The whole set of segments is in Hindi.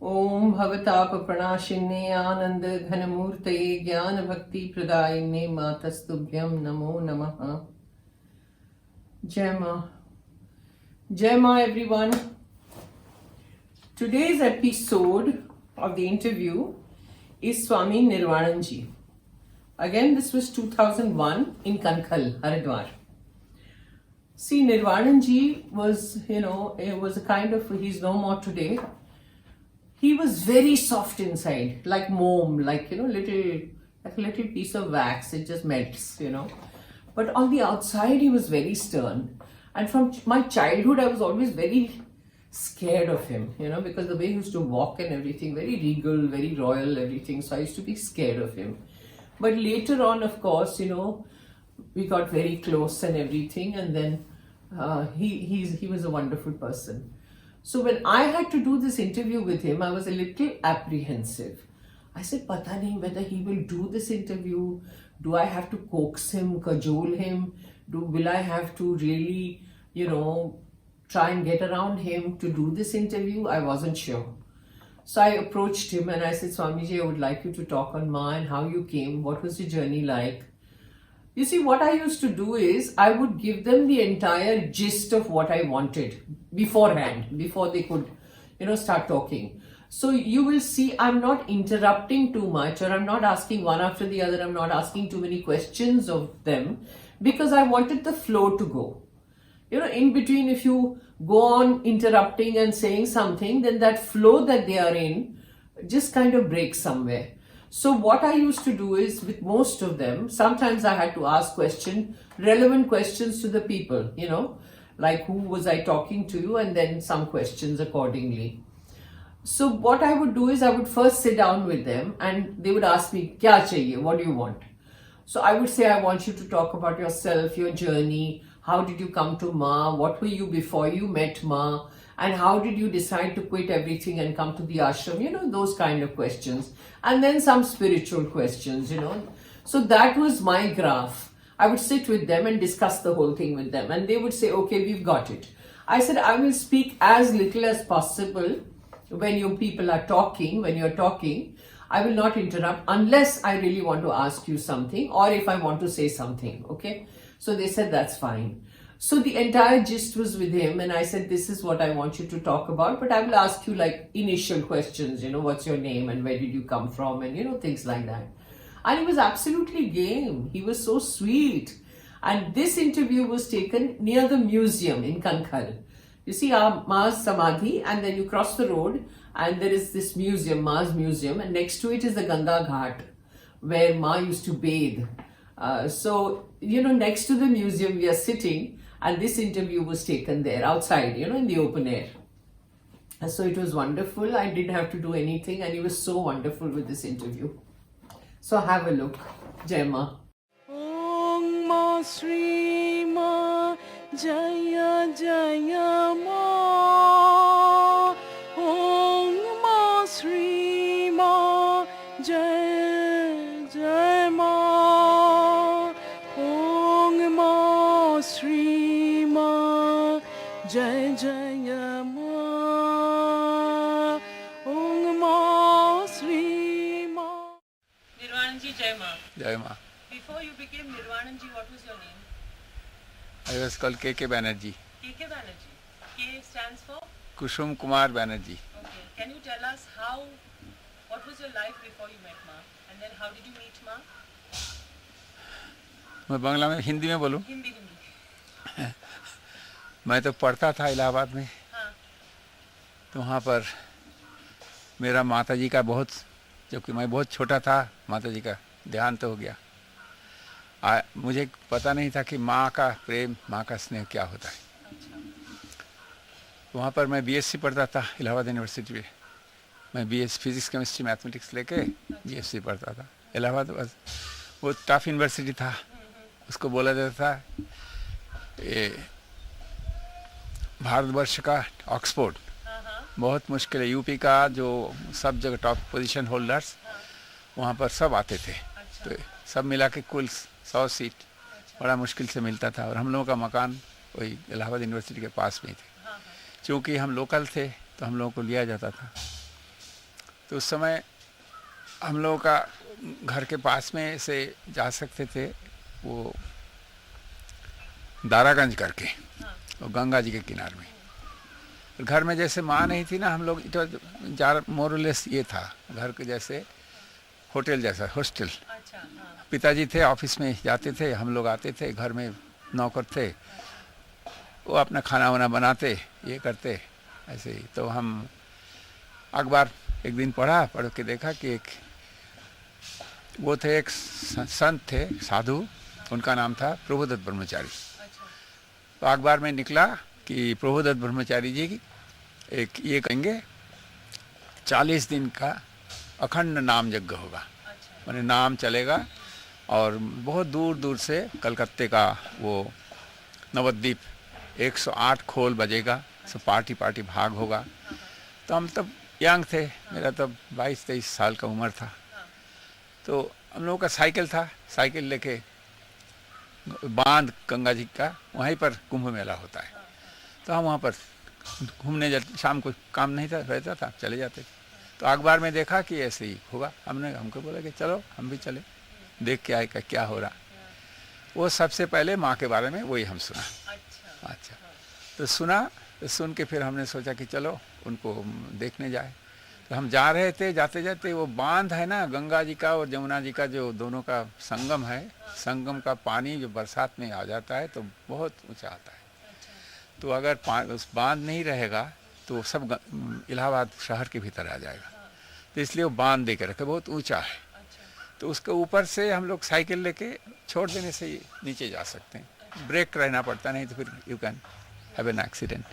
ओम भवताप प्रणाशिन्ने आनंद घनमूर्तये ज्ञान भक्ति प्रदायिने मातस्तुभ्यं नमो नमः. Jai Ma. Jai Ma everyone. Today's episode of the interview is Swami Nirvananji. Again, this was 2001 in Kankhal, Haridwar. See, Nirvananji was, it was a kind of, he's no more today. He was very soft inside, like moam, like, like a little piece of wax. It just melts. But on the outside, he was very stern. And from my childhood, I was always very scared of him, because the way he used to walk and everything, very regal, very royal, everything. So I used to be scared of him. But later on, of course, we got very close and everything. And then he was a wonderful person. So when I had to do this interview with him, I was a little apprehensive. I said, Pata nahi whether he will do this interview. Do I have to coax him, cajole him? Will I have to really, try and get around him to do this interview? I wasn't sure. So I approached him and I said, Swamiji, I would like you to talk on Ma and how you came. What was your journey like? You see, what I used to do is I would give them the entire gist of what I wanted beforehand, before they could, start talking. So you will see I'm not interrupting too much, or I'm not asking one after the other. I'm not asking too many questions of them because I wanted the flow to go. In between, if you go on interrupting and saying something, then that flow that they are in just kind of breaks somewhere. So what I used to do is with most of them, sometimes I had to ask relevant questions to the people, like who was I talking to, and then some questions accordingly. So what I would do is I would first sit down with them and they would ask me, Kya chahiye? What do you want? So I would say, I want you to talk about yourself, your journey. How did you come to Ma? What were you before you met Ma? And how did you decide to quit everything and come to the ashram? Those kind of questions. And then some spiritual questions, So that was my graph. I would sit with them and discuss the whole thing with them. And they would say, okay, we've got it. I said, I will speak as little as possible when you people are talking, when you're talking. I will not interrupt unless I really want to ask you something or if I want to say something, okay? So they said, that's fine. So the entire gist was with him and I said, this is what I want you to talk about, but I will ask you like initial questions, what's your name and where did you come from and, things like that. And he was absolutely game. He was so sweet. And this interview was taken near the museum in Kankhal. You see our Ma's Samadhi and then you cross the road and there is this museum, Ma's museum, and next to it is the Ganga Ghat where Ma used to bathe. So, next to the museum we are sitting and this interview was taken there outside, in the open air. And so it was wonderful. I didn't have to do anything and he was so wonderful with this interview. So have a look. Jai Ma. Om Ma Shri Ma Jaya Jaya Ma. Om Ma Shri Ma Jaya Jaya Ma. Om Ma Shri Ma Jaya Jaya Ma. Om Ma Shri Ma. Nirvananji, Jai Ma. Jai Ma. Before you became Nirvananji, what was your name? I was called K.K. Banerjee. K.K. Banerjee. K stands for? Kushum Kumar Banerjee. Okay. Can you tell us what was your life before you met Ma? And then how did you meet Ma? मैं बांग्ला में हिंदी में बोलूं? Hindi. मैं तो पढ़ता था इलाहाबाद में, हाँ. तो वहाँ पर मेरा माताजी का जबकि मैं बहुत छोटा था, माताजी का देहांत हो गया। मुझे पता नहीं था कि माँ का प्रेम, माँ का स्नेह क्या होता है। वहाँ पर मैं बीएससी पढ़ता था इलाहाबाद यूनिवर्सिटी में। मैं बीएस फिजिक्स केमिस्ट्री मैथमेटिक्स लेके बीएससी पढ़ता था। इलाहाबाद वो टफ यूनिवर्सिटी था, उसको बोला जाता था भारतवर्ष का ऑक्सफोर्ड। बहुत मुश्किल है। यूपी का जो सब जगह टॉप पोजीशन होल्डर्स वहाँ पर सब आते थे। तो सब मिला के कुल 100 सीट बड़ा मुश्किल से मिलता था। और हम लोगों का मकान वही इलाहाबाद यूनिवर्सिटी के पास में थे। क्योंकि हम लोकल थे तो हम लोगों को लिया जाता था। तो उस समय हम लोगों का घर के पास में से जा सकते थे वो दारागंज करके, वो गंगा जी के किनारे में। घर में जैसे माँ नहीं थी ना, हम लोग इट मोरलेस ये था घर के जैसे, होटल जैसा, हॉस्टल। अच्छा, हाँ, पिताजी थे ऑफिस में जाते थे, हम लोग आते थे, घर में नौकर थे, वो अपना खाना वाना बनाते, ये करते ऐसे ही। तो हम अखबार एक दिन पढ़ के देखा कि एक वो थे, एक संत थे, साधु, उनका नाम था प्रभुदत्त ब्रह्मचारी। अच्छा, तो अखबार में निकला कि प्रभुदत्त ब्रह्मचारी जी की एक ये कहेंगे 40 दिन का अखंड नाम यज्ञ होगा, अच्छा, माने नाम चलेगा। और बहुत दूर दूर से कलकत्ते का वो नवद्वीप 108 खोल बजेगा, सब पार्टी पार्टी भाग होगा। तो हम तब यंग थे, मेरा तब 22-23 साल का उम्र था। तो हम लोगों का साइकिल था, साइकिल लेके बांध गंगा जी का वहीं पर कुंभ मेला होता है, तो हम वहाँ पर घूमने जाते, शाम को काम नहीं था रहता था, चले जाते थे। तो अखबार में देखा कि ऐसे ही होगा, हमको बोला कि चलो हम भी चले, देख के आए क्या हो रहा। वो सबसे पहले माँ के बारे में वही हम सुना। अच्छा, अच्छा, तो सुना, तो सुन के फिर हमने सोचा कि चलो उनको देखने जाए। तो हम जा रहे थे, जाते जाते वो बांध है ना गंगा जी का और जमुना जी का, जो दोनों का संगम है, संगम का पानी जो बरसात में आ जाता है तो बहुत ऊंचा आता है। तो अगर उस बांध नहीं रहेगा तो सब इलाहाबाद शहर के भीतर आ जाएगा, तो इसलिए वो बांध दे के रखे, बहुत ऊंचा है। तो उसके ऊपर से हम लोग साइकिल लेके छोड़ देने से ही नीचे जा सकते हैं, ब्रेक रहना पड़ता, नहीं तो फिर you can have an accident.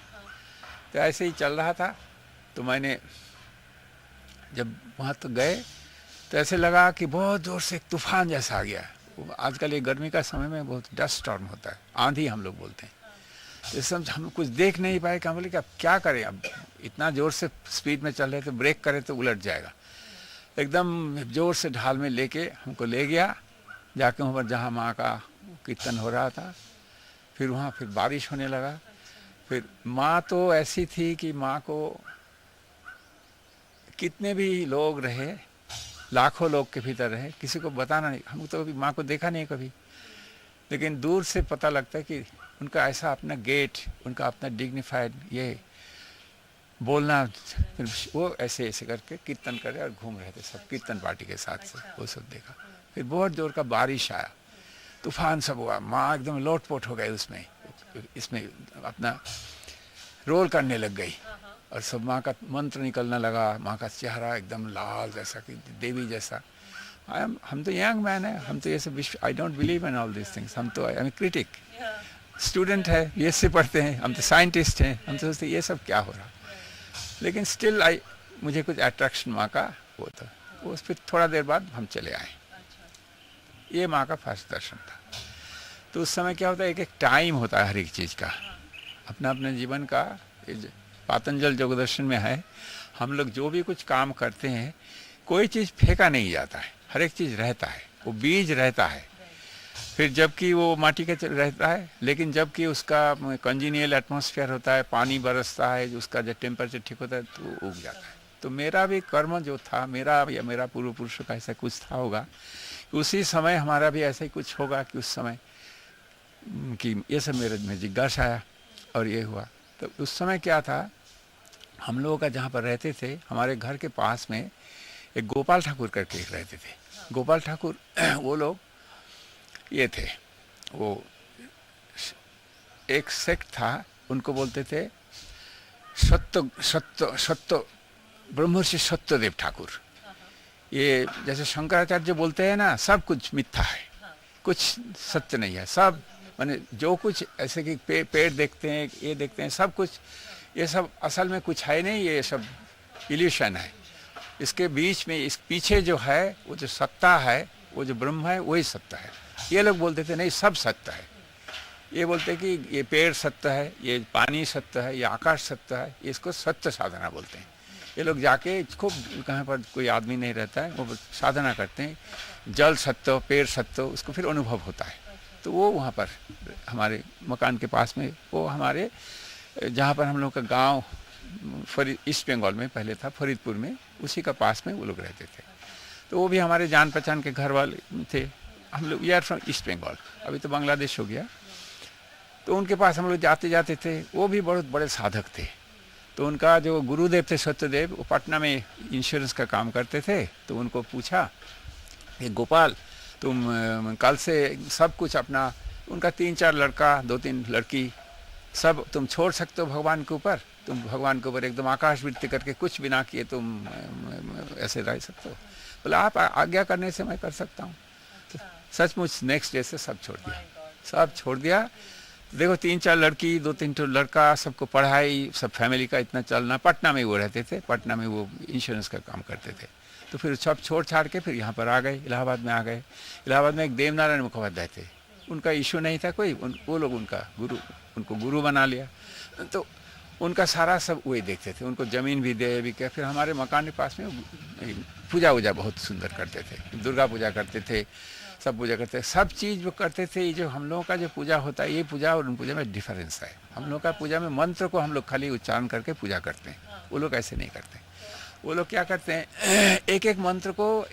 तो ऐसे ही चल रहा था। तो मैंने जब वहाँ तो गए तो ऐसे लगा कि बहुत ज़ोर से एक तूफान जैसा आ गया। आजकल ये गर्मी का समय में बहुत डस्ट स्टॉर्म होता है, आंधी हम लोग बोलते हैं। तो इस समय हम कुछ देख नहीं पाए कि हम बोले कि अब क्या करें, अब इतना ज़ोर से स्पीड में चल रहे थे, ब्रेक करें तो उलट जाएगा। एकदम ज़ोर से ढाल में लेके हमको ले गया, जाके वहाँ पर जहाँ माँ का कीर्तन हो रहा था। फिर वहाँ फिर बारिश होने लगा। फिर माँ तो ऐसी थी कि माँ को कितने भी लोग रहे, लाखों लोग के भीतर रहे, किसी को बताना नहीं, हम तो अभी माँ को देखा नहीं कभी, लेकिन दूर से पता लगता है कि उनका ऐसा अपना गेट, उनका अपना डिग्निफाइड ये बोलना। फिर वो ऐसे ऐसे करके कीर्तन कर रहे और घूम रहे थे सब कीर्तन पार्टी के साथ से, वो सब देखा। फिर बहुत जोर का बारिश आया, तूफान सब हुआ, माँ एकदम लोटपोट हो गई उसमें, इसमें अपना रोल करने लग गई और सब माँ का मंत्र निकलने लगा। माँ का चेहरा एकदम लाल जैसा कि देवी जैसा। हम तो यंग मैन है, हम तो ये सब I don't believe in all this things. हम तो आई एम क्रिटिक, स्टूडेंट है, बीएससी पढ़ते हैं, हम तो साइंटिस्ट हैं, हम तो सोचते ये सब क्या हो रहा। लेकिन स्टिल मुझे कुछ अट्रैक्शन माँ का वो था। वो फिर थोड़ा देर बाद हम चले आए। ये माँ का फर्स्ट दर्शन था। तो उस समय क्या होता है, एक एक टाइम होता है हर एक चीज़ का, अपना अपने जीवन का। पातंजल योग दर्शन में है, हम लोग जो भी कुछ काम करते हैं, कोई चीज़ फेंका नहीं जाता है, हर एक चीज़ रहता है, वो बीज रहता है। फिर जबकि वो माटी का रहता है, लेकिन जबकि उसका कंजीनियल एटमॉस्फेयर होता है, पानी बरसता है, उसका जब टेम्परेचर ठीक होता है तो वो उग जाता है। तो मेरा भी कर्म जो था, मेरा या मेरा पूर्व पुरुषों का ऐसा कुछ था होगा, उसी समय हमारा भी ऐसा ही कुछ होगा कि उस समय कि ये सब मेरे में जिज्ञासा आया और ये हुआ। तो उस समय क्या था, हम लोगों का जहाँ पर रहते थे, हमारे घर के पास में एक गोपाल ठाकुर करके एक रहते थे। गोपाल ठाकुर वो लोग ये थे, वो एक सेक्ट था, उनको बोलते थे सत्य ब्रह्मर्षि सत्यदेव ठाकुर। ये जैसे शंकराचार्य बोलते हैं ना, सब कुछ मिथ्या है, कुछ सत्य नहीं है, सब माने जो कुछ ऐसे कि पेड़ देखते हैं, ये देखते हैं, सब कुछ ये सब असल में कुछ है नहीं, ये सब इल्यूशन है। इसके बीच में, इस पीछे जो है, वो जो सत्ता है, वो जो ब्रह्म है, वही सत्य है। ये लोग बोलते थे नहीं, सब सत्य है। ये बोलते कि ये पेड़ सत्य है, ये पानी सत्य है, ये आकाश सत्य है, इसको सत्य साधना बोलते हैं। ये लोग जाके खूब, कहाँ पर कोई आदमी नहीं रहता है, वो साधना करते हैं, जल सत्य, पेड़ सत्य, उसको फिर अनुभव होता है। तो वो वहाँ पर हमारे मकान के पास में, वो हमारे जहाँ पर हम लोग का गांव ईस्ट बंगाल में पहले था, फरीदपुर में, उसी का पास में वो लोग रहते थे। तो वो भी हमारे जान पहचान के घर वाले थे। हम लोग we are from east Bengal, अभी तो बांग्लादेश हो गया। तो उनके पास हम लोग जाते जाते थे। वो भी बहुत बड़े साधक थे। तो उनका जो गुरुदेव थे सत्यदेव, वो पटना में इंश्योरेंस का काम करते थे। तो उनको पूछा कि गोपाल तुम कल से सब कुछ अपना, उनका 3-4 लड़का 2-3 लड़की सब तुम छोड़ सकते हो भगवान के ऊपर। तुम भगवान के ऊपर एकदम आकाश वृत्ति करके कुछ भी ना किए तुम ऐसे रह सकते हो। बोला आप आज्ञा करने से मैं कर सकता हूँ। तो सचमुच नेक्स्ट डे से सब छोड़ दिया, सब छोड़ दिया। देखो 3-4 लड़की 2-3 लड़का, सबको पढ़ाई, सब फैमिली का इतना चलना। पटना में वो रहते थे, पटना में वो इंश्योरेंस का काम करते थे। तो फिर सब छोड़ छाड़ के फिर यहाँ पर आ गए, इलाहाबाद में आ गए। इलाहाबाद में एक देवनारायण मुखोपाध्याय थे, उनका इशू नहीं था कोई, वो लोग उनको गुरु बना लिया। तो उनका सारा सब वही देखते थे, उनको ज़मीन भी दे भी क्या। फिर हमारे मकान के पास में पूजा वूजा बहुत सुंदर करते थे, दुर्गा पूजा करते थे, सब पूजा करते थे, सब चीज़ वो करते थे। ये जो हम लोगों का जो पूजा होता है, ये पूजा और उन पूजा में डिफरेंस है। हम लोग का पूजा में मंत्र को हम लोग खाली उच्चारण करके पूजा करते हैं, वो लोग ऐसे नहीं करते। वो लोग क्या करते हैं, एक एक मंत्र को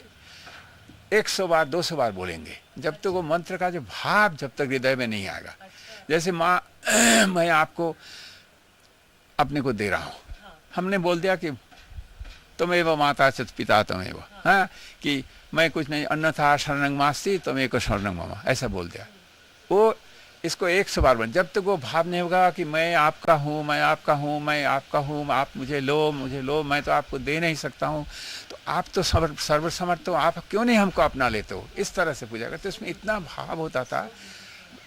100 बार 200 बार बोलेंगे, जब तक वो मंत्र का जो भाव जब तक हृदय में नहीं आएगा। जैसे माँ मैं आपको अपने को दे रहा हूँ, हमने बोल दिया कि तुमेव माता च पिता तुमेव, हाँ, कि मैं कुछ नहीं, अन्यथा शरणं मास्ति त्वमेव शरणं मम, ऐसा बोल दिया। वो इसको 100 बार बोल, जब तक वो भाव नहीं होगा कि मैं आपका हूँ, मैं आपका हूँ, मैं आपका हूँ, आप मुझे लो, मैं तो आपको दे नहीं सकता हूँ, तो आप तो सर्वसमर्थ हो, आप क्यों नहीं हमको अपना लेते हो। इस तरह से पूजा करते। उसमें इतना भाव होता था,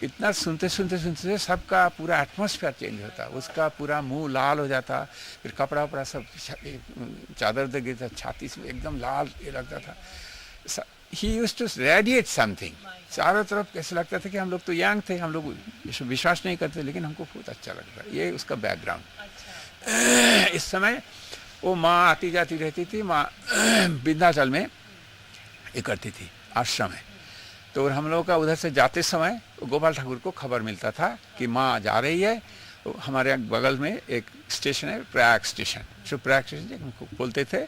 इतना सुनते सुनते सबका पूरा एटमॉस्फेयर चेंज होता, उसका पूरा मुंह लाल हो जाता। फिर कपड़ा वपड़ा सब चादर दे गिरता, छाती से एकदम लाल ये लगता था। He used to radiate something, चारों तरफ कैसे लगता था कि हम लोग तो यंग थे, हम लोग विश्वास नहीं करते, लेकिन हमको बहुत अच्छा लगता। ये उसका बैकग्राउंड। इस समय वो माँ आती जाती रहती थी, माँ विंध्याचल में ये करती थी, आश्रम है। तो हम लोग का उधर से जाते समय गोपाल ठाकुर को खबर मिलता था कि माँ जा रही है। तो हमारे बगल में एक स्टेशन है, प्रयाग स्टेशन। जो प्रयाग स्टेशन हमको बोलते थे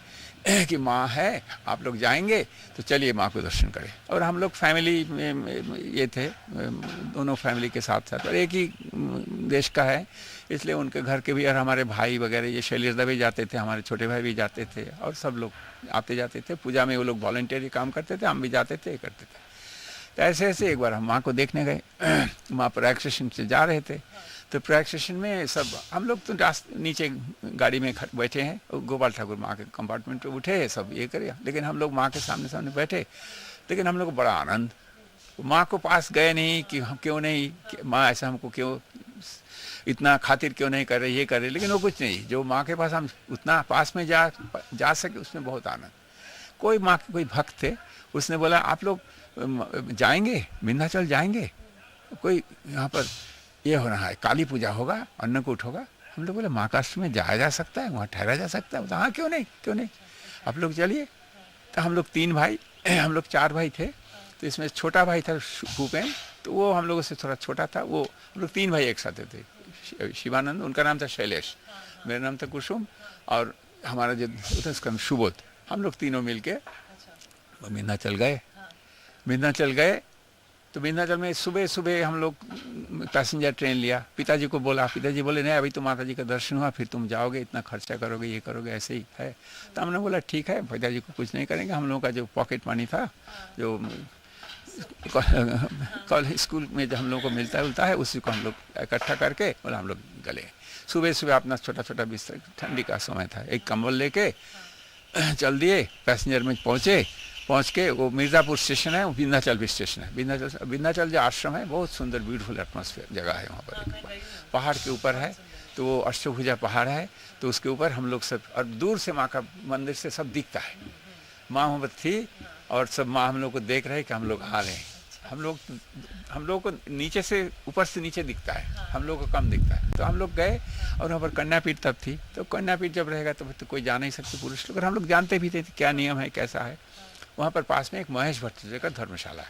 कि माँ है, आप लोग जाएंगे तो चलिए माँ को दर्शन करें। और हम लोग फैमिली में ये थे, दोनों फैमिली के साथ साथ, और एक ही देश का है, इसलिए उनके घर के भी, और हमारे भाई वगैरह ये शैलेश भी जाते थे, हमारे छोटे भाई भी जाते थे, और सब लोग आते जाते थे। पूजा में वो लोग वॉलंटियरी काम करते थे, हम भी जाते थे, करते थे। तो ऐसे ऐसे एक बार हम माँ को देखने गए। माँ प्रयाग स्टेशन से जा रहे थे, तो प्रयाग स्टेशन में सब हम लोग तो नीचे गाड़ी में बैठे हैं, गोपाल ठाकुर माँ के कंपार्टमेंट पे उठे, सब ये करे, लेकिन हम लोग माँ के सामने बैठे। लेकिन हम लोग को बड़ा आनंद, माँ को पास गए नहीं कि हम क्यों नहीं, माँ ऐसा हमको क्यों इतना खातिर क्यों नहीं कर रहे, ये कर रहे, लेकिन वो कुछ नहीं। जो माँ के पास हम उतना पास में जा सके, उसमें बहुत आनंद। कोई माँ के कोई भक्त थे, उसने बोला आप लोग जाएंगे, विंध्याचल जाएंगे, कोई यहाँ पर ये हो रहा है, काली पूजा होगा, अन्नकूट होगा। हम लोग बोले माँ काष्ट में जाया जा सकता है, वहाँ ठहरा जा सकता है। हाँ क्यों नहीं, आप लोग चलिए। तो हम लोग 3 भाई, हम लोग 4 भाई थे। तो इसमें छोटा भाई था भूपेन, तो वो हम लोगों से थोड़ा छोटा था। वो हम लोग 3 भाई एक साथ थे। शिवानंद, उनका नाम था शैलेश, मेरा नाम था कुसुम, और हमारा जो था उसका नाम सुबोध। हम लोग तीनों मिल के विंध्याचल गए। विंध्याचल गए तो विंध्याचल में सुबह सुबह हम लोग पैसेंजर ट्रेन लिया। पिताजी को बोला, पिताजी बोले नहीं अभी तो माता जी का दर्शन हुआ, फिर तुम जाओगे, इतना खर्चा करोगे, ये करोगे, ऐसे ही है। तो हमने बोला ठीक है, पिताजी को कुछ नहीं करेंगे। हम लोगों का जो पॉकेट मनी था, जो कॉलेज स्कूल में जो हम लोगों को मिलता है, उसी को हम लोग इकट्ठा करके बोला हम लोग गले। सुबह सुबह अपना छोटा छोटा बिस्तर, ठंडी का समय था, एक कंबल लेके चल दिए। पैसेंजर में पहुँच के वो मिर्ज़ापुर स्टेशन है, विंध्याचल भी स्टेशन है। विंध्याचल जो आश्रम है, बहुत सुंदर ब्यूटीफुल एटमॉस्फेयर जगह है वहाँ पर। एक पहाड़ के ऊपर है, तो वो अष्टभुजा पहाड़ है, तो उसके ऊपर हम लोग सब, और दूर से माँ का मंदिर से सब दिखता है। माँ वहाँ पर थी और सब माँ हम लोग को देख रहे कि हम लोग आ रहे हैं। हम लोग को नीचे से ऊपर से नीचे दिखता है, हम लोग को कम दिखता है। तो हम लोग गए और वहाँ पर कन्यापीठ तब थी। तो कन्यापीठ जब रहेगा तो कोई जा नहीं सकते पुरुष लोग, और हम लोग जानते भी थे क्या नियम है, कैसा है। वहाँ पर पास में एक महेश भट्टाचार्य का धर्मशाला है,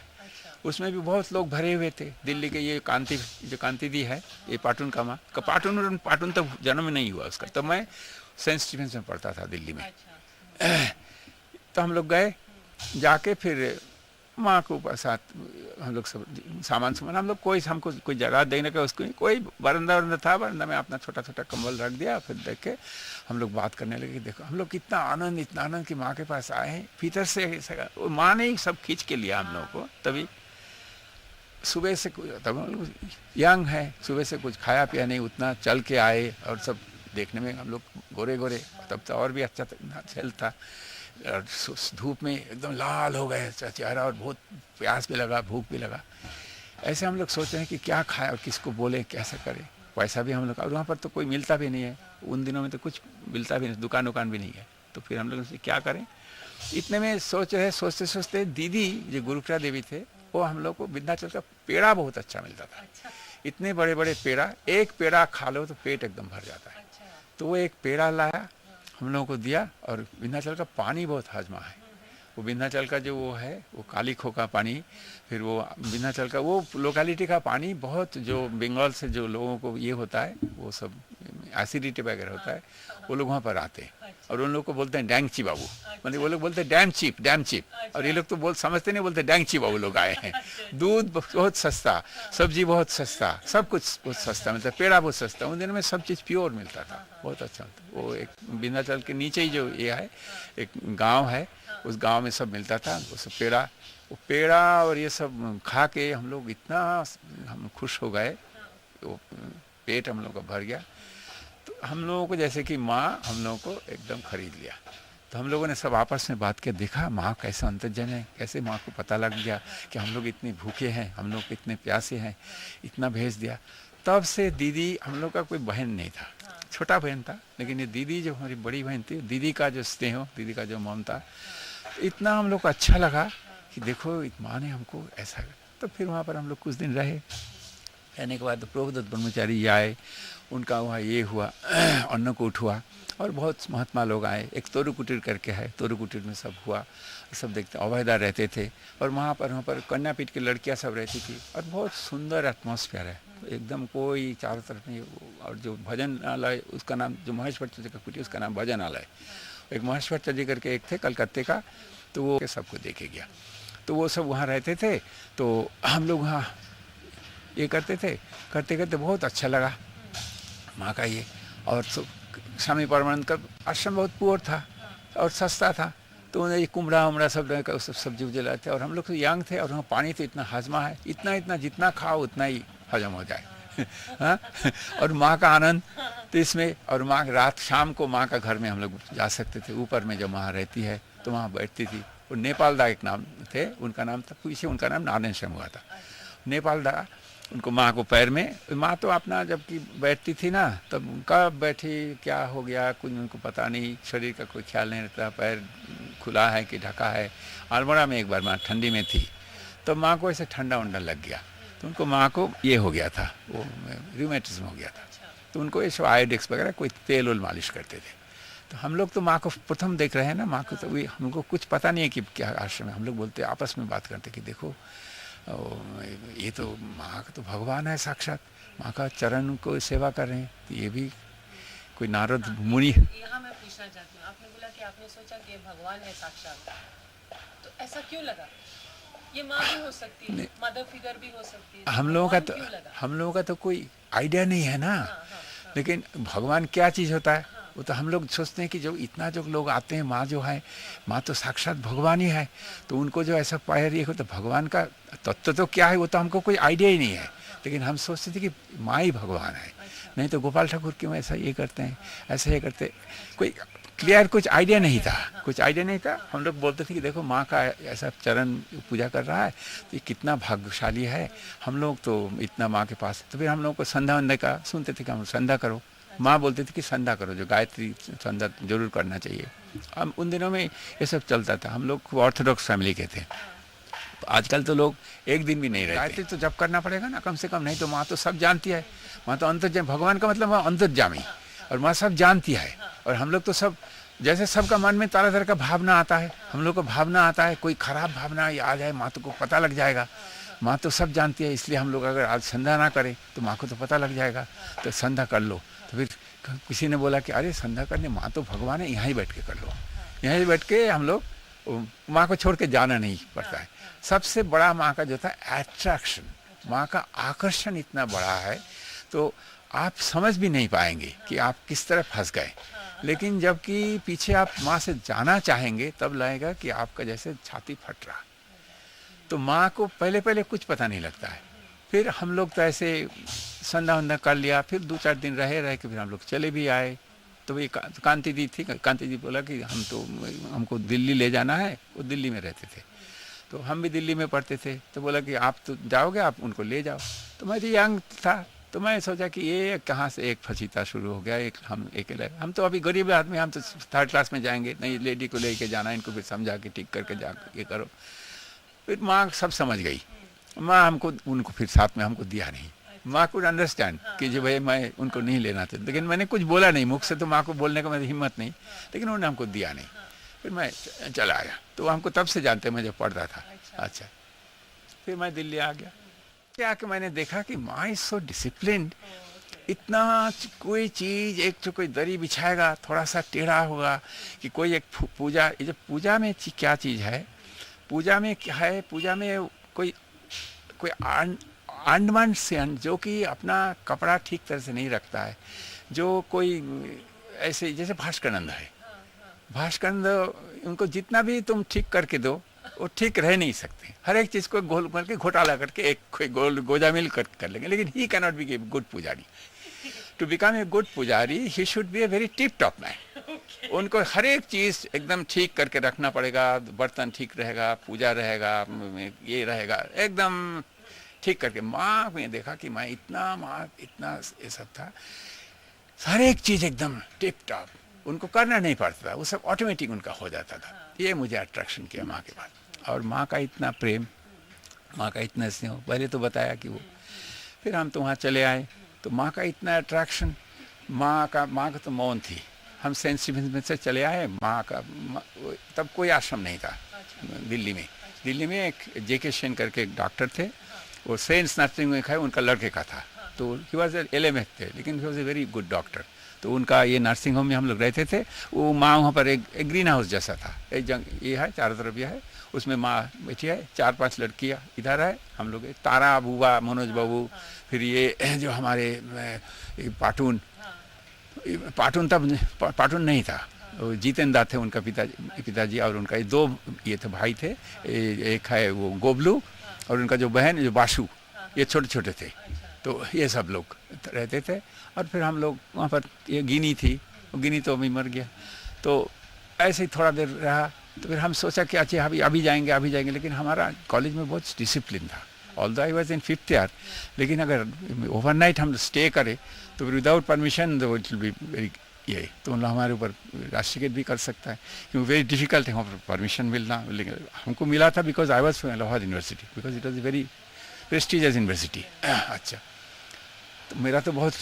उसमें भी बहुत लोग भरे हुए थे। दिल्ली के ये कांति दी है, ये पाटुन का माँ पाटुन तक जन्म नहीं हुआ उसका, तब मैं सेंट स्टीफेंस में पढ़ता था दिल्ली में। तो हम लोग गए, जाके फिर माँ के ऊपर साथ हम लोग सब सामान हम लोग हमको कोई जगह देने का उसको कोई बरंदा था, बरंदा में अपना छोटा छोटा कंबल रख दिया। फिर देख के हम लोग बात करने लगे, देखो हम लोग इतना आनंद कि माँ के पास आए हैं। भीतर से माँ ने ही सब खींच के लिया हम लोग को। तभी सुबह से तब हम लोग यंग है, सुबह से कुछ खाया पिया नहीं, उतना चल के आए और सब देखने में हम लोग गोरे गोरे, तब तो और भी अच्छा हेल्थ था। और धूप में एकदम लाल हो गए चेहरा, और बहुत प्यास भी लगा, भूख भी लगा। ऐसे हम लोग सोच रहे हैं कि क्या खाएं और किसको बोले, कैसे करें। पैसा भी हम लोग, और वहाँ पर तो कोई मिलता भी नहीं है, उन दिनों में तो कुछ मिलता भी नहीं, दुकान भी नहीं है। तो फिर हम लोग क्या करें, इतने में सोचते सोचते दीदी जो गुरुकृपा देवी थे, वो हम लोग को विंध्याचल का पेड़ा बहुत अच्छा मिलता था। इतने बड़े बड़े पेड़ा, एक पेड़ा खा लो तो पेट एकदम भर जाता है। तो वो एक पेड़ा लाया, हम लोगों को दिया। और विंध्याचल का पानी बहुत हाजमा है। वो विंध्याचल का जो वो है, वो काली खो का पानी, फिर वो विंध्याचल का वो लोकेलिटी का पानी, बहुत जो बंगाल से जो लोगों को ये होता है, वो सब एसिडिटी वगैरह होता है, वो लोग वहाँ पर आते हैं। और उन लोग को बोलते हैं डैंगची बाबू, मतलब वो लोग बोलते हैं डैम चीप। और ये लोग तो समझते नहीं, बोलते डैंगची बाबू लोग आए हैं। दूध बहुत सस्ता, सब्जी बहुत सस्ता, सब कुछ बहुत सस्ता मिलता है, पेड़ा बहुत सस्ता। उन दिनों में सब चीज़ प्योर मिलता था, बहुत अच्छा मिलता। वो एक विंध्याचल के नीचे ही जो ये है, एक गाँव है, उस गांव में सब मिलता था। वो सब पेड़ा और ये सब खा के हम लोग इतना हम खुश हो गए, वो पेट हम लोग का भर गया। तो हम लोगों को जैसे कि माँ हम लोगों को एकदम खरीद लिया। तो हम लोगों ने सब आपस में बात कर देखा माँ कैसा अंतर्जन है, कैसे माँ को पता लग गया कि हम लोग इतने भूखे हैं, हम लोग इतने प्यासे हैं, इतना भेज दिया। तब से दीदी, हम लोग का कोई बहन नहीं था, छोटा बहन था, लेकिन ये दीदी जो हमारी बड़ी बहन थी, दीदी का जो स्नेह, दीदी का जो ममता, इतना हम लोग को अच्छा लगा कि देखो माँ ने हमको ऐसा। तो फिर वहाँ पर हम लोग कुछ दिन रहे। रहने के बाद प्रभुदत्त ब्रह्मचारी आए, उनका वहाँ ये हुआ, अन्नकूट हुआ, और बहुत महात्मा लोग आए। एक तोरू कुटीर करके है, तोरू कुटीर में सब हुआ, सब देखते। अभयदा रहते थे, और वहाँ पर कन्यापीठ की लड़कियाँ सब रहती थी, और बहुत सुंदर एटमॉस्फेयर है एकदम, कोई चारों तरफ नहीं। और जो भजनालय, उसका नाम, जो महेश्वर चर्चा का कुटीर, उसका नाम भजनालय। एक महेश्वर चर्जी करके एक थे कलकत्ते का, तो वो सबको देखे गया। तो वो सब वहाँ रहते थे। तो हम लोग वहाँ ये करते करते बहुत अच्छा लगा माँ का ये। और स्वामी परमानंद का आश्रम बहुत पुअर था और सस्ता था, तो उन्हें कुमड़ा उमड़ा सब सब्जी उब्जी लाते। और हम लोग तो यंग थे, और वहाँ पानी तो इतना हाजमा है, इतना जितना खाओ उतना ही हजम हो जाए। हाँ? और माँ का आनंद तो इसमें। और माँ रात शाम को माँ का घर में हम लोग जा सकते थे, ऊपर में जो माँ रहती है, तो वहाँ बैठती थी। और नेपाल दा एक नाम थे, उनका नाम था, पीछे उनका नाम नारायण शर्मा हुआ था, नेपाल दा। उनको माँ को पैर में, माँ तो अपना जबकि बैठती थी ना, तब कब बैठी क्या हो गया कुछ उनको पता नहीं, शरीर का कोई ख्याल नहीं रहता, पैर खुला है कि ढका है। अल्मोड़ा में एक बार माँ ठंडी में थी, तो माँ को ऐसे ठंडा उंडा लग गया, तो उनको माँ को ये हो गया था, वो रूमेटिज्म हो गया था। तो उनको ये सब आयोडेक्स वगैरह कोई तेल उल मालिश करते थे। तो हम लोग तो माँ को प्रथम देख रहे हैं ना, माँ को तो हमको कुछ पता नहीं है कि क्या आश्रम है। हम लोग बोलते, आपस में बात करते कि देखो ये तो माँ का तो भगवान है साक्षात, माँ का चरण को सेवा कर रहे हैं। तो ये भी कोई नारद मुनि। यहाँ मैं पूछना चाहती हूँ, आपने बोला कि आपने सोचा कि भगवान है साक्षात, तो ऐसा क्यों लगा? ये माँ भी हो सकती है, मदर फिगर भी हो सकती है, हम लोगों का तो कोई आइडिया नहीं है ना। लेकिन भगवान क्या चीज़ होता है, वो तो हम लोग सोचते हैं कि जो इतना जो लोग आते हैं, माँ जो है, माँ तो साक्षात भगवान ही है। तो उनको जो ऐसा पैर ये हो, तो भगवान का तत्व तो क्या है वो तो हमको कोई आइडिया ही नहीं है। लेकिन हम सोचते थे कि माँ ही भगवान है। नहीं तो गोपाल ठाकुर क्यों ऐसा ये करते हैं, ऐसा ये करते, कोई क्लियर कुछ आइडिया नहीं था। हम लोग बोलते थे कि देखो माँ का ऐसा चरण पूजा कर रहा है, तो ये कितना भाग्यशाली है। हम लोग तो इतना माँ के पास। तो फिर हम लोग को संध्या वंदे का सुनते थे कि हम संध्या करो। माँ बोलती थी कि संध्या करो, जो गायत्री संध्या जरूर करना चाहिए। हम उन दिनों में ये सब चलता था। हम लोग ऑर्थोडॉक्स फैमिली के थे। आजकल तो लोग एक दिन भी नहीं रहते। गायत्री तो जब करना पड़ेगा ना कम से कम, नहीं तो माँ तो सब जानती है। माँ तो अंतर्जामी, भगवान का मतलब वह अंतर्जामी, और माँ सब जानती है। और हम लोग तो सब, जैसे सबका मन में तरह तरह का भावना आता है, हम लोग को भावना आता है, कोई खराब भावना आ जाए माँ तो को पता लग जाएगा। माँ तो सब जानती है, इसलिए हम लोग अगर आज संध्या ना करें तो माँ को तो पता लग जाएगा, तो संध्या कर लो। तो फिर किसी ने बोला कि अरे संध्या करने, माँ तो भगवान है, यहाँ ही बैठ के कर लो। यहाँ से बैठ के हम लोग माँ को छोड़ के जाना नहीं पड़ता है। सबसे बड़ा माँ का जो था अट्रैक्शन, माँ का आकर्षण इतना बड़ा है तो आप समझ भी नहीं पाएंगे कि आप किस तरह फंस गए। लेकिन जबकि पीछे आप माँ से जाना चाहेंगे तब लगेगा कि आपका जैसे छाती फट रहा। तो माँ को पहले पहले कुछ पता नहीं लगता है। फिर हम लोग तो ऐसे संधा वंधा कर लिया, फिर 2-4 दिन रहे के फिर हम लोग चले भी आए। तो वही कांति जी थी, कांति जी बोला कि हमको दिल्ली ले जाना है। वो दिल्ली में रहते थे तो हम भी दिल्ली में पढ़ते थे। तो बोला कि आप तो जाओगे, आप उनको ले जाओ। तो मैं तो यंग था तो मैं सोचा कि ये कहाँ से एक फसीता शुरू हो गया, हम तो अभी गरीब आदमी, हम तो 3rd क्लास में जाएंगे, नहीं लेडी को लेके जाना, इनको फिर समझा के ठीक करके जा ये करो। फिर माँ सब समझ गई। माँ हमको उनको फिर साथ में हमको दिया नहीं। माँ को अंडरस्टैंड कि जो भाई मैं उनको नहीं लेना था, लेकिन मैंने कुछ बोला नहीं मुख से, तो माँ को बोलने का मेरी हिम्मत नहीं, लेकिन उन्होंने हमको दिया नहीं। फिर मैं चला आया। तो हमको तब से जानते, मैं जब पढ़ता था। अच्छा, फिर मैं दिल्ली आ गया। आके मैंने देखा कि माँ इज सो डिसिप्लिन्ड। इतना कोई चीज़, एक तो कोई दरी बिछाएगा थोड़ा सा टेढ़ा होगा, कि कोई एक पूजा, ये जो पूजा में क्या चीज़ है, पूजा में क्या है, पूजा में कोई आंडमान से जो कि अपना कपड़ा ठीक तरह से नहीं रखता है, जो कोई ऐसे जैसे भास्करनंद है, भास्करनंद उनको जितना भी तुम ठीक करके दो वो ठीक रह नहीं सकते। हर एक चीज़ को गोल करके घोटाला करके एक कोई गोल गोजामिल कर लेंगे, लेकिन ही कैनॉट बी ए गुड पुजारी। टू बिकम ए गुड पुजारी he should be a very tip top man. उनको हर एक चीज़ एकदम ठीक करके रखना पड़ेगा, बर्तन ठीक रहेगा, पूजा रहेगा, ये रहेगा, एकदम ठीक करके। माँ ने देखा कि माँ इतना ये सब था, हर एक चीज़ एकदम टिप टॉप, उनको करना नहीं पड़ता था, वो सब ऑटोमेटिक उनका हो जाता था। ये मुझे अट्रैक्शन किया माँ के बाद। और माँ का इतना प्रेम, माँ का इतना स्नेह, पहले तो बताया कि वो, फिर हम तो वहाँ चले आए तो माँ का इतना अट्रैक्शन, माँ का तो मौन थी। हम सेंट स्टीफेंस में से चले आए। माँ का तब कोई आश्रम नहीं था दिल्ली में एक जेके शेन करके एक डॉक्टर थे, वो सेंट्स नर्सिंग में खाए, उनका लड़के का था। तो ही वॉज LMF थे, लेकिन he was a very good doctor. तो उनका ये नर्सिंग होम में हम लोग रहते थे। वो माँ वहाँ पर एक ग्रीन हाउस जैसा था, एक ये है चारों तरफ ये है, उसमें माँ बैठी है, 4-5 लड़कियाँ इधर है, हम लोग तारा बुआ, मनोज बाबू, फिर ये जो हमारे पाटून तब पाटून नहीं था, जितेंद्र थे उनका पिताजी, और उनका ये 2 ये थे भाई थे, एक है वो गोबलू, और उनका जो बहन जो बाशु, ये छोटे छोटे थे। तो ये सब लोग रहते थे। और फिर हम लोग वहाँ पर, ये गिनी थी, वो गिनी तो अभी मर गया। तो ऐसे ही थोड़ा देर रहा। तो फिर हम सोचा कि अच्छा अभी जाएंगे, लेकिन हमारा कॉलेज में बहुत डिसिप्लिन था। Although I was in 5th year, लेकिन अगर ओवरनाइट हम स्टे करें तो फिर विदाउट परमिशन तो इट विल बी वेरी ये, तो हमारे ऊपर राष्ट्रगीत भी कर सकता है, क्योंकि वेरी डिफिकल्ट है वहाँ पर परमिशन मिलना। लेकिन हमको मिला था because I was from Allahabad university, because it was a very prestigious university. अच्छा, तो मेरा तो बहुत,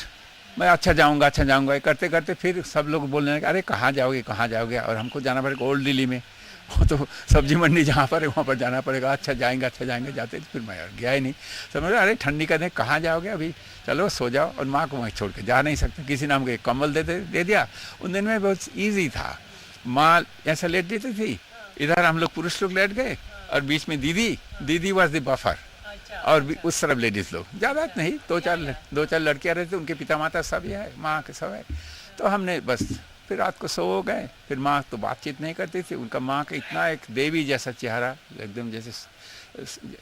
मैं अच्छा जाऊँगा ये करते करते फिर सब लोग बोलने लगे, अरे कहाँ जाओगे, और हमको जाना पड़ेगा ओल्ड दिल्ली में, वो तो सब्जी मंडी जहाँ पर है वहाँ पर जाना पड़ेगा। अच्छा जाएंगे जाते, फिर मैं गया ही नहीं। समझ रहे, अरे ठंडी का दिन कहाँ जाओगे, अभी चलो सो जाओ। और माँ को मैं छोड़ के जा नहीं सकता। किसी ने हमको एक कम्बल दे दिया। उन दिन में बहुत ईजी था, माँ ऐसा लेट देती थी, इधर हम लोग पुरुष लोग लेट गए, और बीच में दीदी वॉज द बफर, और उस तरफ लेडीज लोग, ज़्यादा नहीं, 2-4 लड़कियाँ रहती, उनके पिता माता सब है, माँ के सब है। तो हमने बस फिर रात को सो गए। फिर माँ तो बातचीत नहीं करती थी, उनका माँ का इतना एक देवी जैसा चेहरा, एकदम जैसे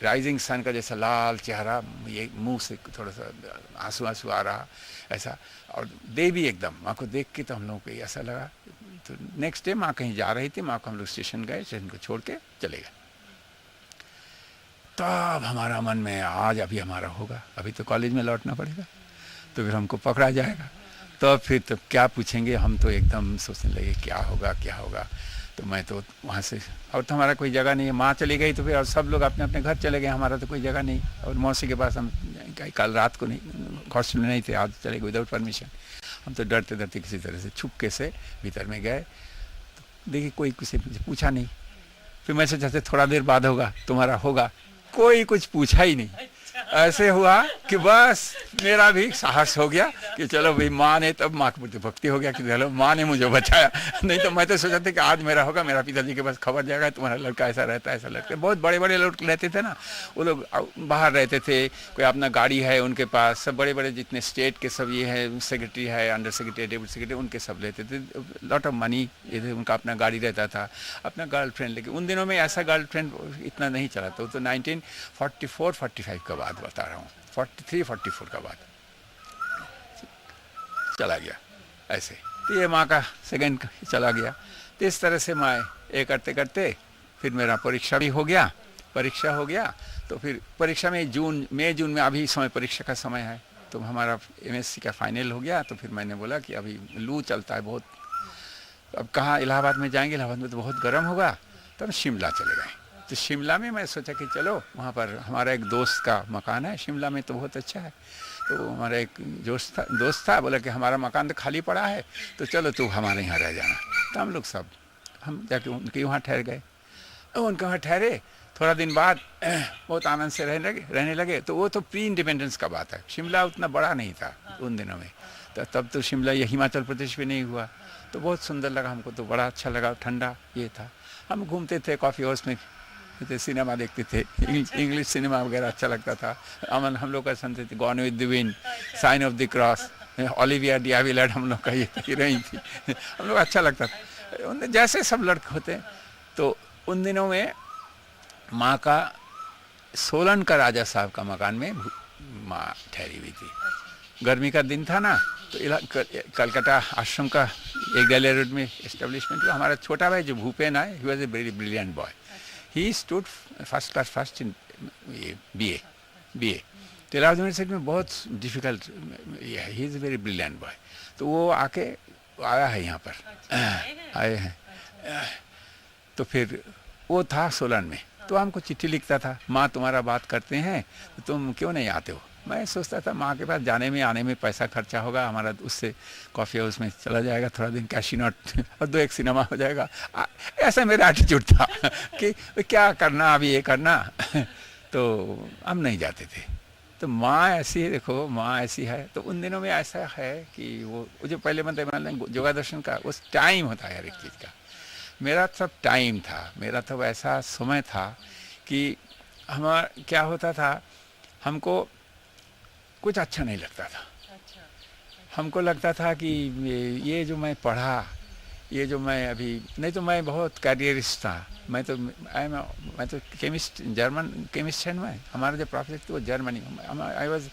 राइजिंग सन का जैसा लाल चेहरा, ये मुंह से थोड़ा सा आंसू आ रहा ऐसा, और देवी एकदम। माँ को देख के तो हम लोगों को ऐसा लगा। तो नेक्स्ट डे माँ कहीं जा रही थी, माँ को हम लोग स्टेशन गए, स्टेशन को छोड़ के चले गए। तब हमारा मन में आज अभी हमारा होगा, अभी तो कॉलेज में लौटना पड़ेगा, तो फिर हमको पकड़ा जाएगा। तो फिर तो क्या पूछेंगे, हम तो एकदम सोचने लगे क्या होगा। तो मैं तो वहाँ से, और तो हमारा कोई जगह नहीं है। माँ चली गई तो फिर और सब लोग अपने अपने घर चले गए, हमारा तो कोई जगह नहीं। और मौसी के पास हम कल रात को नहीं, हॉस्टल में नहीं थे, आज चले गए विदाउट परमिशन। हम तो डरते किसी तरह से छुपके से भीतर में गए। तो देखिए कोई किसी से पूछा नहीं। फिर मैं सोचा थोड़ा देर बाद होगा, तुम्हारा होगा, कोई कुछ पूछा ही नहीं। ऐसे हुआ कि बस मेरा भी साहस हो गया कि चलो भाई माँ ने, तब माँ के प्रति भक्ति हो गया कि चलो माँ ने मुझे बचाया। नहीं तो मैं तो सोचा था कि आज मेरा होगा, मेरा पिताजी के पास खबर जाएगा तुम्हारा लड़का ऐसा रहता है, ऐसा लड़का। बहुत बड़े बड़े लोग रहते थे ना, वो लोग बाहर रहते थे, कोई अपना गाड़ी है उनके पास, सब बड़े बड़े जितने स्टेट के सब ये है, सेक्रेटरी है, अंडर सेक्रेटरी, डेप्यूटी सेक्रेटरी, उनके सब लेते थे लॉट ऑफ मनी, ये थे, उनका अपना गाड़ी रहता था, अपना गर्लफ्रेंड। लेकिन उन दिनों में ऐसा गर्लफ्रेंड इतना नहीं चला था, तो 1944-45 का बात बता रहा हूँ, 43-44 का बात चला गया ऐसे। तो ये माँ का सेकंड चला गया। तो इस तरह से मैं ये करते करते फिर मेरा परीक्षा भी हो गया, परीक्षा हो गया। तो फिर परीक्षा में मई जून में, अभी समय परीक्षा का समय है, तो हमारा एमएससी का फाइनल हो गया। तो फिर मैंने बोला कि अभी लू चलता है बहुत, अब कहाँ इलाहाबाद में जाएंगे, इलाहाबाद में तो बहुत गर्म होगा, तो हम शिमला चले गए। तो शिमला में मैं सोचा कि चलो वहाँ पर हमारा एक दोस्त का मकान है, शिमला में तो बहुत अच्छा है। तो हमारा एक दोस्त था, बोला कि हमारा मकान तो खाली पड़ा है, तो चलो तू हमारे यहाँ रह जाना। तो हम लोग सब हम जाके उनके वहाँ ठहर गए। उनके वहाँ ठहरे, थोड़ा दिन बाद बहुत आनंद से रहने लगे। तो वो तो प्री इंडिपेंडेंस का बात है, शिमला उतना बड़ा नहीं था उन दिनों में, तो तब तो शिमला ये हिमाचल प्रदेश भी नहीं हुआ। तो बहुत सुंदर लगा हमको, तो बड़ा अच्छा लगा, ठंडा ये था। हम घूमते थे, कॉफ़ी हाउस में सिनेमा देखते थे, इंग्लिश सिनेमा वगैरह अच्छा लगता था। हम लोग का सुनते थे Gone with the Wind, Sign of the Cross, Olivia de Havilland हम लोग का ये हीरोइन थी, हम लोग अच्छा लगता था। जैसे सब लड़के होते। तो उन दिनों में माँ का सोलन का राजा साहब का मकान में माँ ठहरी हुई थी। गर्मी का दिन था ना, तो कलकत्ता आश्रम का एक डेली रोड में एस्टेब्लिशमेंट हुआ। हमारा छोटा भाई जो भूपेन है, he was a very brilliant boy, he stood first class first in BA। तो इलाहाबाद यूनिवर्सिटी में बहुत difficult, he is a very brilliant boy. तो वो आके आया है यहाँ पर, आए हैं। तो फिर वो था सोलन में, तो हमको चिट्ठी लिखता था, माँ तुम्हारा बात करते हैं, तो तुम क्यों नहीं आते हो। मैं सोचता था माँ के पास जाने में आने में पैसा खर्चा होगा हमारा, उससे कॉफ़ी हाउस में चला जाएगा, थोड़ा दिन कैशिनॉट और 2 एक सिनेमा हो जाएगा। ऐसा मेरा एटीट्यूड था कि क्या करना अभी ये करना। तो हम नहीं जाते थे। तो माँ ऐसी है, देखो माँ ऐसी है। तो उन दिनों में ऐसा है कि वो जो पहले मतलब योगा दर्शन का उस टाइम होता है हर एक चीज़ का। मेरा सब टाइम था, मेरा तो ऐसा समय था कि हमारा क्या होता था, हमको कुछ अच्छा नहीं लगता था। हमको लगता था कि ये जो मैं पढ़ा, ये जो मैं अभी, नहीं तो मैं बहुत कैरियरिस्ट था। मैं तो केमिस्ट, जर्मन केमिस्ट है मैं, हमारा जो प्रोफेसर था वो जर्मनी, आई वॉज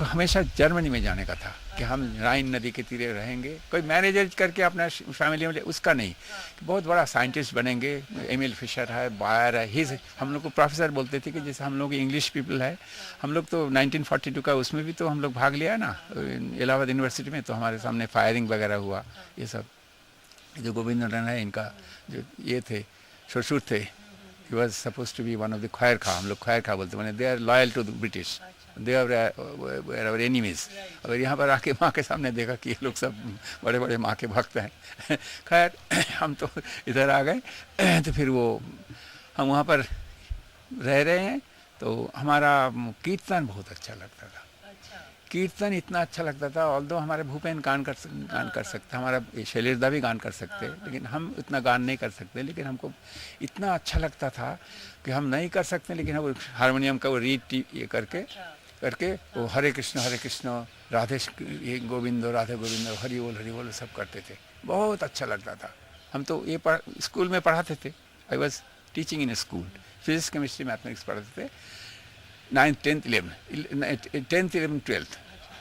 हमेशा जर्मनी में जाने का था कि हम राइन नदी के तीरे रहेंगे, कोई मैनेजर करके अपना फैमिली में, उसका नहीं, बहुत बड़ा साइंटिस्ट बनेंगे। एमिल फिशर है, बायर है, ही हम लोग को प्रोफेसर बोलते थे कि जैसे हम लोग इंग्लिश पीपल है, हम लोग तो 1942 का उसमें भी तो हम लोग भाग लिया ना इलाहाबाद यूनिवर्सिटी में, तो हमारे सामने फायरिंग वगैरह हुआ। ये सब जो गोविंद नंदन है, इनका जो ये थे ससुर थे, he was suppose to be one of the ख्वायर खा, हम लोग ख्वायर खा बोलते, मैंने they are loyal to the British, they are our enemies. अगर यहाँ पर आके माँ के सामने देखा कि ये लोग सब बड़े बड़े माँ के भक्त हैं। खैर हम तो इधर आ गए। तो फिर वो हम वहाँ पर रह रहे हैं, तो हमारा कीर्तन बहुत अच्छा लगता था। कीर्तन इतना अच्छा लगता था, ऑल्दो हमारे भूपेन गान कर सकते, हमारा शैलेशदा भी गान कर सकते, लेकिन हम इतना गान नहीं कर सकते। लेकिन हमको इतना अच्छा लगता था कि हम नहीं कर सकते, लेकिन हम हारमोनियम का वो रीड ये करके वो हरे कृष्ण राधे गोविंद राधे गोविंद हरि बोल सब करते थे। बहुत अच्छा लगता था। हम तो ये स्कूल में पढ़ाते थे, I was teaching in school, physics chemistry mathematics पढ़ाते थे। 9th 10th 11th 12th,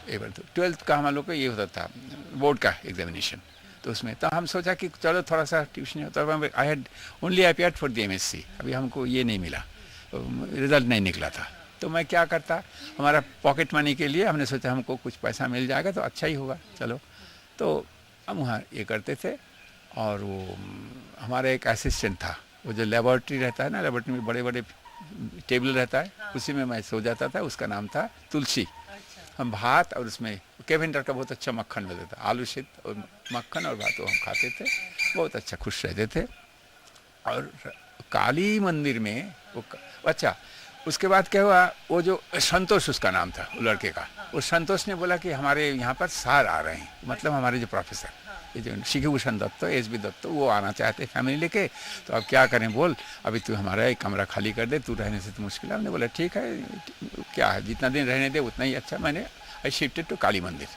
एक बार तो 12th का हम लोग को ये होता था बोर्ड का एग्जामिनेशन। तो उसमें तो हम सोचा कि चलो थोड़ा सा ट्यूशन होता है। I had only appeared for the MSc, अभी हमको ये नहीं मिला, रिजल्ट नहीं निकला था। तो मैं क्या करता, हमारा पॉकेट मनी के लिए हमने सोचा हमको कुछ पैसा मिल जाएगा तो अच्छा ही होगा, चलो। तो हम वहाँ ये करते थे। और वो हमारा एक असिस्टेंट था, वो जो लेबोरेटरी रहता है ना, लेबोरेटरी में बड़े बड़े टेबल रहता है, उसी में मैं सो जाता था। उसका नाम था तुलसी। हम भात और उसमें केवेंडर का बहुत अच्छा मक्खन मिलता था, आलू सिद्ध और मक्खन और भात, वो हम खाते थे, बहुत अच्छा खुश रहते थे। और काली मंदिर में वो अच्छा उसके बाद क्या हुआ, वो जो संतोष उसका नाम था वो लड़के का, उस संतोष ने बोला कि हमारे यहाँ पर सर आ रहे हैं, मतलब हमारे जो प्रोफेसर, ये जो शिखभूषण दत्त, एस.बी. दत्त, वो आना चाहते फैमिली लेके, तो अब क्या करें बोल, अभी तू हमारा एक कमरा खाली कर दे, तू रहने से तो मुश्किल है। हमने बोला ठीक है, क्या है, जितना दिन रहने दे उतना ही अच्छा। मैंने आई शिफ्टेड टू काली मंदिर।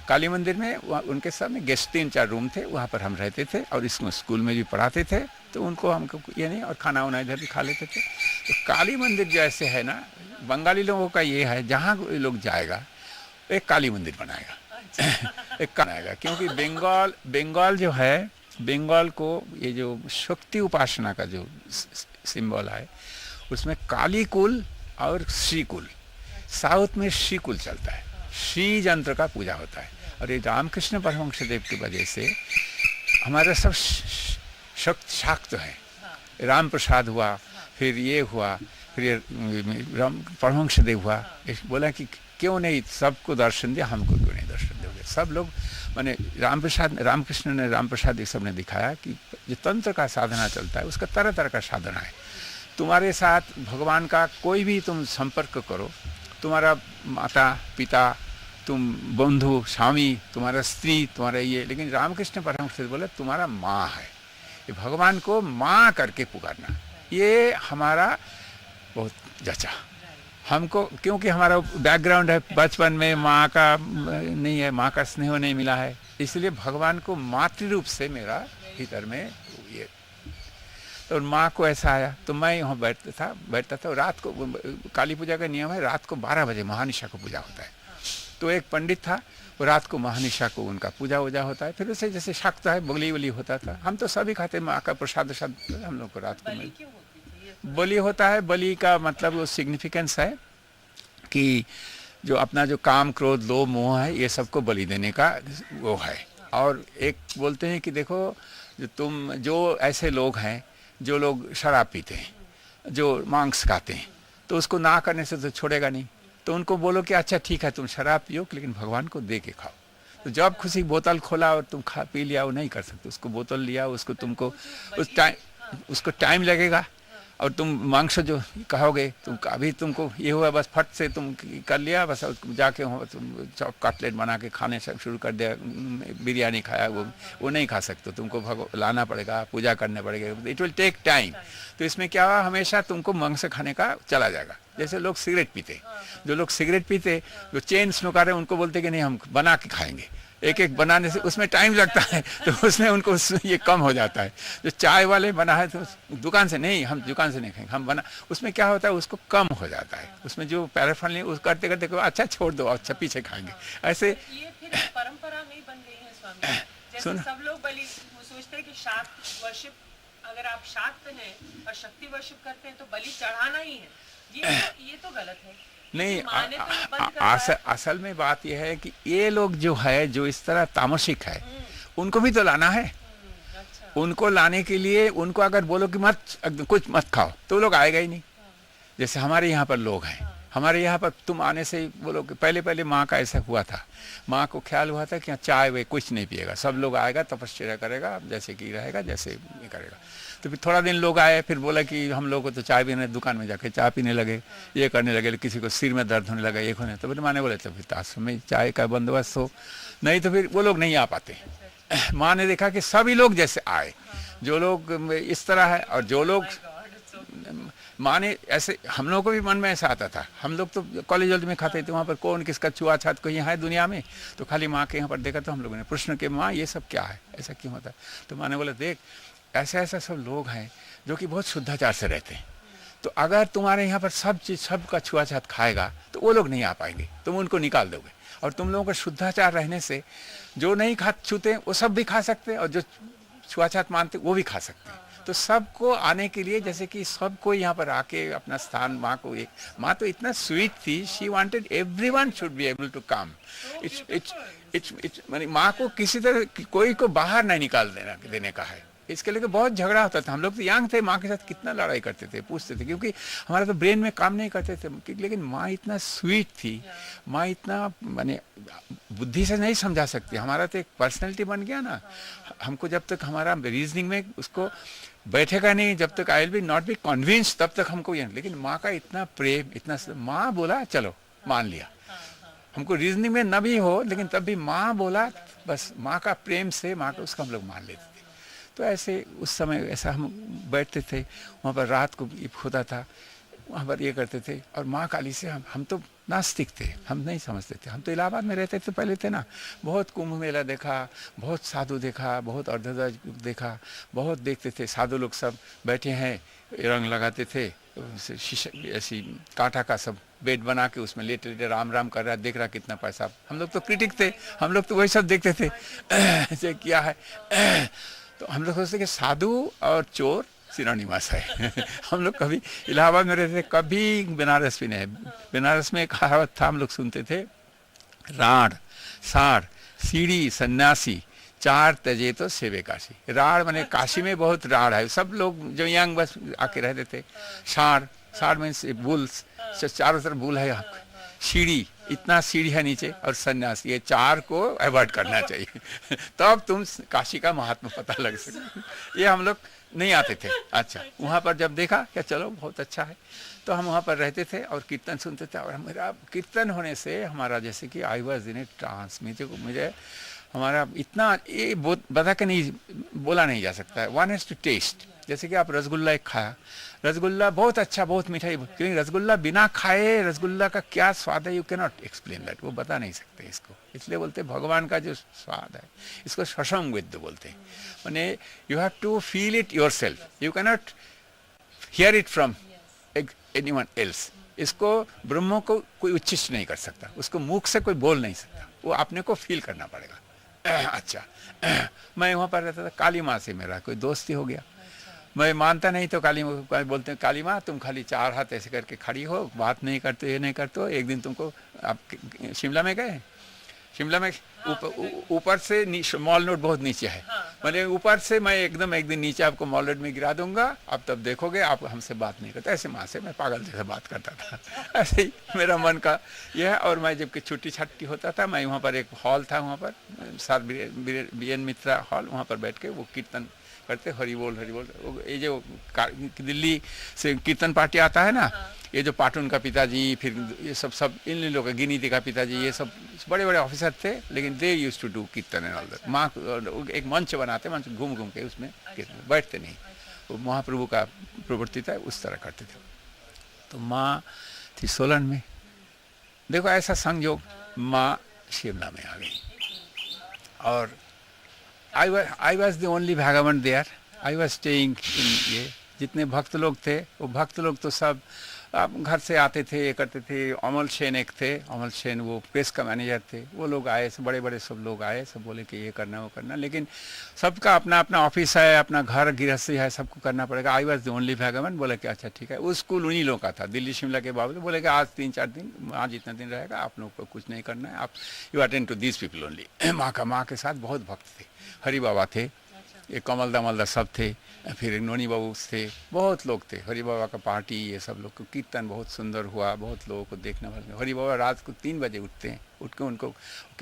काली मंदिर में उनके सामने गेस्ट 3-4 रूम थे, वहाँ पर हम रहते थे और इसमें स्कूल में भी पढ़ाते थे, तो उनको हमको ये नहीं, और खाना वाना इधर भी खा लेते थे। तो काली मंदिर जो ऐसे है ना, बंगाली लोगों का ये है, जहाँ कोई लोग जाएगा एक काली मंदिर बनाएगा, एक बनाएगा, क्योंकि बंगाल जो है, बंगाल को ये जो शक्ति उपासना का जो सिंबल है, उसमें काली कुल और श्री कुल, साउथ में श्री कुल चलता है, श्री यंत्र का पूजा होता है। और ये रामकृष्ण परमहंस देव की वजह से हमारा सब शाक्त है। राम प्रसाद हुआ, फिर ये हुआ, फिर ये परमहंस देव हुआ, बोला कि क्यों नहीं सबको दर्शन दिया, हमको क्यों नहीं दर्शन दोगे। सब लोग माने रामकृष्ण ने, राम प्रसाद ये सब ने दिखाया कि जो तंत्र का साधना चलता है उसका तरह तरह का साधना है। तुम्हारे साथ भगवान का कोई भी तुम संपर्क करो, तुम्हारा माता पिता, तुम बंधु स्वामी, तुम्हारा स्त्री, तुम्हारा ये, लेकिन रामकृष्ण परमहंस बोले तुम्हारा माँ है, ये भगवान को माँ करके पुकारना, ये हमारा बहुत जचा हमको, क्योंकि हमारा बैकग्राउंड है, बचपन में माँ का नहीं है, माँ का स्नेह नहीं मिला है, इसलिए भगवान को मातृ रूप से मेरा भीतर में ये, तो माँ को ऐसा आया। तो मैं यहाँ बैठता था। रात को काली पूजा का नियम है, रात को 12 बजे महानिशा को पूजा होता है। तो एक पंडित था, वो रात को महानिशा को उनका पूजा वूजा होता है, फिर उसे जैसे शाक्त है, बलि वली होता था। हम तो सभी खाते, माँ का प्रसाद हम लोग को रात को बलि होता है। बलि का मतलब वो सिग्निफिकेंस है कि जो अपना जो काम क्रोध लोभ मोह है, ये सबको बलि देने का वो है। और एक बोलते हैं कि देखो, जो ऐसे लोग हैं जो लोग शराब पीते हैं, जो मांस खाते हैं, तो उसको ना करने से तो छोड़ेगा नहीं। तो उनको बोलो कि अच्छा ठीक है तुम शराब पियो, लेकिन भगवान को दे के खाओ। तो जब खुशी बोतल खोला और तुम खा पी लिया, वो नहीं कर सकते। उसको बोतल लिया, उसको तुमको उसको टाइम लगेगा, और तुम मांस जो कहोगे, तुम अभी तुमको ये हुआ बस फट से तुम कर लिया, बस जाके तुम चॉप कटलेट बना के खाने से शुरू कर दिया, बिरयानी खाया, वो नहीं खा सकते। तुमको लाना पड़ेगा, पूजा करने पड़ेगा, इट विल टेक टाइम। तो इसमें क्या हुआ, हमेशा तुमको मांस खाने का चला जाएगा। जैसे लोग सिगरेट पीते, जो लोग सिगरेट पीते, जो चेन स्मोकर है, उनको बोलते कि नहीं हम बना के खाएंगे, एक एक बनाने से उसमें टाइम लगता है, तो उसमें उनको ये कम हो जाता है। जो चाय वाले बना है, तो दुकान से नहीं, हम दुकान से नहीं खाएंगे, हम बना, उसमें क्या होता है, उसको कम हो जाता है। उसमें जो पैराफिन उस करते करते अच्छा छोड़ दो, अच्छा पीछे खाएंगे, ऐसे ये फिर परंपरा में बन गई है स्वामी। जैसे सब लोग बलि सोचते हैं कि शाक्त वर्शिप, अगर आप शाक्त हैं और शक्ति वर्शिप करते हैं तो बलि चढ़ाना ही है, ये तो गलत है। नहीं, असल में बात यह है कि ये लोग जो है, जो इस तरह तामसिक है, उनको भी तो लाना है। अच्छा। उनको लाने के लिए उनको अगर बोलो कि कुछ मत खाओ, तो लोग आएगा ही नहीं। जैसे हमारे यहाँ पर लोग हैं, हमारे यहाँ पर तुम आने से ही बोलो कि पहले माँ का ऐसा हुआ था, माँ को ख्याल हुआ था कि चाय वे कुछ नहीं पिएगा, सब लोग आएगा, तपस्या करेगा, जैसे कि रहेगा, जैसे ये करेगा। तो फिर थोड़ा दिन लोग आए, फिर बोला कि हम लोग को तो चाय पीने, दुकान में जाके चाय पीने लगे, ये करने लगे, किसी को सिर में दर्द होने लगा, ये होने, तो फिर माँ ने बोले तो फिर आश्रम में चाय का बंदोबस्त हो, नहीं तो फिर वो लोग नहीं आ पाते। माँ ने देखा कि सभी लोग जैसे आए, जो लोग इस तरह है, और जो लोग माँ ने ऐसे, हम लोगों को भी मन में ऐसा आता था। हम लोग तो कॉलेज में खाते थे, वहाँ पर कौन किसका छुआछात कहीं है दुनिया में, तो खाली माँ के यहाँ पर देखा, तो हम लोगों ने प्रश्न किया, माँ ये सब क्या है, ऐसा क्यों होता है? तो माँ ने बोला देख, ऐसा सब लोग हैं जो कि बहुत शुद्धाचार से रहते हैं, तो अगर तुम्हारे यहाँ पर सब चीज़ सबका छुआछात खाएगा तो वो लोग नहीं आ पाएंगे, तुम उनको निकाल दोगे। और तुम लोगों का शुद्धाचार रहने से जो नहीं छूते वो सब भी खा सकते हैं, और जो छुआछात मानते वो भी खा सकते हैं। तो सबको आने के लिए, जैसे कि सबको यहाँ पर आके अपना स्थान, माँ तो इतना स्वीट थी, she wanted everyone should be able to come. It's माने माँ को किसी तरह कोई को बाहर नहीं निकाल देने का है, इसके लेके बहुत झगड़ा होता था। हम लोग तो यंग थे, माँ के साथ कितना लड़ाई करते थे, पूछते थे, क्योंकि हमारा तो ब्रेन में काम नहीं करते थे। लेकिन माँ इतना स्वीट थी, माँ इतना माने बुद्धि से नहीं समझा सकती, हमारा तो एक पर्सनैलिटी बन गया ना। हमको जब तक हमारा रीजनिंग में उसको बैठेगा नहीं, जब तक I will be not be convince, तब तक हमको ये। लेकिन माँ का इतना प्रेम, इतना, माँ बोला चलो मान लिया, हमको रीजनिंग में न भी हो, लेकिन तब भी माँ बोला, बस माँ का प्रेम से माँ का उसका हम लोग मान लेते थे। तो ऐसे उस समय ऐसा हम बैठते थे वहाँ पर, रात को होता था वहाँ पर ये करते थे। और माँ काली से हम तो नास्तिक थे, हम नहीं समझते थे। हम तो इलाहाबाद में रहते थे पहले थे ना, बहुत कुंभ मेला देखा, बहुत साधु देखा, बहुत अर्धदास देखा, बहुत देखते थे। साधु लोग सब बैठे हैं, रंग लगाते थे, शीशा ऐसी कांटा का सब बेड बना के उसमें लेटे लेटे राम राम कर रहा, देख रहा कितना पैसा। हम लोग तो क्रिटिक थे, हम लोग तो वही सब देखते थे ऐसे क्या है। तो हम लोग सोचते कि साधु और चोर सिनोनिमस है हम लोग कभी इलाहाबाद में रहते थे, कभी बनारस भी नहीं। बनारस में एक कहावत था, हम लोग सुनते थे, राढ़ साढ़ सीढ़ी सन्यासी चार तजे तो सेवे काशी। राढ़ माने काशी में बहुत राढ़ है, सब लोग जो यंग बस आके रहते थे। साढ़, साढ़ मीन्स बुल्स, चारों तरफ बुल है। सीढ़ी, इतना सीढ़ी है नीचे, और सन्यास, ये चार को अवॉइड करना चाहिए तब तुम काशी का महात्मा पता लग सके। ये हम लोग नहीं आते थे। अच्छा, वहाँ पर जब देखा क्या चलो बहुत अच्छा है, तो हम वहाँ पर रहते थे और कीर्तन सुनते थे। और मेरा कीर्तन होने से हमारा जैसे कि I was in A trans, मुझे हमारा इतना ये बता के नहीं बोला नहीं जा सकता है। One has to test. जैसे कि आप रसगुल्ला एक खाया, रसगुल्ला बहुत अच्छा, बहुत मीठा, क्योंकि रसगुल्ला बिना खाए रसगुल्ला का क्या स्वाद है, you can not explain that, वो बता नहीं सकते इसको। इसलिए बोलते हैं भगवान का जो स्वाद है इसको शशम विद्य बोलते हैं, माने you have to feel it yourself, you can not hear it from anyone else. इसको ब्रह्म को कोई उच्चिष्ट नहीं कर सकता, उसको मुख से कोई बोल नहीं सकता, वो अपने को फील करना पड़ेगा। अच्छा, मैं वहाँ पर रहता था, काली माँ से मेरा कोई दोस्ती हो गया। मैं मानता नहीं तो काली माँ बोलते हैं, काली माँ तुम खाली चार हाथ ऐसे करके खड़ी हो, बात नहीं करते, ये नहीं करते हो। एक दिन तुमको, आप शिमला में गए, शिमला में ऊपर से मॉल रोड बहुत नीचे है, मैंने ऊपर से मैं एकदम एक दिन नीचे आपको मॉल रोड में गिरा दूंगा, आप तब देखोगे आप हमसे बात नहीं करते। ऐसे माँ से मैं पागल जैसे बात करता था, ऐसे ही मेरा मन का यह है। और मैं जबकि छुट्टी छाट्टी होता था, मैं वहाँ पर एक हॉल था, वहाँ पर साथ बीएन मित्रा हॉल, वहाँ पर बैठ के वो कीर्तन करते, हरि बोल हरि बोल। ये जो दिल्ली से कीर्तन पार्टी आता है ना, ये जो पाटून का पिताजी, फिर ये सब इन लोग, गिनीति का पिताजी, ये सब बड़े बड़े ऑफिसर थे, लेकिन दे यूज्ड टू डू कीर्तन एंड ऑल दैट। माँ एक मंच बनाते, मंच घूम घूम के उसमें कीर्तन, बैठते नहीं, वो महाप्रभु का प्रवृत्ति था, उस तरह करते थे। तो माँ थी सोलन में, देखो ऐसा संयोग, माँ शिमला में आ गई। और I was the only vagabond there. I was staying in ये, जितने भक्त लोग थे, वो भक्त लोग तो सब घर से आते थे, ये करते थे। अमल सेन एक थे, अमल सेन वो प्रेस का मैनेजर थे, वो लोग आए, सब बड़े बड़े सब लोग आए, सब बोले कि ये करना वो करना, लेकिन सबका अपना अपना ऑफिस है, अपना घर गृहस्थी है, सबको करना पड़ेगा। I was the only wagman. बोले कि अच्छा ठीक है। वो स्कूल उन्हीं लोगों का था, दिल्ली शिमला के बावजूद। बोले कि आज 3-4 दिन, आज जितना दिन रहेगा आप लोग को कुछ नहीं करना है, आप you attend to these people only. माँ के साथ बहुत भक्त थे, हरि बाबा थे, ये कमल दमलदा सब थे, फिर नोनी बाबू थे, बहुत लोग थे। हरि बाबा का पार्टी, ये सब लोग को कीर्तन बहुत सुंदर हुआ, बहुत लोगों को देखना पड़ा। हरि बाबा रात को 3 बजे उठते हैं, उठ के उनको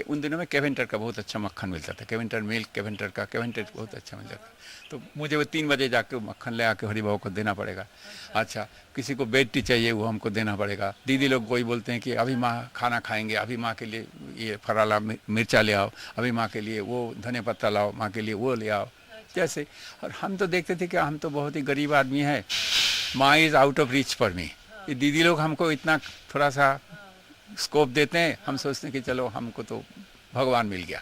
उन दिनों में केवेंटर का बहुत अच्छा मक्खन मिलता था, केवेंटर मिल्क, केवेंटर बहुत अच्छा मिलता था। तो मुझे वो 3 बजे जाके मक्खन ले आके हरि बाबा को देना पड़ेगा। अच्छा, किसी को बेड टी चाहिए, वो हमको देना पड़ेगा। दीदी लोग कोई बोलते हैं कि अभी माँ खाना खाएंगे, अभी माँ के लिए ये फराला मिर्चा ले आओ, अभी माँ के लिए वो धनिया पत्ता लाओ, माँ के लिए वो ले आओ, जैसे। और हम तो देखते थे कि हम तो बहुत ही गरीब आदमी है, माँ is out of reach for me. ये दीदी लोग हमको इतना थोड़ा सा स्कोप देते हैं, हम सोचते हैं कि चलो हमको तो भगवान मिल गया।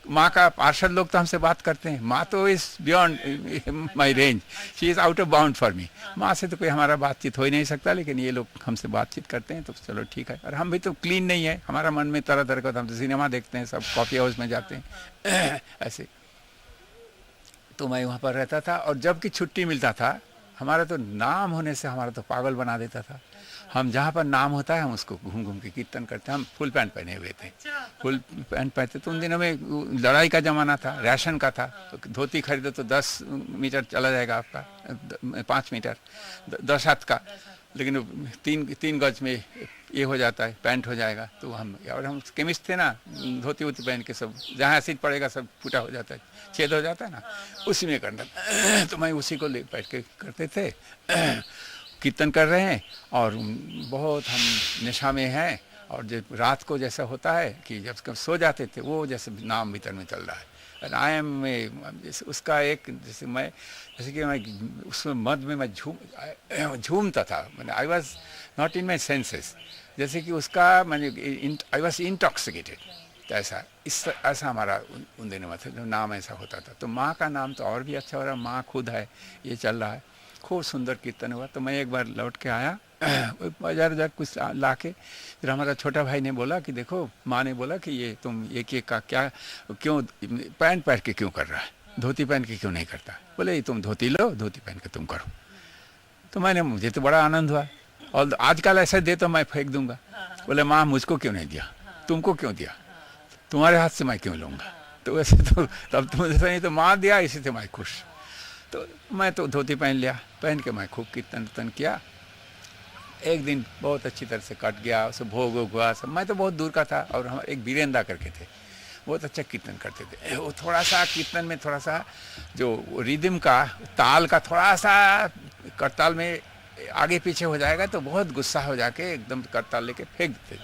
माँ का पार्षद लोग तो हमसे बात करते हैं, माँ तो is beyond my range, she is out of bound for me. माँ से तो कोई हमारा बातचीत हो ही नहीं सकता, लेकिन ये लोग हमसे बातचीत करते हैं तो चलो ठीक है। और हम भी तो क्लीन नहीं है, हमारा मन में तरह तरह का, हम तो सिनेमा देखते हैं, सब कॉफ़ी हाउस में जाते हैं ऐसे। तो मैं वहाँ पर रहता था, और जब कि छुट्टी मिलता था, हमारा तो नाम होने से हमारा तो पागल बना देता था। हम जहाँ पर नाम होता है हम उसको घूम घूम के कीर्तन करते हैं। हम फुल पैंट पहने हुए थे, फुल पैंट पहनते। तो उन दिनों में लड़ाई का ज़माना था, राशन का था, तो धोती खरीदो तो 10 मीटर चला जाएगा आपका, 5 मीटर 10 हाथ का, लेकिन 3 गज में ये हो जाता है, पैंट हो जाएगा। तो हम केमिस्ट थे ना, धोती वोती पहन के सब जहाँ एसिड पड़ेगा सब फूटा हो जाता है, छेद हो जाता है ना, उसी में करना। तो मैं उसी को ले बैठ के करते थे, कीर्तन कर रहे हैं और बहुत हम नशा में हैं। और जब रात को जैसा होता है कि जब कब सो जाते थे, वो जैसे नाम भीतर में चल रहा है। और आई एम में जैसे उसका एक जैसे कि मैं उसमें मद में मैं झूमता था, मैंने I was not in my senses, जैसे कि उसका मैंने आई वॉज इंटॉक्सिकेटेड। ऐसा हमारा उन दिनों में था, जो नाम ऐसा होता था। तो माँ का नाम तो और भी अच्छा हो रहा है, माँ खुद है, ये चल रहा है, खूब सुंदर कीर्तन हुआ। तो मैं एक बार लौट के आया, बाजार कुछ ला के, फिर हमारा छोटा भाई ने बोला कि देखो, माँ ने बोला कि ये तुम एक का क्या, क्यों पैंट पहन के क्यों कर रहा है, धोती पहन के क्यों नहीं करता। बोले तुम धोती लो, धोती पहन के तुम करो। तो मुझे तो बड़ा आनंद हुआ, और आजकल ऐसा दे तो मैं फेंक दूंगा। बोले माँ मुझको क्यों नहीं दिया, तुमको क्यों दिया, तुम्हारे हाथ से मैं क्यों लूँगा। तो वैसे तो तब तुम नहीं तो माँ दिया, इसी से मैं खुश। तो मैं तो धोती पहन लिया, पहन के मैं खूब कीर्तन किया। एक दिन बहुत अच्छी तरह से कट गया, उसे भोग हुआ सब। मैं तो बहुत दूर का था, और हम एक वीरेंद्र करके थे, बहुत अच्छा कीर्तन करते थे। वो थोड़ा सा कीर्तन में थोड़ा सा जो रिदम का, ताल का थोड़ा सा करताल में आगे पीछे हो जाएगा तो बहुत गुस्सा हो जाके एकदम करताल लेके फेंक देते,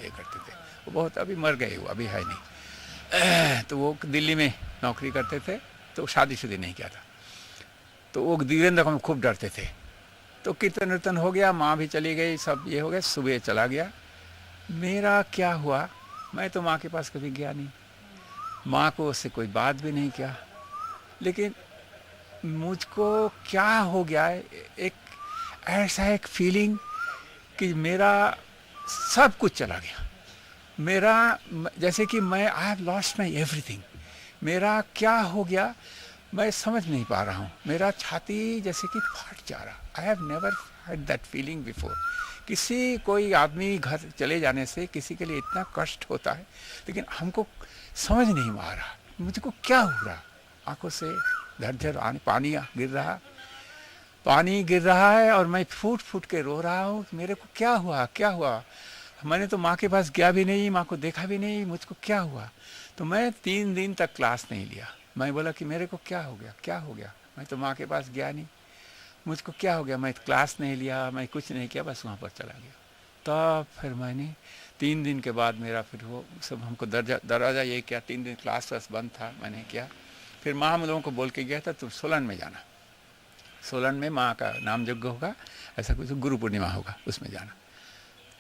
ये करते थे। वो बहुत, अभी मर गए, वो अभी है नहीं। तो वो दिल्ली में नौकरी करते थे, तो शादी नहीं किया था। तो वो वीरेंद्र को हम खूब डरते थे। तो कीर्तन वीर्तन हो गया, माँ भी चली गई, सब ये हो गया, सुबह चला गया। मेरा क्या हुआ, मैं तो माँ के पास कभी गया नहीं, माँ को उससे कोई बात भी नहीं किया। लेकिन मुझको क्या हो गया है, एक ऐसा एक फीलिंग कि मेरा सब कुछ चला गया। मेरा जैसे कि मैं I have lost my everything. मेरा क्या हो गया मैं समझ नहीं पा रहा हूँ। मेरा छाती जैसे कि फट जा रहा। I have never had that feeling before. कोई आदमी घर चले जाने से किसी के लिए इतना कष्ट होता है, लेकिन हमको समझ नहीं आ रहा मुझको क्या हो रहा। आंखों से झरझर पानी गिर रहा है और मैं फूट फूट के रो रहा हूँ। मेरे को क्या हुआ। मैंने तो माँ के पास गया भी नहीं, माँ को देखा भी नहीं, मुझको क्या हुआ। तो मैं 3 दिन तक क्लास नहीं लिया। मैं बोला कि मेरे को क्या हो गया, मैं तो माँ के पास गया नहीं, मुझको क्या हो गया। मैं क्लास नहीं लिया, मैं कुछ नहीं किया, बस वहाँ पर चला गया। तब फिर मैंने 3 दिन के बाद मेरा फिर वो सब हमको दरवाज़ा ये किया। 3 दिन क्लास बंद था, मैंने किया। फिर माँ हम लोगों को बोल के गया था तुम सोलन में जाना, सोलन में माँ का नाम यज्ञ होगा, ऐसा कुछ गुरु पूर्णिमा होगा, उसमें जाना।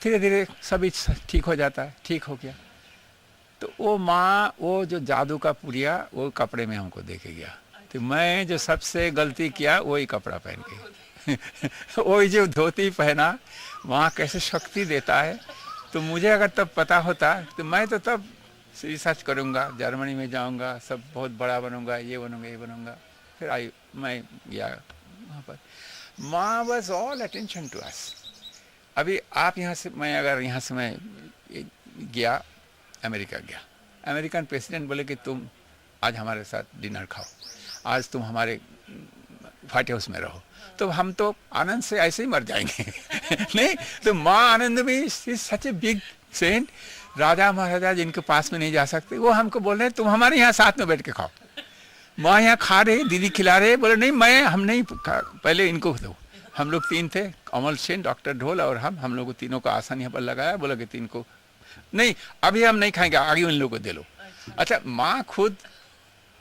धीरे धीरे सभी ठीक हो जाता है, ठीक हो गया। तो वो माँ, वो जो जादू का पुड़िया वो कपड़े में हमको देके गया। तो मैं जो सबसे गलती किया वही कपड़ा पहन के वही जो धोती पहना, वहाँ कैसे शक्ति देता है। तो मुझे अगर तब पता होता तो मैं तो तब रिसर्च करूँगा, जर्मनी में जाऊँगा, सब बहुत बड़ा बनूँगा, ये बनूँगा। फिर मैं गया वहाँ पर। माँ was all attention to us. अभी आप यहाँ से, मैं अगर यहाँ से मैं गया अमेरिका गया, अमेरिकन प्रेसिडेंट बोले कि तुम आज हमारे साथ डिनर खाओ, आज तुम हमारे व्हाइट हाउस में रहो, तो हम तो आनंद से ऐसे ही मर जाएंगे नहीं। तो माँ आनंद में सच ए बिग सेंट, राजा महाराजा जिनके पास में नहीं जा सकते, वो हमको बोल रहे तुम हमारे यहाँ साथ में बैठ के खाओ। माँ यहाँ खा रहे, दीदी खिला रहे, बोले नहीं हम नहीं, पहले इनको दो। हम लोग 3 थे, अमल सेन, डॉक्टर ढोल और हम लोग तीनों को आसन यहाँ पर लगाया। बोला कि 3 को नहीं, अभी हम नहीं खाएंगे, आगे उन लोगों को दे लो। अच्छा, माँ खुद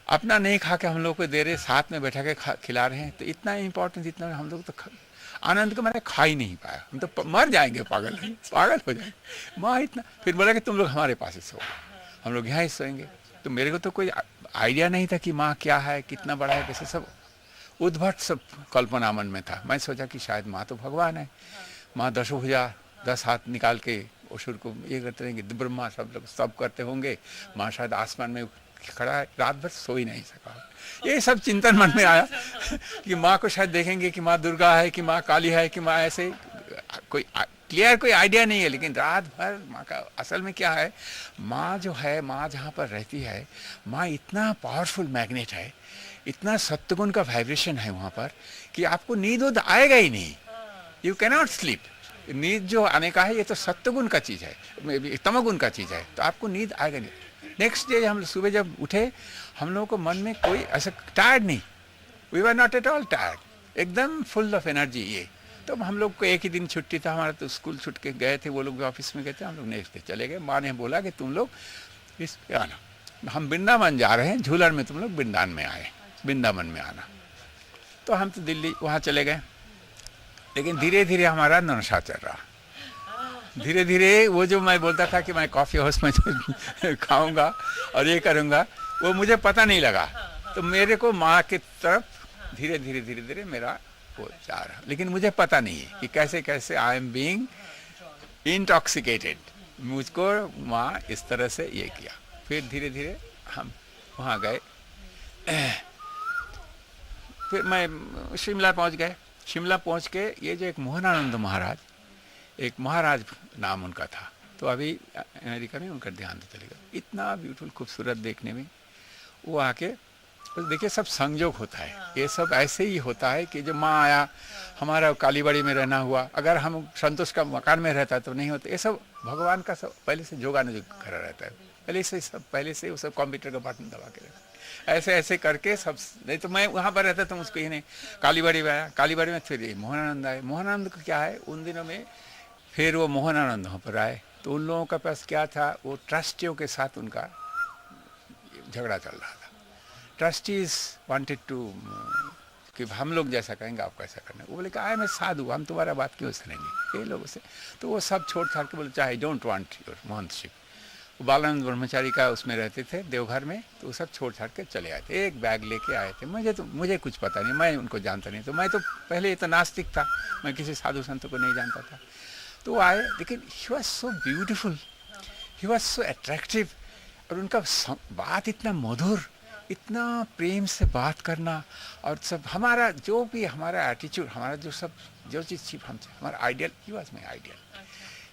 अपना नहीं खा के हम लोग को दे रहे, साथ में बैठा के खिला रहे हैं। तो इतना इम्पोर्टेंस, इतना हम लोग तो आनंद को मैंने खा ही नहीं पाया। हम तो मर जाएंगे, पागल हो जाएंगे। माँ इतना, फिर बोला कि तुम लोग हमारे पास ही सो, हम लोग यहाँ ही सोएंगे। तो मेरे को तो कोई आइडिया नहीं था कि माँ क्या है, कितना बड़ा है, कैसे, सब उद्भट सब कल्पना मन में था। मैं सोचा कि शायद माँ तो भगवान है, माँ 10 भुजा 10 हाथ निकाल के असुर को ये करते रहेंगे, ब्रह्मा सब लोग सब करते होंगे। माँ शायद आसमान में खड़ा है, रात भर सो ही नहीं सका। ये सब चिंतन मन में आया कि माँ को शायद देखेंगे कि माँ दुर्गा है, कि माँ काली है, कि माँ ऐसे कोई क्लियर कोई आइडिया नहीं है, लेकिन रात भर माँ का असल में क्या है, माँ जो है, माँ जहाँ पर रहती है, माँ इतना पावरफुल मैग्नेट है, इतना सत्वगुण का वाइब्रेशन है वहाँ पर कि आपको नींद आएगा ही नहीं, यू कैनॉट स्लीप। नींद जो आने का है ये तो सत्वगुण का चीज़ है, तमोगुण का चीज़ है, तो आपको नींद आएगा नहीं। नेक्स्ट डे हम सुबह जब उठे, हम लोगों को मन में कोई ऐसा टायर्ड नहीं, we were not at all tired, एकदम फुल ऑफ एनर्जी। ये तो हम लोग को एक ही दिन छुट्टी था हमारा, तो स्कूल छुट के गए थे, वो लोग भी ऑफिस में गए थे, हम लोग नेक्स्ट डे चले गए। माँ ने बोला कि तुम लोग इस पे आना, हम वृंदावन जा रहे हैं, झूलन में तुम लोग वृंदावन में आए, वृंदावन में आना। तो हम तो दिल्ली वहाँ चले गए, लेकिन धीरे धीरे हमारा नशा चल रहा, धीरे धीरे वो जो मैं बोलता था कि मैं कॉफ़ी हाउस में खाऊंगा और ये करूंगा, वो मुझे पता नहीं लगा। तो मेरे को माँ की तरफ धीरे धीरे धीरे धीरे मेरा वो जा रहा, लेकिन मुझे पता नहीं है कि कैसे कैसे आई एम बीइंग इंटॉक्सिकेटेड। मुझको माँ इस तरह से ये किया। फिर धीरे धीरे हम वहाँ गए, फिर मैं शिमला पहुँच गए। शिमला पहुँच के ये जो एक मोहनानंद महाराज, एक महाराज नाम उनका था, तो अभी अमेरिका में उनका ध्यान तो चलेगा। इतना ब्यूटीफुल खूबसूरत देखने में, वो आके तो देखिए सब संयोग होता है, ये सब ऐसे ही होता है कि जो माँ आया, हमारा कालीबाड़ी में रहना हुआ, अगर हम संतोष का मकान में रहता तो नहीं होता। ये सब भगवान का सब पहले से जोगाने जो करा रहता है, पहले से वो सब कंप्यूटर का बटन दबा के रहता है, ऐसे ऐसे करके सब। नहीं तो मैं वहाँ पर रहता तो मुझको ही नहीं, कालीबाड़ी में आया, कालीबाड़ी में फिर ये मोहनानंद आए। मोहनानंद का क्या है, उन दिनों में फिर वो मोहनानंद वहाँ पर आए, तो उन लोगों का पास क्या था, वो ट्रस्टियों के साथ उनका झगड़ा चल रहा था। ट्रस्टीज वांटेड टू कि हम लोग जैसा कहेंगे आप कैसा करना। वो बोले कि आई मैं साधु, हम तुम्हारा बात क्यों सुनेंगे ये लोगों से। तो वो सब छोड़ छाड़ के बोले चाहे डोंट वांट योर महंतशिप। वो बालानंद ब्रह्मचारी का उसमें रहते थे देवघर में, तो वो सब छोड़ छाड़ के चले आए थे, एक बैग लेके आए थे। मुझे कुछ पता नहीं, मैं उनको जानता नहीं, तो मैं तो पहले तो नास्तिक था, मैं किसी साधु संत को नहीं जानता था। तो वो आए, लेकिन he was so beautiful, he was so attractive, और उनका बात इतना मधुर, इतना प्रेम से बात करना, और सब हमारा जो भी हमारा एटीट्यूड, हमारा जो सब जो चीज़ थी हमसे, हमारा ideal, he was my ideal.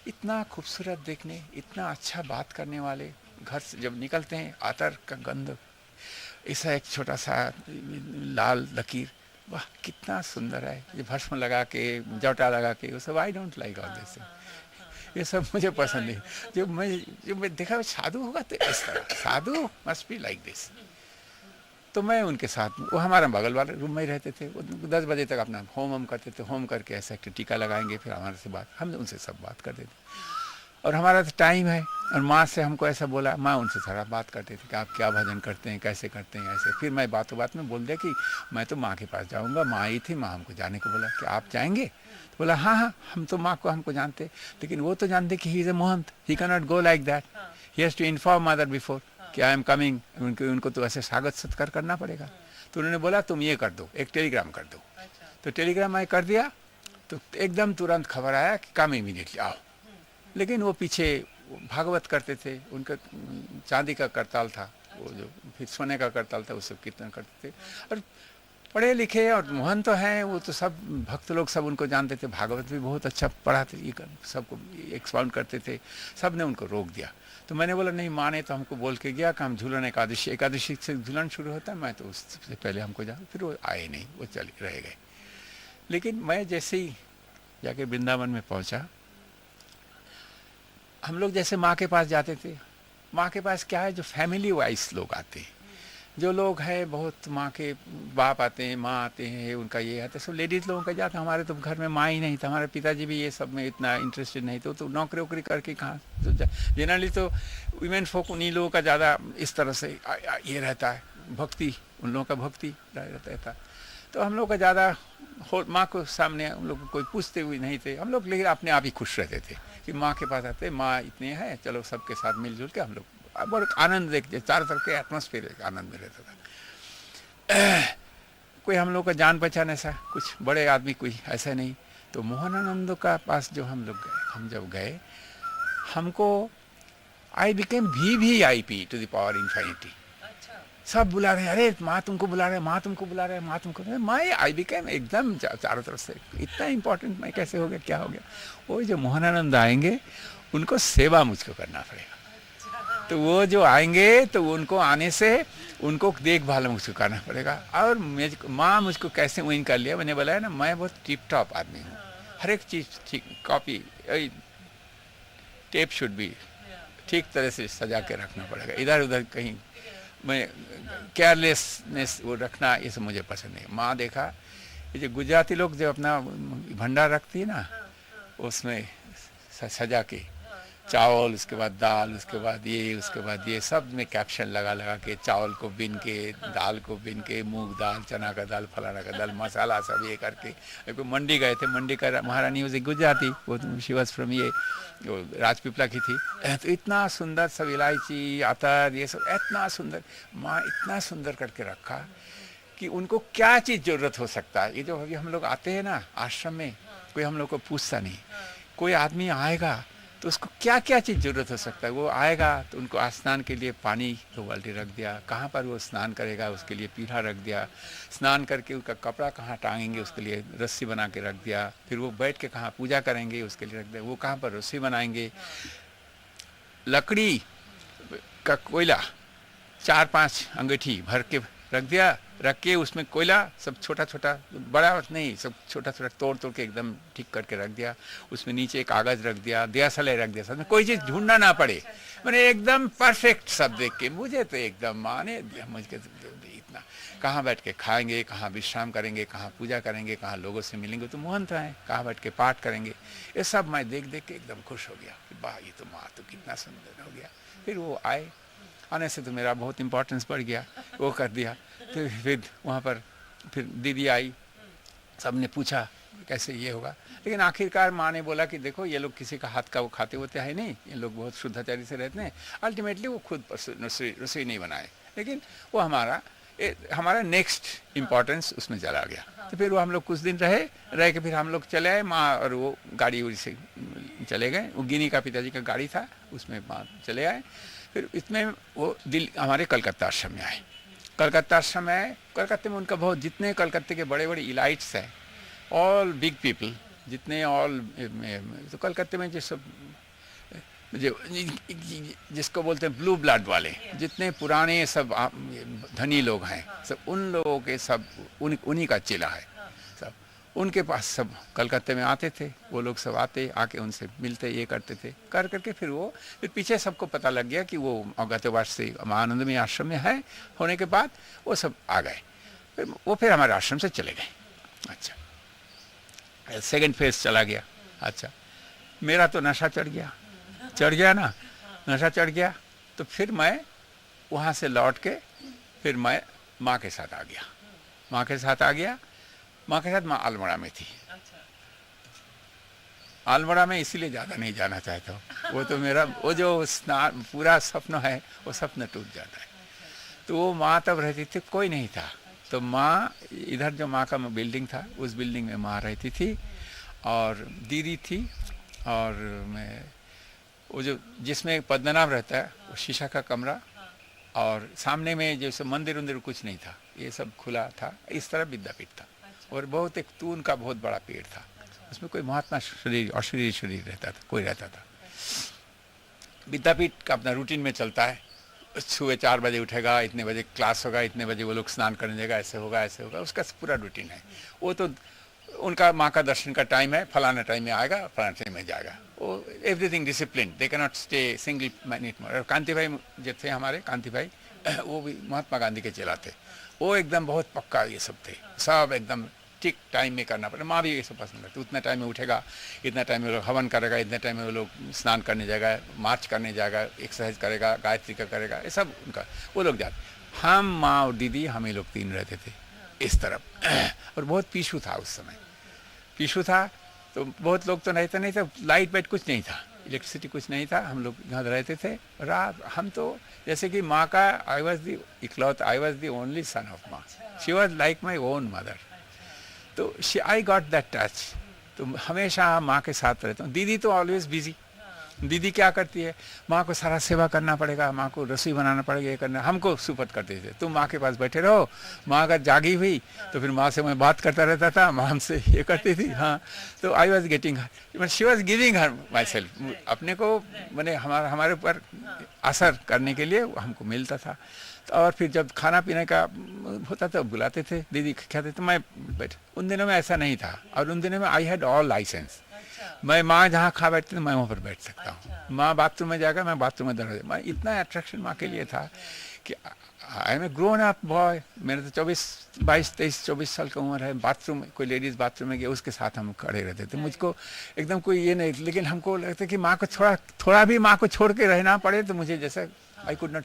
इतना खूबसूरत देखने, इतना अच्छा बात करने वाले, घर से जब निकलते हैं आतर का गंध, ऐसा एक छोटा सा लाल लकीर, वाह कितना सुंदर है। ये भस्म लगा के, जटा लगा के, वो सब I don't like all this, ये सब मुझे पसंद नहीं। जब मैं देखा साधु होगा तो इस तरह, साधु मस्ट बी लाइक दिस। तो मैं उनके साथ, वो हमारा बगल वाले रूम में ही रहते थे, वो 10 बजे तक अपना होम करते थे, होम करके ऐसा एक टीका लगाएंगे, फिर हमारे से बात, हम उनसे सब बात करते थे। और हमारा तो टाइम है, और माँ से हमको ऐसा बोला, माँ उनसे सारा बात करते थे कि आप क्या भजन करते हैं, कैसे करते हैं, ऐसे। फिर मैं बातों बात में बोल दिया कि मैं तो माँ के पास जाऊँगा, माँ आई थी, माँ हमको जाने को बोला कि आप जाएंगे। तो बोला हाँ हाँ, हम तो माँ को हमको जानते, लेकिन वो तो जानते कि he is a mahant, he can not go like that, he has to inform mother before कि आई एम कमिंग। उनको तो ऐसे स्वागत सत्कार करना पड़ेगा। तो उन्होंने बोला तुम ये कर दो, एक टेलीग्राम कर दो। तो टेलीग्राम मैं कर दिया, तो एकदम तुरंत खबर आया कि कम इमीडिएटली आओ। लेकिन वो पीछे भागवत करते थे, उनका चांदी का करताल था, वो जो फिर सोने का करताल था, वो सब कीर्तन करते थे। और पढ़े लिखे और मोहन तो हैं, वो तो सब भक्त लोग सब उनको जानते थे, भागवत भी बहुत अच्छा पढ़ाते, ये सबको एक्सपाउंड करते थे। सब ने उनको रोक दिया। तो मैंने बोला नहीं, माँ ने तो हमको बोल के गया कि हम झूलन एकादशी से झूलन शुरू होता है, मैं तो उससे पहले हमको जाऊँ। फिर वो आए नहीं, वो चले रह गए। लेकिन मैं जैसे ही जाके वृंदावन में पहुँचा, हम लोग जैसे माँ के पास जाते थे, माँ के पास क्या है, जो फैमिली वाइज लोग आते हैं, जो लोग हैं बहुत, माँ के बाप आते हैं, माँ आते हैं, उनका ये आते हैं, सब लेडीज़ लोगों का जाता। हमारे तो घर में माँ ही नहीं था, हमारे पिताजी भी ये सब में इतना इंटरेस्टेड नहीं थे, तो नौकरी वोकरी करके कहाँ। तो जनरली तो वीमेन फोक उन्हीं लोगों का ज़्यादा इस तरह से ये रहता है, भक्ति, उन लोगों का भक्ति रहता था। तो हम लोग का ज़्यादा माँ को सामने हम लोग को कोई पूछते हुए नहीं थे हम लोग, लेकिन अपने आप ही खुश रहते थे कि माँ के पास आते, माँ इतने हैं, चलो सबके साथ मिलजुल के हम लोग बहुत आनंद देखते, चारों तरफ के एटमॉस्फेयर एक आनंद में रहता था। कोई हम लोग का जान पहचान ऐसा कुछ बड़े आदमी कोई ऐसा नहीं। तो मोहनानंद का पास जो हम लोग गए, हम जब गए, हमको I became VVIP to the power infinity. सब बुला रहे हैं, अरे माँ तुमको बुला रहे हैं, माँ तुमको बुला रहे हैं, माँ तुमको। मैं आई बिकेम एकदम चारों तरफ से इतना इम्पोर्टेंट, मैं कैसे हो गया, क्या हो गया। वो जो मोहनानंद आएंगे उनको सेवा मुझको करना पड़ेगा, तो वो जो आएंगे तो उनको आने से उनको देखभाल मुझको करना पड़ेगा। और माँ मुझको कैसे विन कर लिया, मैंने बोला है ना मैं बहुत टिप टॉप आदमी हूँ, हर एक चीज़ ठीक, कॉपी टेप शुड भी ठीक तरह से सजा के रखना पड़ेगा, इधर उधर कहीं मैं केयरलेसनेस वो रखना ये सब मुझे पसंद नहीं। माँ देखा ये जो गुजराती लोग जो अपना भंडार रखती है ना, उसमें सजा के चावल, उसके बाद दाल, उसके बाद ये सब में कैप्शन लगा लगा के, चावल को बिन के, दाल को बिन के, मूंग दाल, चना का दाल, फलाना का दाल, मसाला सब ये करके। मंडी गए थे, मंडी का महारानी उसे गुजराती, वो शी वॉज फ्रॉम ये वो राजपीपला की थी, तो इतना सुंदर सब इलायची, अतर, ये सब इतना सुंदर, माँ इतना सुंदर करके रखा कि उनको क्या चीज़ ज़रूरत हो सकता है। ये जो अभी हम लोग आते हैं ना आश्रम में, कोई हम लोग को पूछता नहीं, कोई आदमी आएगा तो उसको क्या क्या चीज़ ज़रूरत हो सकता है। वो आएगा तो उनको स्नान के लिए पानी तो बाल्टी रख दिया, कहाँ पर वो स्नान करेगा उसके लिए पीढ़ा रख दिया, स्नान करके उसका कपड़ा कहाँ टांगेंगे उसके लिए रस्सी बना के रख दिया, फिर वो बैठ के कहाँ पूजा करेंगे उसके लिए रख दिया, वो कहाँ पर रस्सी बनाएंगे, लकड़ी का कोयला 4-5 अंगीठी भर के रख दिया, रख के उसमें कोयला सब छोटा छोटा, बड़ा नहीं, सब छोटा छोटा तोड़ तोड़ के एकदम ठीक करके रख दिया, उसमें नीचे एक कागज़ रख दिया, दियासले रख दिया, सब कोई चीज़ ढूंढना ना पड़े, मैंने एकदम परफेक्ट सब देख के मुझे तो एकदम माने मुझे इतना, कहाँ बैठ के खाएंगे, कहाँ विश्राम करेंगे, कहाँ पूजा करेंगे, कहाँ लोगों से मिलेंगे तो मोहनता है, कहाँ बैठ के पाठ करेंगे, ये सब मैं देख देख के एकदम खुश हो गया कि वाह ये तो माँ तो कितना सुंदर हो गया। फिर वो आए, आने से तो मेरा बहुत इम्पोर्टेंस बढ़ गया, वो कर दिया। फिर वहाँ पर फिर दीदी आई, सब ने पूछा कैसे ये होगा, लेकिन आखिरकार माँ ने बोला कि देखो ये लोग किसी का हाथ का वो खाते होते हैं नहीं, ये लोग बहुत शुद्धाचारी से रहते हैं, अल्टीमेटली वो खुद रसोई नहीं बनाए, लेकिन वो हमारा नेक्स्ट इम्पोर्टेंस उसमें चला गया। तो फिर वो हम लोग कुछ दिन रह के फिर हम लोग चले आए, माँ और वो गाड़ी से चले गए, वो गिनी का पिताजी का गाड़ी था उसमें माँ चले आए। फिर इसमें वो हमारे कलकत्ता आश्रम में आए, कलकत्ता आश्रम है, कलकत्ते में उनका बहुत, जितने कलकत्ते के बड़े बड़े इलाइट्स हैं, ऑल बिग पीपल, जितने ऑल, तो कलकत्ते में जो सब जिसको बोलते हैं ब्लू ब्लड वाले, जितने पुराने सब धनी लोग हैं, सब उन लोगों के सब उन्हीं का चेला है सब, उनके पास सब कलकत्ते में आते थे, वो लोग सब आके उनसे मिलते, ये करते थे, कर करके फिर पीछे सबको पता लग गया कि वो अगस्त वर्ष से महानंद में आश्रम में है, होने के बाद वो सब आ गए, फिर हमारे आश्रम से चले गए। अच्छा, सेकंड फेज चला गया। अच्छा, मेरा तो नशा चढ़ गया ना, नशा चढ़ गया, तो फिर मैं वहाँ से लौट के फिर मैं माँ के साथ आ गया, माँ के साथ माँ अल्मोड़ा में थी। अल्मोड़ा में इसीलिए ज़्यादा नहीं जाना चाहता हूँ, वो तो मेरा वो जो पूरा सपना है वो सपना टूट जाता है। तो वो माँ तब रहती थी, कोई नहीं था, तो माँ इधर जो माँ का बिल्डिंग था उस बिल्डिंग में माँ रहती थी, और दीदी थी, और मैं वो जो जिसमें पद्मनाभ रहता है वो शीशा का कमरा, और सामने में जैसे मंदिर उंदिर कुछ नहीं था, ये सब खुला था, इस तरह विद्यापीठ था, और बहुत एक तून का बहुत बड़ा पेड़ था, उसमें कोई महात्मा शरीर रहता था, कोई रहता था। विद्यापीठ का अपना रूटीन में चलता है, सुबह 4 बजे उठेगा, इतने बजे क्लास होगा, इतने बजे वो लोग स्नान करने जाएगा, ऐसे होगा, उसका पूरा रूटीन है। वो तो उनका माँ का दर्शन का टाइम है, फलाना टाइम में आएगा, फलाना टाइम में जाएगा, वो everything discipline, they can not stay single minute मोर। और कांति भाई जो थे हमारे, कांति भाई वो भी महात्मा गांधी के चेला थे, वो एकदम बहुत पक्का ये सब थे, सब एकदम ठीक टाइम में करना पड़े। माँ भी ये सब पसंद करती, उतना टाइम में उठेगा, इतना टाइम में वो लोग हवन करेगा, इतने टाइम में वो लोग स्नान करने जाएगा, मार्च करने जाएगा, एक्सरसाइज करेगा, गायत्री का करेगा, ये सब उनका, वो लोग जाते। हम माँ और दीदी हम ही लोग 3 रहते थे इस तरफ। और बहुत पीछू था उस समय, पीछू था, तो बहुत लोग तो रहते नहीं थे, लाइट वाइट कुछ नहीं था, इलेक्ट्रिसिटी कुछ नहीं था, हम लोग यहाँ रहते थे रात। हम तो जैसे कि माँ का I was the only son of माँ, she was like my own mother, तो आई गॉट दैट टच। तो हमेशा माँ के साथ रहता हूँ। दीदी तो ऑलवेज बिजी, दीदी क्या करती है, माँ को सारा सेवा करना पड़ेगा, माँ को रसोई बनाना पड़ेगा, ये करना, हमको सुपरत करते थे, तुम माँ के पास बैठे रहो, माँ अगर जागी हुई तो फिर माँ से मैं बात करता रहता था, माँ हमसे ये करती थी। हाँ, तो I was getting her, she was giving her my self, अपने को मैंने हमारे ऊपर असर करने के लिए हमको मिलता था। तो और फिर जब खाना पीने का होता था बुलाते थे, दीदी कहते थे, मैं बैठ, उन दिनों में ऐसा नहीं था, और उन दिनों में आई हैड ऑल लाइसेंस, मैं माँ जहाँ खा बैठती थी मैं वहाँ पर बैठ सकता हूँ, माँ बाथरूम में जाएगा मैं बाथरूम में दरवाजे, मैं इतना अट्रैक्शन माँ के लिए था कि I am a grown up boy, मेरे तो 22-23-24 साल का उम्र है, बाथरूम में कोई लेडीज़ बाथरूम में गया उसके साथ हम खड़े रहते थे, मुझको एकदम कोई ये नहीं, लेकिन हमको लगता कि माँ को थोड़ा भी माँ को छोड़ के रहना पड़े तो मुझे जैसा आई कुड नॉट,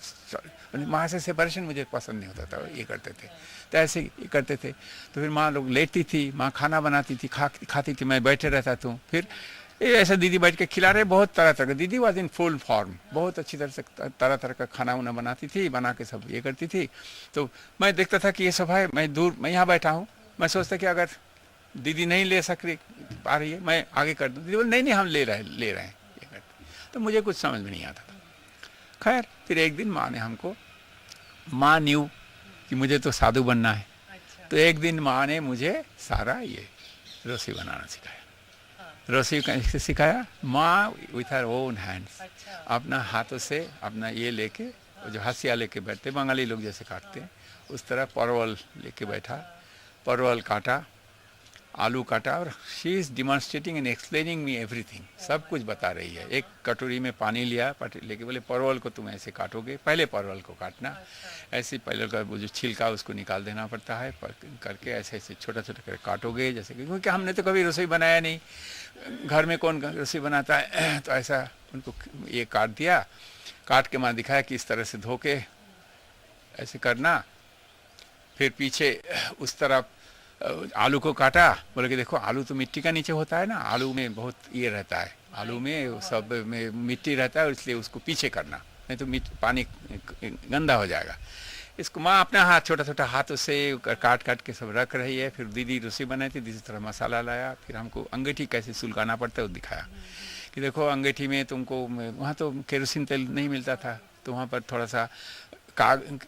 माँ से सेपरेशन मुझे पसंद नहीं होता था, ये करते थे, तो ऐसे ही करते थे। तो फिर माँ लोग लेटती थी, माँ खाना बनाती थी, खाती थी, मैं बैठे रहता था, फिर ये ऐसा दीदी बैठ के खिला रहे, बहुत तरह तरह का, दीदी वॉज इन फुल फॉर्म, बहुत अच्छी तरह से तरह तरह का खाना उन्हें बनाती थी, बना के सब ये करती थी। तो मैं देखता था कि ये सब है, मैं यहाँ बैठा हूँ, मैं सोचता कि अगर दीदी नहीं ले पा रही है मैं आगे कर दूँ, दीदी बोले नहीं हम ले रहे हैं ये करते, तो मुझे कुछ समझ में नहीं आता था। खैर फिर एक दिन माँ ने हमको, माँ न्यू कि मुझे तो साधु बनना है, तो एक दिन माँ ने मुझे सारा ये रसोई बनाना सिखाया। रसोई कैसे सिखाया? माँ विथ हर ओन हैंड्स, अपना हाथों से अपना ये लेके, जो हंसिया लेके बैठते बंगाली लोग जैसे काटते हैं उस तरह परवल लेके बैठा, परवल काटा, आलू काटा, और she is demonstrating and explaining me everything, सब कुछ बता रही है। एक कटोरी में पानी लिया, लेके बोले परवल को तुम ऐसे काटोगे, पहले परवल को काटना, ऐसे पहले का वो जो छिलका उसको निकाल देना पड़ता है, करके ऐसे ऐसे छोटा छोटा कर काटोगे, जैसे क्योंकि हमने तो कभी रसोई बनाया नहीं, घर में कौन रसोई बनाता है, तो ऐसा उनको ये काट दिया, काट के माँ दिखाया कि इस तरह से धो के ऐसे करना, फिर पीछे उस तरफ आलू को काटा, बोले कि देखो आलू तो मिट्टी का नीचे होता है ना, आलू में बहुत ये रहता है, आलू में सब में मिट्टी रहता है, इसलिए उसको पीछे करना, नहीं तो पानी गंदा हो जाएगा। इसको माँ अपना हाथ छोटा छोटा हाथों से काट काट के सब रख रही है। फिर दीदी रसोई बनाई थी, दूसरी तरह मसाला लाया, फिर हमको अंगीठी कैसे सुलगाना पड़ता है वो दिखाया कि देखो अंगीठी में तुमको, वहाँ तो केरोसिन तेल नहीं मिलता था, तो वहाँ पर थोड़ा सा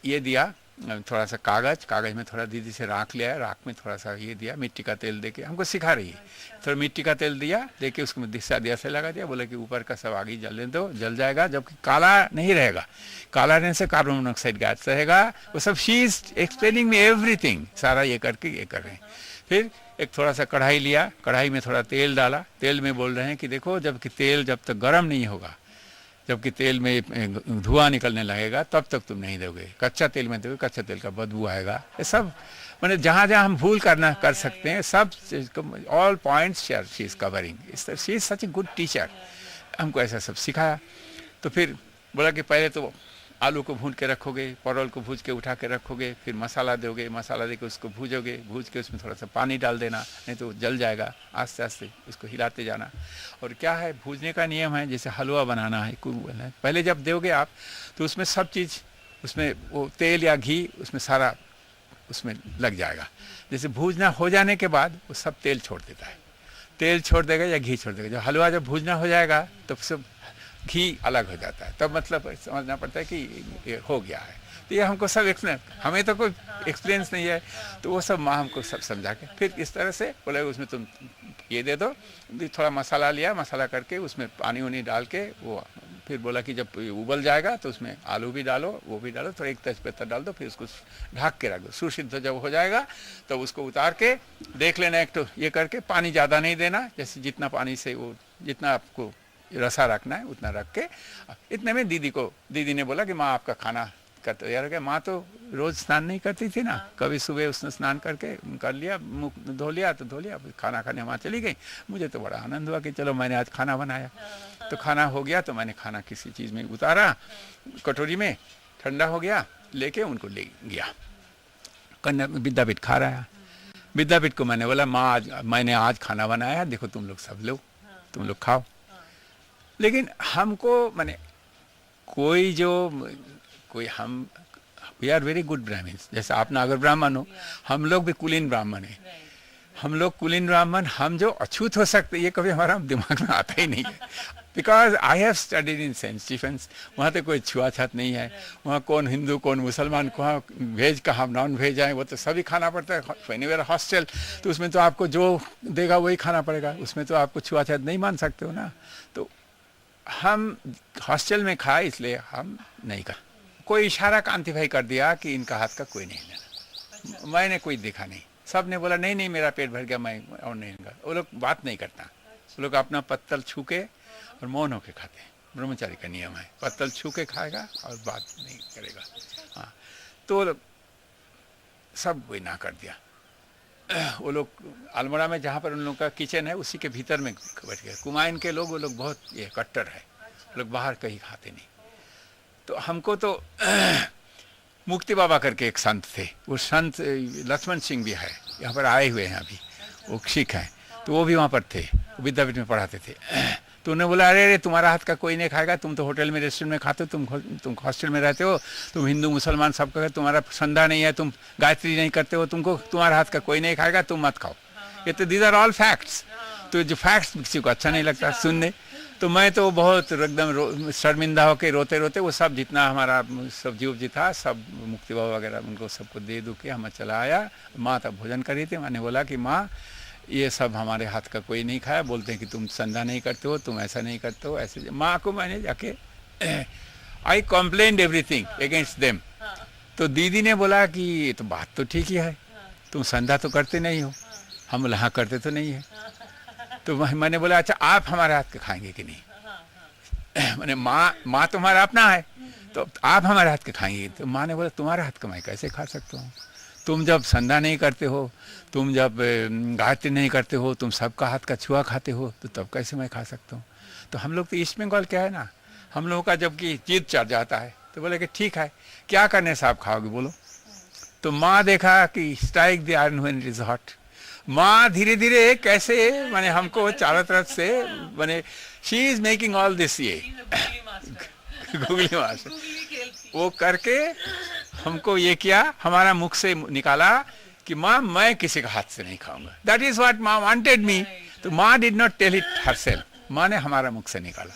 ये दिया, थोड़ा सा कागज़ में थोड़ा दीदी से राख लिया, राख में थोड़ा सा ये दिया, मिट्टी का तेल देके हमको सिखा रही है, थोड़ा मिट्टी का तेल दिया, देके उसको दिशा दिया से लगा दिया, बोले कि ऊपर का सब आगे जलने दो, जल जाएगा, जबकि काला नहीं रहेगा, काला रहने से कार्बन मोनोऑक्साइड गैस रहेगा, वो सब she is explaining me everything, सारा ये करके ये कर रहे हैं। फिर एक थोड़ा सा कढ़ाई लिया, कढ़ाई में थोड़ा तेल डाला, तेल में बोल रहे हैं कि देखो जबकि तेल जब तक गर्म नहीं होगा, जबकि तेल में धुआं निकलने लगेगा तब तक तुम नहीं दोगे, कच्चा तेल में दोगे कच्चा तेल का बदबू आएगा। ये सब मैंने जहाँ जहाँ हम भूल कर सकते हैं, सब all points she is covering, she is such a good teacher, हमको ऐसा सब सिखाया। तो फिर बोला कि पहले तो आलू को भून के रखोगे, परवल को भूज के उठा के रखोगे, फिर मसाला दोगे, मसाला देके उसको भूजोगे, भूज के उसमें थोड़ा सा पानी डाल देना, नहीं तो जल जाएगा, आस्ते आस्ते उसको हिलाते जाना। और क्या है भूजने का नियम है, जैसे हलवा बनाना है, पहले जब दोगे आप तो उसमें सब चीज़, उसमें वो तेल या घी उसमें सारा उसमें लग जाएगा, जैसे भूजना हो जाने के बाद वो सब तेल छोड़ देता है, तेल छोड़ देगा या घी छोड़ देगा। जब हलवा जब भूजना हो जाएगा तो सब घी अलग हो जाता है, तब मतलब समझना पड़ता है कि ये हो गया है। तो ये हमको सब एक्सप्लेन, हमें तो कोई एक्सपीरियंस नहीं है, तो वो सब माँ हमको सब समझा के फिर इस तरह से बोले उसमें तुम ये दे दो, थोड़ा मसाला लिया, मसाला करके उसमें पानी उनी डाल के वो फिर बोला कि जब उबल जाएगा तो उसमें आलू भी डालो, वो भी डालो, थोड़ा एक तेजपत्ता डाल दो, फिर उसको ढक के रख दो, सुसिद्ध जब हो जाएगा तो उसको उतार के देख लेना, एक तो ये करके पानी ज़्यादा नहीं देना, जैसे जितना पानी से वो जितना आपको रसा रखना है उतना रख के, इतने में दीदी ने बोला कि माँ आपका खाना का तैयार हो गया। माँ तो रोज़ स्नान नहीं करती थी ना, कभी सुबह उसने स्नान करके कर लिया, मुँह धो लिया तो धो लिया, खाना खाने वहाँ चली गई। मुझे तो बड़ा आनंद हुआ कि चलो मैंने आज खाना बनाया, तो खाना हो गया, तो मैंने खाना किसी चीज़ में उतारा, कटोरी में ठंडा हो गया, लेके उनको ले गया, कन्या विद्यापीठ खा रहा है। विद्यापीठ को मैंने बोला माँ मैंने आज खाना बनाया, देखो तुम लोग सब लोग तुम लोग खाओ। लेकिन हमको माने कोई हम we are very good brahmins, जैसे आप नागर ब्राह्मण हो, हम लोग भी कुलीन ब्राह्मण हैं, हम लोग कुलीन ब्राह्मण, हम जो अछूत हो सकते ये कभी हमारा दिमाग में आता ही नहीं है। Because I have studied in Saint Stephen's, वहाँ तो कोई छुआछूत नहीं है, वहाँ कौन हिंदू कौन मुसलमान, कहाँ वेज कहाँ नॉन वेज है, वो तो सभी खाना पड़ता है। एनीवेयर हॉस्टल तो उसमें तो आपको जो देगा वही खाना पड़ेगा, उसमें तो आपको छुआछूत नहीं मान सकते हो ना। तो हम हॉस्टल में खाए इसलिए हम नहीं खा। कोई इशारा कांति भाई कर दिया कि इनका हाथ का कोई नहीं लेना, मैंने कोई देखा नहीं, सब ने बोला नहीं नहीं मेरा पेट भर गया, मैं और नहीं लूँगा। वो लोग बात नहीं करता, वो लोग अपना पत्तल छू के और मौन होके खाते हैं, ब्रह्मचारी का नियम है, पत्तल छू के खाएगा और बात नहीं करेगा। हाँ, तो सब कोई ना कर दिया। वो लोग अल्मोड़ा में जहाँ पर उन लोगों का किचन है उसी के भीतर में बैठ गए। कुमायून के लोग, वो लोग बहुत ये कट्टर है, लोग बाहर कहीं खाते नहीं। तो हमको तो मुक्ति बाबा करके एक संत थे, वो संत लक्ष्मण सिंह भी है, यहाँ पर आए हुए हैं अभी, वो सिख हैं, तो वो भी वहाँ पर थे, वो विद्यापीठ में पढ़ाते थे। तो उन्होंने बोला अरे तुम्हारा हाथ का कोई नहीं खाएगा, तुम तो होटल में रेस्टोरेंट में खाते हो, तुम हॉस्टल में रहते हो, तुम हिंदू मुसलमान सबका, तुम्हारा संधा नहीं है, तुम गायत्री नहीं करते हो, तुमको तुम्हारा हाथ का कोई नहीं खाएगा, तुम मत खाओ। ये तो दीज आर ऑल फैक्ट्स। तो जो फैक्ट्स किसी को अच्छा नहीं लगता सुनने, तो मैं तो बहुत एकदम शर्मिंदा होकर रोते रोते वो सब जितना हमारा सब्जी उब्जी था सब मुक्ति बाबा वगैरह उनको सबको दे दू के हम चला आया। माँ तब भोजन कर रही थी, मैंने बोला कि माँ ये सब हमारे हाथ का कोई नहीं खाया, बोलते हैं कि तुम संधा नहीं करते हो, तुम ऐसा नहीं करते हो, ऐसे। माँ को मैंने जाके आई कंप्लेंड एवरीथिंग अगेंस्ट देम। तो दीदी ने बोला कि ये तो बात तो ठीक ही है, तुम संधा तो करते नहीं हो। हम बोला हाँ करते तो नहीं है। तो मैंने बोला अच्छा आप हमारे हाथ के खाएंगे कि नहीं। मैंने माँ तुम्हारा अपना है, तो आप हमारे हाथ के खाएंगे। तो माँ ने बोला तुम्हारे हाथ का मैं कैसे खा सकता हूँ, तुम जब संधा नहीं करते हो, तुम जब गायत्री नहीं करते हो, तुम सबका हाथ का छुआ खाते हो, तो तब कैसे मैं खा सकता हूँ। तो हम लोग तो ईस्ट बंगाल क्या है ना, हम लोगों का जबकि जीत चढ़ जाता है, तो बोले कि ठीक है क्या करने से आप खाओगे बोलो। तो माँ देखा कि strike the iron when it is hot. माँ धीरे धीरे कैसे माने हमको चारों तरफ से माने she is making all this, ये गूगली मास्टर वो करके हमको ये किया, हमारा मुख से निकाला कि माँ मैं किसी का हाथ से नहीं खाऊंगा। दैट इज व्हाट माँ वांटेड मी। तो माँ did not tell it herself, माँ ने हमारा मुख से निकाला।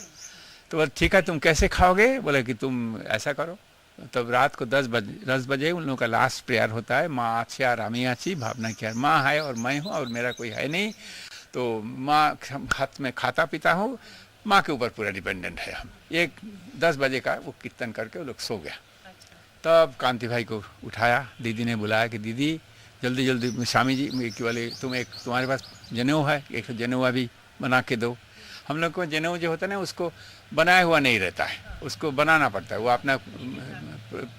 तो बोले ठीक है तुम कैसे खाओगे, बोले कि तुम ऐसा करो। तब रात को 10 बजे उन लोगों का लास्ट प्रेयर होता है, माँ आछिया रामी आची भावना क्या, माँ है और मैं हूँ और मेरा कोई है नहीं। तो माँ हाथ में खाता पीता हूँ, माँ के ऊपर पूरा डिपेंडेंट है हम। 10 बजे का वो कीर्तन करके वो लोग सो गया। तब कांति भाई को उठाया, दीदी ने बुलाया कि दीदी जल्दी जल्दी स्वामी जी कि बोले तुम्हारे पास जनेऊ है, एक जनेऊ भी बना के दो। हम लोग को जनेऊ जो होता है ना उसको बनाया हुआ नहीं रहता है, उसको बनाना पड़ता है। वो अपना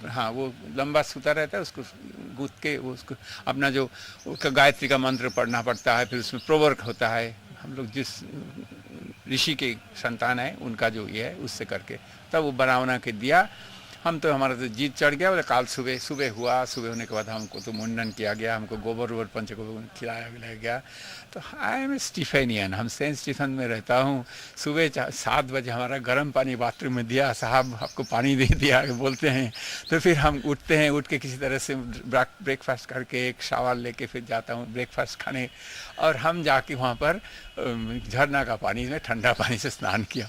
हाँ वो लंबा सूता रहता है, उसको गूंथ के उसको अपना जो उसका गायत्री का मंत्र पढ़ना पड़ता है, फिर उसमें प्रोवर्क होता है। हम लोग जिस ऋषि के संतान है उनका जो ये है उससे करके तब वो बना के दिया। हम तो हमारा तो जीत चढ़ गया। बोले काल सुबह हुआ, सुबह होने के बाद हमको तो मुंडन किया गया, हमको गोबर वोबर पंचगोबर खिलाया गया। तो आई एम स्टीफेनियन, हम सेंट स्टीफन में रहता हूँ। सुबह 7 बजे हमारा गर्म पानी बाथरूम में दिया, साहब आपको पानी दे दिया बोलते हैं। तो फिर हम उठते हैं, उठ के किसी तरह से ब्रेकफास्ट करके एक शावर लेके फिर जाता हूँ ब्रेकफास्ट खाने। और हम जाके वहाँ पर झरना का पानी में ठंडा पानी से स्नान किया।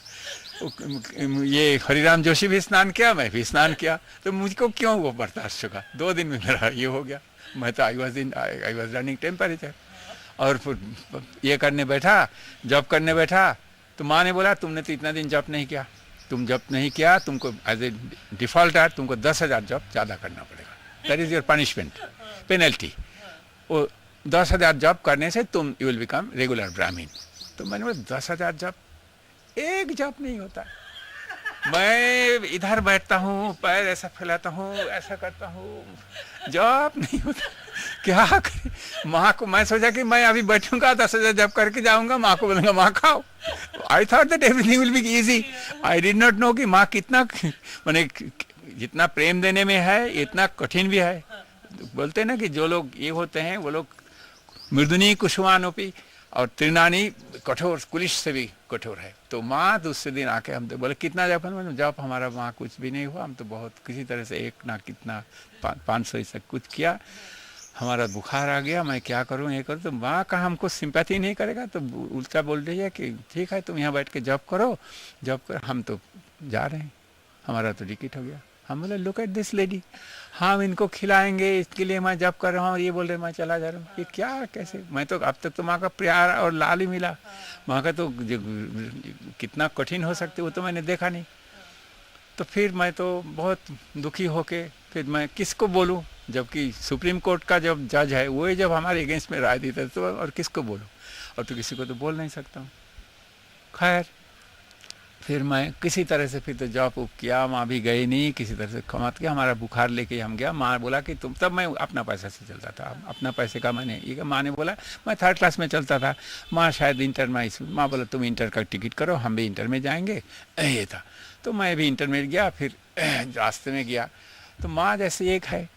ये हरिराम जोशी भी स्नान किया, मैं भी स्नान किया। तो मुझको क्यों वो बर्दाश्त चुका, 2 दिन में मेरा ये हो गया। मैं तो आई वॉज रनिंग टेम्परेचर। और फिर ये करने बैठा, जॉब करने बैठा, तो माँ ने बोला तुमने तो इतना दिन जॉब नहीं किया, तुम जॉब नहीं किया, तुमको एज ए डिफॉल्ट है तुमको 10,000 जॉब ज़्यादा करना पड़ेगा। That is your punishment, penalty. वो 10,000 जॉब करने से तुम you will become regular Brahmin. तो मैंने बोला 10,000 जॉब, एक जॉब नहीं होता। मैं इधर बैठता हूँ, पैर ऐसा फैलाता हूँ, ऐसा करता हूँ, जॉब नहीं होता। क्या करें। माँ को मैं सोचा कि मैं अभी बैठूंगा 10,000 जॉब करके जाऊंगा, माँ को बोलूंगा माँ खाओ। I thought that everything will be easy. I did not know कि माँ कितना माने जितना प्रेम देने में है इतना कठिन भी है। बोलते हैं ना कि जो लोग ये होते हैं वो लोग मृदुनी कुशवानोपी और त्रिनानी कठोर, कुलिश से भी कठोर है। तो माँ दूसरे दिन आके हम तो बोले कितना जॉब हमारा माँ कुछ भी नहीं हुआ, हम तो बहुत किसी तरह से एक ना कितना 500 ऐसा कुछ किया। हमारा बुखार आ गया, मैं क्या करूं, ये करूं। तो माँ का हमको सिंपैथी नहीं करेगा तो उल्टा बोल रही है कि ठीक है तुम यहाँ बैठ के जॉब करो, जॉब कर, हम तो जा रहे हैं, हमारा तो टिकट हो गया। हम बोले लुक एट दिस लेडी, हम इनको खिलाएंगे इसके लिए मैं जॉब कर रहा हूँ और ये बोल रहे मैं चला जा रहा हूँ, ये क्या कैसे। मैं तो अब तक तो माँ का प्यार और लाल ही मिला, माँ का तो कितना कठिन हो सकते वो तो मैंने देखा नहीं। तो फिर मैं तो बहुत दुखी होके फिर मैं किसको बोलूं, जबकि सुप्रीम कोर्ट का जब जज है वो जब हमारे अगेंस्ट में राय देता है तो और किसको बोलूं, और तो किसी को तो बोल नहीं सकता हूँ। खैर फिर मैं किसी तरह से फिर तो जॉब किया, माँ भी गई नहीं, किसी तरह से कमात के हमारा बुखार लेके हम गया। माँ बोला कि तुम, तब मैं अपना पैसा से चलता था, अपना पैसे का मैंने ये, माँ ने बोला मैं 3rd क्लास में चलता था, माँ शायद इंटर में, माँ बोला तुम इंटर का टिकट करो, हम भी इंटर में जाएंगे, ये था। तो मैं भी इंटर में गया, फिर रास्ते में गया तो माँ जैसे एक है,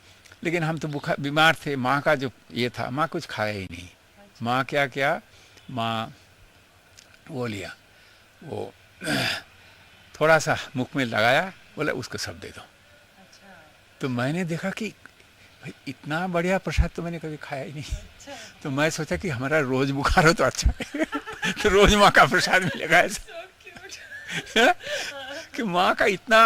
लेकिन हम तो बुखार बीमार थे। माँ का जो ये था, माँ कुछ खाया ही नहीं। माँ क्या किया, माँ वो लिया, वो थोड़ा सा मुख में लगाया, बोला उसको सब दे दो। तो मैंने देखा कि भाई इतना बढ़िया प्रसाद तो मैंने कभी खाया ही नहीं। तो मैं सोचा कि हमारा रोज बुखार हो तो अच्छा है तो रोज माँ का प्रसाद मिलेगा ऐसा कि माँ का इतना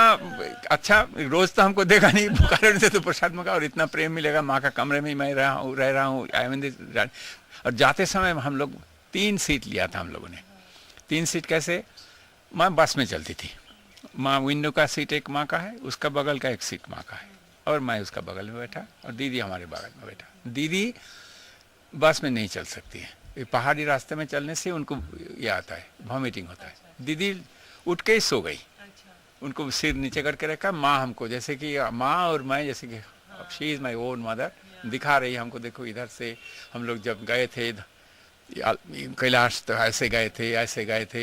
अच्छा, रोज तो हमको देखा नहीं, बुखार से तो प्रसाद मंगा और इतना प्रेम मिलेगा। माँ का कमरे में मैं रह रहा हूँ। और जाते समय हम लोग 3 सीट लिया था हम लोगों ने। 3 सीट कैसे, माँ बस में चलती थी, माँ विंडो का सीट एक माँ का है, उसका बगल का एक सीट माँ का है, और मैं उसका बगल में बैठा और दीदी हमारे बगल में बैठा। दीदी बस में नहीं चल सकती है, ये पहाड़ी रास्ते में चलने से उनको ये आता है, वॉमिटिंग होता है। दीदी उठ के ही सो गई, उनको सिर नीचे करके रखा। माँ हमको जैसे कि माँ और मैं जैसे कि she is my own mother दिखा रही है हमको, देखो इधर से हम लोग जब गए थे कैलाश तो ऐसे गए थे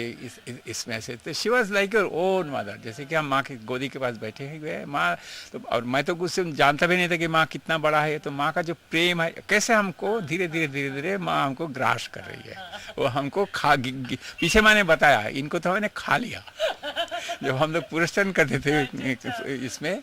इसमें ऐसे। तो she was like your own mother, जैसे कि हम माँ की गोदी के पास बैठे हुए माँ। तो और मैं तो कुछ जानता भी नहीं था कि माँ कितना बड़ा है। तो माँ का जो प्रेम है, कैसे हमको धीरे धीरे माँ हमको ग्रास कर रही है, वो हमको पीछे मैंने बताया इनको तो मैंने खा लिया। जब हम लोग पुरस्कार करते थे इसमें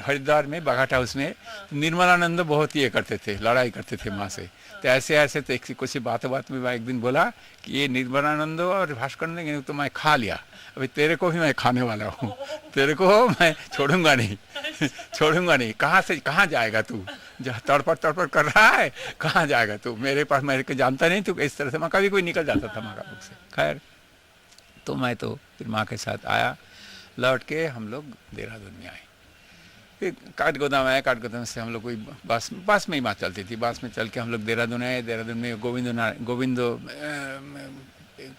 हरिद्वार में बाघाट हाउस में, निर्मलानंद बहुत ये करते थे, लड़ाई करते थे माँ से। तो ऐसे तो कुछ बात में मैं एक दिन बोला कि ये निर्मलानंद और भास्कर ने तो मैं खा लिया, अभी तेरे को भी मैं खाने वाला हूँ, तेरे को मैं छोड़ूंगा नहीं। कहाँ जाएगा तू, जहाँ तड़पड़ कर रहा है, कहाँ जाएगा तू, मेरे पास मेरे को जानता नहीं तू। इस तरह से माँ कभी कोई निकल जाता था माँ का मुख से। खैर तो मैं तो फिर माँ के साथ आया, लौट के हम लोग देहरादून में आए। फिर काठगोदाम आया, काठगोदाम से हम लोग कोई बस में ही माँ चलती थी, बस में चल के हम लोग देहरादून आए। देहरादून में गोविंदो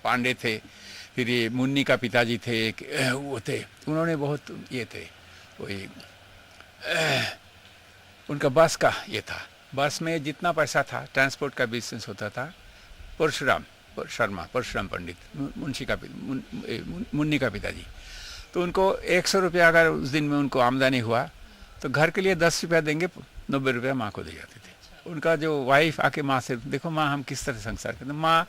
पांडे थे, फिर ये मुन्नी का पिताजी थे, वो थे, उन्होंने बहुत ये थे, वही उनका बस का ये था। बस में जितना पैसा था, ट्रांसपोर्ट का बिजनेस होता था। परशुराम पंडित, मुन्नी का पिताजी, तो उनको 100 रुपया अगर उस दिन में उनको आमदनी हुआ तो घर के लिए 10 रुपया देंगे, 90 रुपया माँ को दे जाते थे। उनका जो वाइफ आके माँ से, देखो माँ हम किस तरह संसार करते, माँ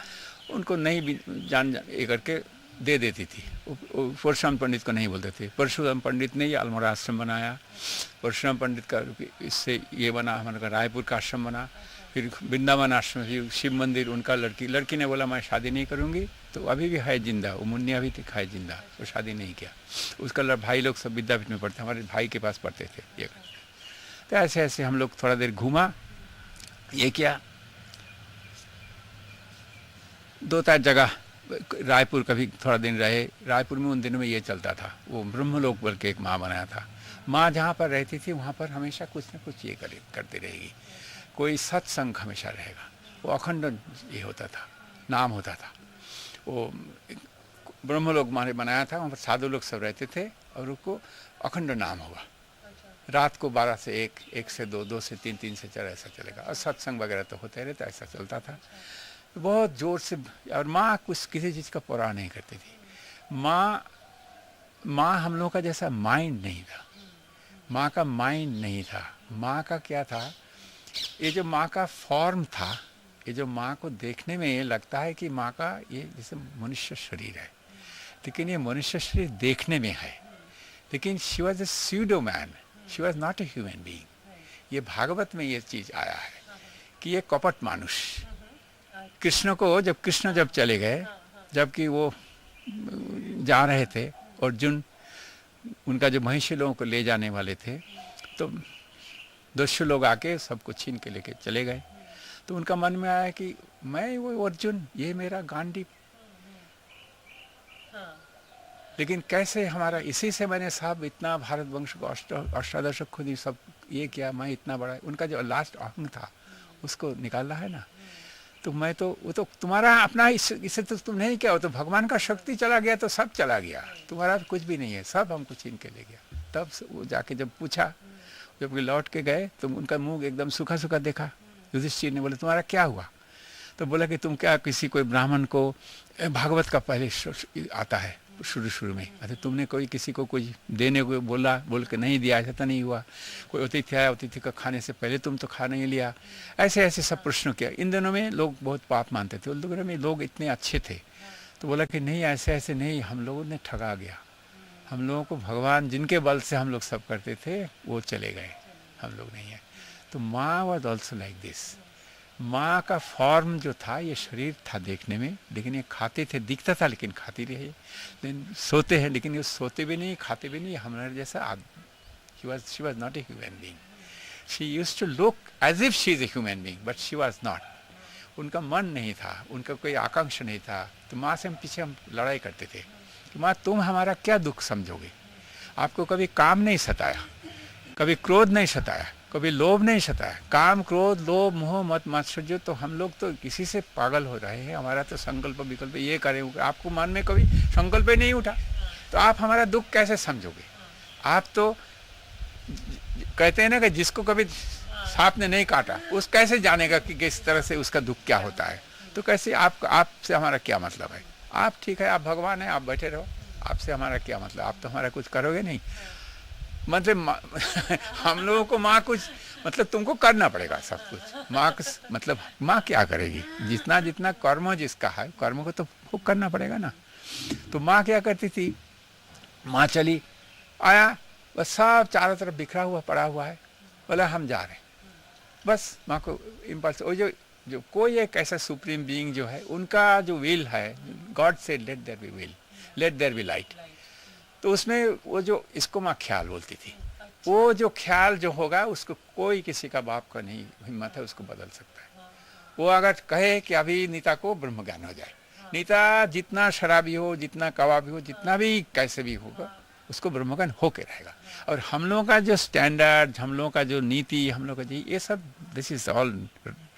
उनको नहीं भी जान ये करके दे देती थी। परशुराम पंडित को नहीं बोलते थे। परशुराम पंडित ने ये अल्मोड़ा आश्रम बनाया, परशुराम पंडित का इससे ये बना हमारा रायपुर का आश्रम बना, फिर वृंदावन आश्रम, फिर शिव मंदिर। उनका लड़की ने बोला मैं शादी नहीं करूँगी, तो अभी भी है जिंदा, वो मुन्नी अभी तक है जिंदा, वो शादी नहीं किया। उसका भाई लोग सब विद्यापीठ में पढ़ते, हमारे भाई के पास पढ़ते थे ये। तो ऐसे हम लोग थोड़ा देर घूमा, ये किया, 2-4 जगह रायपुर कभी थोड़ा दिन रहे। रायपुर में उन दिनों में ये चलता था, वो ब्रह्मलोक बोल के एक माँ बनाया था। माँ जहाँ पर रहती थी वहाँ पर हमेशा कुछ न कुछ ये करती रहेगी, कोई सत्संग हमेशा रहेगा। वो अखंड ये होता था, नाम होता था। वो ब्रह्मलोक माने बनाया था, वहाँ पर साधु लोग सब रहते थे और उसको अखंड नाम होगा। रात को 12 से 1 से 2, 2 से 3, 3 से 4 ऐसा चलेगा। और सत्संग वगैरह तो होते रहता, ऐसा चलता था बहुत जोर से। और माँ कुछ किसी चीज़ का परवाह नहीं करती थी। माँ हम लोगों का जैसा माइंड नहीं था, माँ का माइंड नहीं था। माँ का क्या था, ये जो माँ का फॉर्म था, ये जो माँ को देखने में लगता है कि माँ का ये जैसे मनुष्य शरीर है, लेकिन ये मनुष्य शरीर देखने में है, लेकिन she was a pseudo man, she was not a human being. ये भागवत में ये चीज आया है कि ये कपट मानुष कृष्ण को, जब कृष्ण जब चले गए, जबकि वो जा रहे थे, अर्जुन उनका जो महिषी लोगों को ले जाने वाले थे, तो दस्यु लोग आके सबको छीन के लेके चले गए। तो उनका मन में आया कि मैं वो अर्जुन, ये मेरा गांडीव, लेकिन कैसे हमारा, इसी से मैंने साहब इतना भारत वंश को अष्टादशक खुद ही सब ये किया, मैं इतना बड़ा, उनका जो लास्ट अहंग था उसको निकालना है ना। तो मैं तो, वो तो तुम्हारा अपना, इसे तो तुम नहीं किया, वो तो भगवान का शक्ति चला गया तो सब चला गया, तुम्हारा कुछ भी नहीं है, सब हमको छीन के ले गया। तब वो जाके जब पूछा, जब लौट के गए तो उनका मुंह एकदम सूखा सूखा देखा। युधिष्ठिर ने बोला तुम्हारा क्या हुआ? तो बोला कि तुम क्या किसी कोई ब्राह्मण को, भागवत का पहले आता है शुरू में, अच्छा तुमने कोई किसी को कुछ देने को बोल के नहीं दिया, ऐसा तो नहीं हुआ? कोई अतिथि आया, अतिथि का खाने से पहले तुम तो खा नहीं लिया? ऐसे ऐसे सब प्रश्न किया। इन दिनों में लोग बहुत पाप मानते थे, उन दिनों में लोग इतने अच्छे थे। तो बोला कि नहीं, ऐसे ऐसे नहीं, हम लोगों ने ठगा गया, हम लोगों को भगवान जिनके बल से हम लोग सब करते थे वो चले गए, हम लोग नहीं है। तो माँ वॉज ऑल्सो लाइक दिस। माँ का फॉर्म जो था, ये शरीर था देखने में, लेकिन ये खाते थे, दिखता था लेकिन खाती रही। लेकिन सोते हैं लेकिन ये सोते भी नहीं, खाते भी नहीं, हमारे जैसा। she was not a human being. She used to look as if she is a human being, but she was not. उनका मन नहीं था, उनका कोई आकांक्षा नहीं था। तो माँ से हम पीछे हम लड़ाई करते थे कि माँ तुम हमारा क्या दुख समझोगे? आपको कभी काम नहीं सताया, कभी क्रोध नहीं सताया, कभी लोभ नहीं सताया। काम, क्रोध, लोभ, मोह, मत मात्सर्य, तो हम लोग तो किसी से पागल हो रहे हैं। हमारा तो संकल्प विकल्प ये करें, आपको मन में कभी संकल्प ही नहीं उठा, तो आप हमारा दुख कैसे समझोगे? आप तो कहते हैं ना कि जिसको कभी सांप ने नहीं काटा उस कैसे जानेगा कि किस तरह से उसका दुख क्या होता है। तो कैसे आपसे हमारा क्या मतलब है? आप ठीक है, आप भगवान हैं, आप बैठे रहो, आपसे हमारा क्या मतलब? आप तो हमारा कुछ करोगे नहीं। मतलब हम लोगों को माँ कुछ, मतलब तुमको करना पड़ेगा सब कुछ। माँ मतलब माँ क्या करेगी? जितना जितना कर्म जिसका है, कर्म को तो वो करना पड़ेगा ना। तो माँ क्या करती थी, माँ चली, आया, बस सब चारों तरफ बिखरा हुआ पड़ा हुआ है, बोला हम जा रहे हैं। बस माँ को इम्पल्स, वो जो कोई एक ऐसा सुप्रीम बीइंग जो है, उनका जो विल है, गॉड से let there be will, let there be light. तो उसमें वो जो, इसको माँ ख्याल बोलती थी, वो जो ख्याल जो होगा उसको कोई किसी का बाप का नहीं हिम्मत है उसको बदल सकता है। वो अगर कहे कि अभी नीता को ब्रह्म ज्ञान हो जाए, नीता जितना शराबी हो, जितना कबाबी हो, जितना भी कैसे भी होगा, उसको ब्रह्म ज्ञान होके रहेगा। और हम लोगों का जो स्टैंडर्ड, हम लोगों का जो नीति, हम लोग का जो ये सब, this is all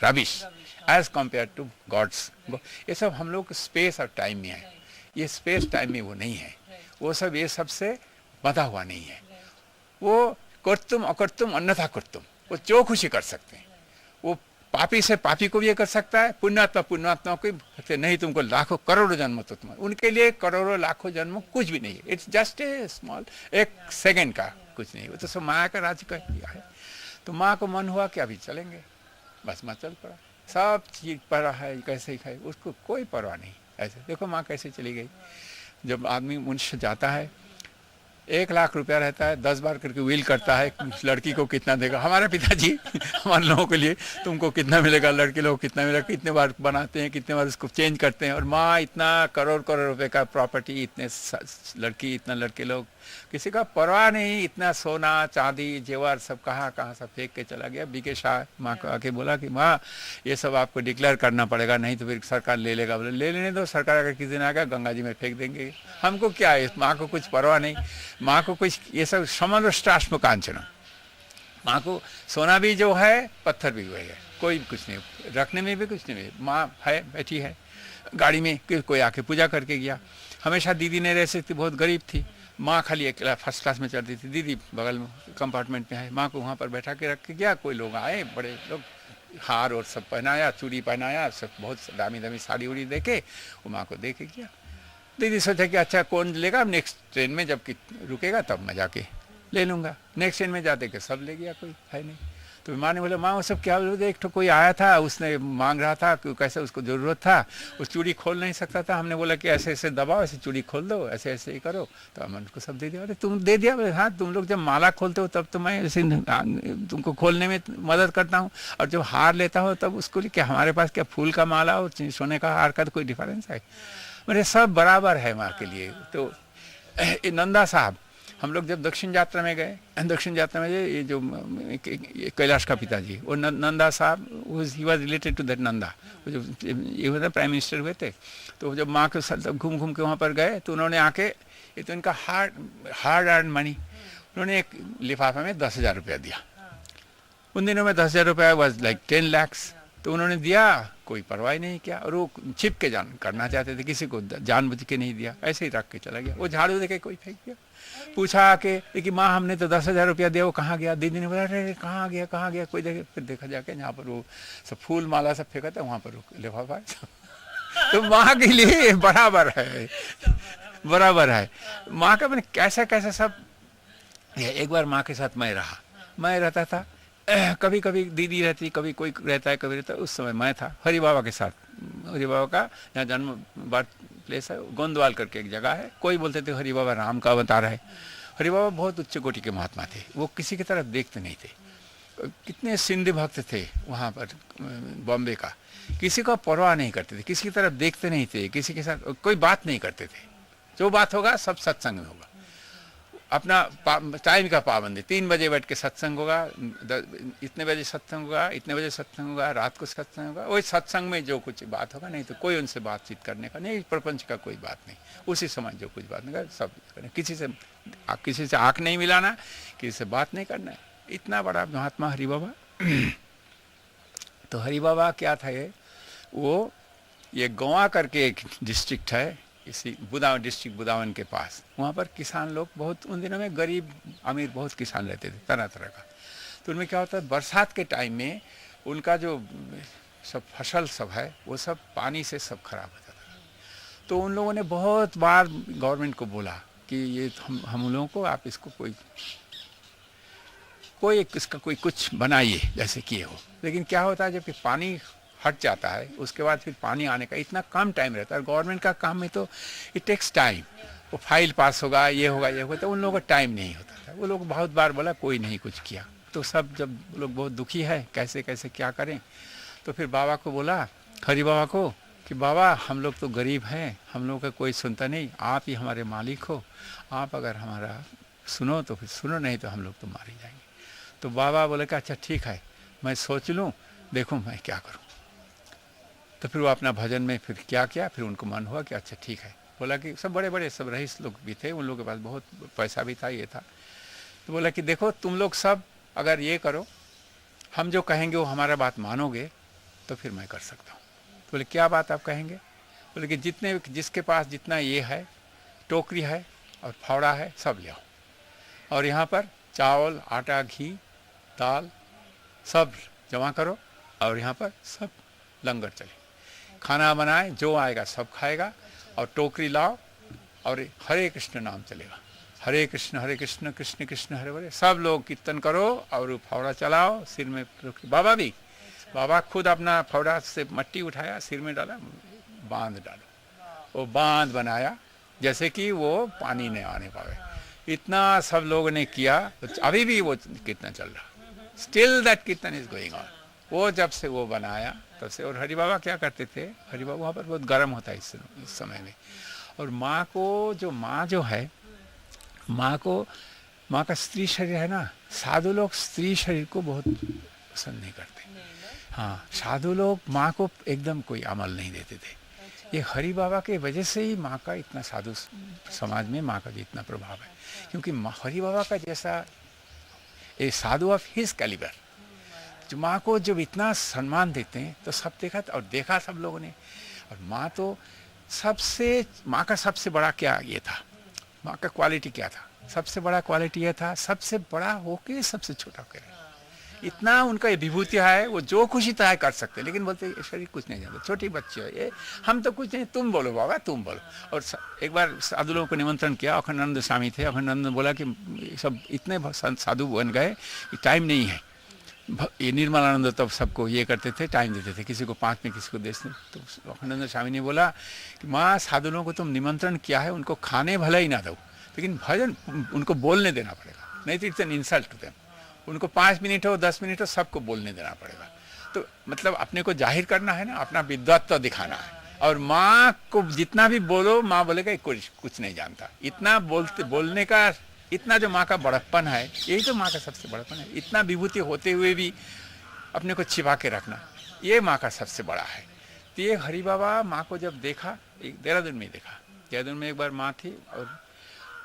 rubbish as compare to gods. ये सब हम लोग स्पेस और टाइम में है, ये स्पेस टाइम में वो नहीं है। वो सब ये सबसे बंधा हुआ नहीं है। वो कर्तुम अकर्तुम अन्यथा कर्तुम, वो जो खुशी कर सकते हैं। वो पापी से पापी को भी ये कर सकता है, पुण्यात्मा पुण्यात्मा को भी नहीं। तुमको लाखों करोड़ों जन्म तो तुम, उनके लिए करोड़ों लाखों जन्म कुछ भी नहीं है। इट्स जस्ट ए स्मॉल, एक सेकेंड का कुछ नहीं। वो तो सब माया का राज्य कर दिया है। तो माँ को मन हुआ कि अभी चलेंगे, बस माँ चल पड़ा, सब चीज पड़ा है, कैसे ही खाए, उसको कोई परवाह नहीं। ऐसे देखो माँ कैसे चली गई। जब आदमी मनुष्य जाता है, 1 लाख रुपया रहता है, 10 बार करके व्हील करता है, लड़की को कितना देगा। हमारे पिताजी हमारे लोगों के लिए तुमको कितना मिलेगा, लड़के लोग कितना मिलेगा, कितने बार बनाते हैं, कितने बार उसको चेंज करते हैं। और माँ इतना करोड़ करोड़ रुपए का प्रॉपर्टी, इतने लड़की, इतना लड़के लोग, किसी का परवाह नहीं। इतना सोना चांदी जेवर सब कहाँ सब फेंक के चला गया। बीके शाह माँ को आके बोला कि माँ ये सब आपको डिक्लेयर करना पड़ेगा, नहीं तो फिर सरकार ले लेगा। बोले ले लेने दो, सरकार अगर किसी दिन आ गया गंगा जी में फेंक देंगे, हमको क्या है। माँ को कुछ परवाह नहीं, माँ को कुछ ये सब समदृष्टाश्म कांचन। माँ को सोना भी जो है, पत्थर भी है, कोई कुछ नहीं, रखने में भी कुछ नहीं। माँ है, बैठी है गाड़ी में, कोई आके पूजा करके गया। हमेशा दीदी ने रहती थी, बहुत गरीब थी। माँ खाली अकेला फर्स्ट क्लास में चलती थी, दीदी बगल में कंपार्टमेंट में है। माँ को वहाँ पर बैठा के रख के गया। कोई लोग आए, बड़े लोग, हार और सब पहनाया, चूड़ी पहनाया, सब बहुत दामी दामी साड़ी उड़ी दे के वो माँ को दे के गया। दीदी सोचा कि अच्छा कौन लेगा, नेक्स्ट ट्रेन में जब रुकेगा तब मैं जाके ले लूँगा। नेक्स्ट ट्रेन में जाते के सब ले गया, कोई है नहीं। तो माँ ने बोला माँ वो सब क्या बोले, एक तो कोई आया था उसने मांग रहा था कि कैसे उसको ज़रूरत था, वो चूड़ी खोल नहीं सकता था, हमने बोला कि ऐसे ऐसे दबाओ, ऐसे चूड़ी खोल दो, ऐसे ऐसे ही करो, तो हमने उसको सब दे दिया। अरे तुम दे दिया? हाँ, तुम लोग जब माला खोलते हो तब तो मैं ऐसे तुमको खोलने में मदद करता हूँ, और जब हार लेता हो तब उसको लिए क्या हमारे पास क्या फूल का माला और सोने का हार का तो कोई डिफरेंस है? मेरे सब बराबर है माँ के लिए। तो नंदा साहब, हम लोग जब दक्षिण यात्रा में गए, दक्षिण यात्रा में ये जो कैलाश का पिताजी, वो Nanda Sahab, he was related to that Nanda, वो जो ये होता प्राइम मिनिस्टर हुए थे। तो जब माँ के साथ घूम घूम के वहाँ पर गए तो उन्होंने आके, ये तो इनका हार्ड अर्न मनी, उन्होंने एक लिफाफे में 10,000 रुपया दिया। उन दिनों में 10,000 रुपया वॉज लाइक 10 लाख। तो उन्होंने दिया, कोई परवाह नहीं किया, और वो छिप के करना चाहते थे, किसी को जानबूझ के नहीं दिया, ऐसे ही रख के चला गया। वो झाड़ू देके कोई फेंक दिया। पूछा आके कि माँ हमने तो 10,000 रुपया दिया, वो कहाँ गया? दीदी ने बोला अरे कहाँ गया कोई देखे। फिर देखा जाके जहाँ पर वो सब फूल माला सब फेंका था, वहाँ पर लिफाफा है। तो माँ के लिए बराबर है माँ का। मैंने कैसा कैसा सब। एक बार माँ के साथ मैं रहता था, कभी कभी दीदी रहती, कभी कोई रहता है, कभी रहता है। उस समय मैं था हरि बाबा के साथ। हरि बाबा का जहाँ जन्म बर्थ प्लेस है, गोंदवाल करके एक जगह है। कोई बोलते थे हरि बाबा राम का अवतार है। हरि बाबा बहुत उच्च कोटि के महात्मा थे, वो किसी की तरफ देखते नहीं थे। कितने सिंधी भक्त थे वहाँ पर बॉम्बे का, किसी का परवाह नहीं करते थे, किसी की तरफ देखते नहीं थे, किसी के साथ कोई बात नहीं करते थे। जो बात होगा सब सत्संग में होगा, अपना टाइम का पाबंदी। 3 बजे बैठ के सत्संग होगा, इतने बजे सत्संग होगा, इतने बजे सत्संग होगा, रात को सत्संग होगा। वही सत्संग में जो कुछ बात होगा, नहीं तो कोई उनसे बातचीत करने का नहीं, प्रपंच का कोई बात नहीं। उसी समय जो कुछ बात नहीं, सब किसी से आँख नहीं मिलाना, किसी से बात नहीं करना। इतना बड़ा महात्मा हरि बाबा। तो हरि बाबा क्या था ये गोवा करके एक डिस्ट्रिक्ट है, इसी बुदावन डिस्ट्रिक्ट, बुदावन के पास। वहाँ पर किसान लोग बहुत, उन दिनों में गरीब अमीर बहुत किसान रहते थे तरह तरह का। तो उनमें क्या होता है, बरसात के टाइम में उनका जो सब फसल सब है वो सब पानी से सब खराब हो जाता है। तो उन लोगों ने बहुत बार गवर्नमेंट को बोला कि ये हम लोगों को आप इसको इसका कोई कुछ बनाइए जैसे किए हो। लेकिन क्या होता है, जब पानी हट जाता है उसके बाद फिर पानी आने का इतना कम टाइम रहता है। गवर्नमेंट का काम में तो इट टेक्स टाइम, वो फाइल पास होगा, ये होगा, तो उन लोगों का टाइम नहीं होता था। वो लोग बहुत बार बोला, कोई नहीं कुछ किया। तो सब जब लोग बहुत दुखी है, कैसे कैसे क्या करें, तो फिर बाबा को बोला, हरि बाबा को, कि बाबा हम लोग तो गरीब हैं, हम लोग का कोई सुनता नहीं, आप ही हमारे मालिक हो, आप अगर हमारा सुनो तो फिर सुनो, नहीं तो हम लोग तो मारे जाएंगे। तो बाबा बोले कि अच्छा ठीक है, मैं सोच लूँ, देखूँ मैं क्या करूँ। तो फिर वो अपना भजन में फिर क्या किया, फिर उनको मन हुआ कि अच्छा ठीक है। बोला कि सब बड़े बड़े सब रईस लोग भी थे, उन लोगों के पास बहुत पैसा भी था, ये था। तो बोला कि देखो तुम लोग सब अगर ये करो, हम जो कहेंगे वो हमारा बात मानोगे तो फिर मैं कर सकता हूँ। तो बोले क्या बात आप कहेंगे? बोले कि जिसके पास जितना ये है, टोकरी है और फावड़ा है, सब ले आओ, और यहाँ पर चावल, आटा, घी, दाल सब जमा करो, और यहाँ पर सब लंगर चले, खाना बनाए, जो आएगा सब खाएगा, और टोकरी लाओ, और हरे कृष्ण नाम चलेगा, हरे कृष्ण कृष्ण कृष्ण हरे हरे। सब लोग कीर्तन करो और फावड़ा चलाओ, सिर में बाबा खुद अपना फावड़ा से मट्टी उठाया, सिर में डाला, बांध डालो। वो बांध बनाया जैसे कि वो पानी नहीं आने पावे। इतना सब लोगों ने किया। अभी भी वो कीर्तन चल रहा, स्टिल दैट कीर्तन इज गोइंग ऑन। वो जब से वो बनाया तब से। और हरि बाबा क्या करते थे, हरि बाबा वहाँ पर बहुत गर्म होता है इस समय में। और माँ जो है, माँ का स्त्री शरीर है ना, साधु लोग स्त्री शरीर को बहुत पसंद नहीं करते। हाँ, साधु लोग माँ को एकदम कोई अमल नहीं देते थे। ये हरि बाबा के वजह से ही माँ का इतना साधु समाज में माँ का जितना प्रभाव है, क्योंकि हरि बाबा का जैसा ए साधु ऑफ हिज कैलिबर, जो माँ को जब इतना सम्मान देते हैं तो सब देखा सब लोगों ने। और माँ का सबसे बड़ा क्या ये था, माँ का क्वालिटी क्या था, सबसे बड़ा क्वालिटी ये था, सबसे बड़ा होके सबसे छोटा होकर। इतना उनका ये विभूति है, वो जो खुशी चाहे कर सकते, लेकिन बोलते शरीर कुछ नहीं जानते, छोटी बच्ची है ये, हम तो कुछ नहीं, तुम बोलो बाबा तुम बोलो। और एक बार साधु लोगों को निमंत्रण किया, अखंडानंद स्वामी थे, अखंडानंद बोला कि सब इतने साधु बन गए कि टाइम नहीं है, ये निर्मलानंद तब सबको ये करते थे, टाइम देते थे, किसी को 5 मिनट किसी को 10 मिनट। तो अखंडानंद स्वामी ने बोला कि माँ साधु लोगों को तुम निमंत्रण किया है, उनको खाने भले ही ना दो, लेकिन भजन उनको बोलने देना पड़ेगा, नहीं तो it's an insult to them. उनको 5 मिनट हो 10 मिनट हो सबको बोलने देना पड़ेगा। तो मतलब अपने को जाहिर करना है ना, अपना विद्वत्व दिखाना है। और माँ को जितना भी बोलो, माँ बोलेगा कुछ नहीं जानता। इतना बोलने का, इतना जो माँ का बड़प्पन है, यही तो माँ का सबसे बड़प्पन है। इतना विभूति होते हुए भी अपने को छिपा के रखना, ये माँ का सबसे बड़ा है। तो ये हरि बाबा माँ को जब देखा, एक देहरादून में देखा, देहरादून में एक बार माँ थी और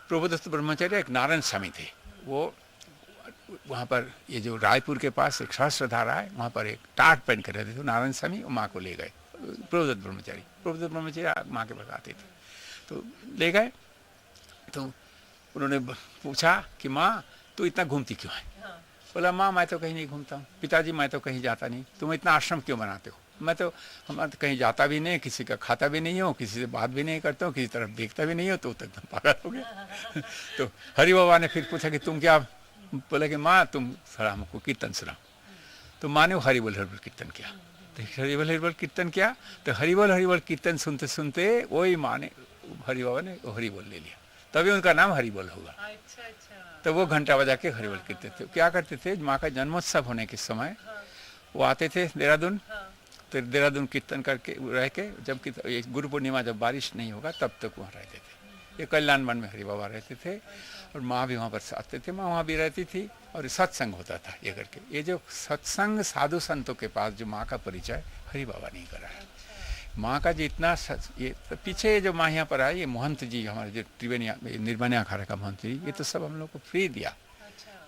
प्रभुदत्त ब्रह्मचारी एक नारायण स्वामी थे। वो वहाँ पर ये जो रायपुर के पास एक सहस्त्रधारा है, वहाँ पर एक टाट पहन कर रहते थे नारायण स्वामी, और माँ को ले गए। प्रभुदत्त ब्रह्मचारी माँ के पास आते थे, तो ले गए। तो उन्होंने पूछा कि माँ तू इतना घूमती क्यों है? बोला माँ मैं तो कहीं नहीं घूमता हूँ, पिताजी मैं तो कहीं जाता नहीं, तुम इतना आश्रम क्यों बनाते हो? मैं तो कहीं जाता भी नहीं, किसी का खाता भी नहीं हो, किसी से बात भी नहीं करता हूँ, किसी तरफ देखता भी नहीं हो, तो तक पागल हो गया। तो हरि बाबा ने फिर पूछा कि तुम क्या? बोला कि माँ तुम थोड़ा हमको कीर्तन सुनाओ। तो माँ ने हरि बोल कीर्तन किया। तो हरि बोल कीर्तन किया, तो हरि बोल कीर्तन सुनते सुनते वही माँ ने, हरि बाबा ने हरि बोल ले लिया, तभी उनका नाम हरि बोल होगा। तो वो घंटा बजा के हरि बोल करते थे। क्या करते थे, माँ का जन्मोत्सव होने के समय वो आते थे देहरादून, तो देहरादून कीर्तन करके रह के, जब गुरु पूर्णिमा जब बारिश नहीं होगा तब तक वहाँ रहते थे। ये कल्याण वन में हरि बाबा रहते थे और माँ भी वहाँ पर आते थे, माँ वहाँ भी रहती थी और सत्संग होता था ये करके। ये जो सत्संग साधु संतों के पास जो माँ का परिचय हरि बाबा नहीं करा है। माँ का जितना ये तो पीछे जो माँ यहाँ पर आए, ये महंत जी हमारे जो त्रिवेणी निर्मण्य अखाड़ा का महंत जी, ये तो सब हम लोग को फ्री दिया।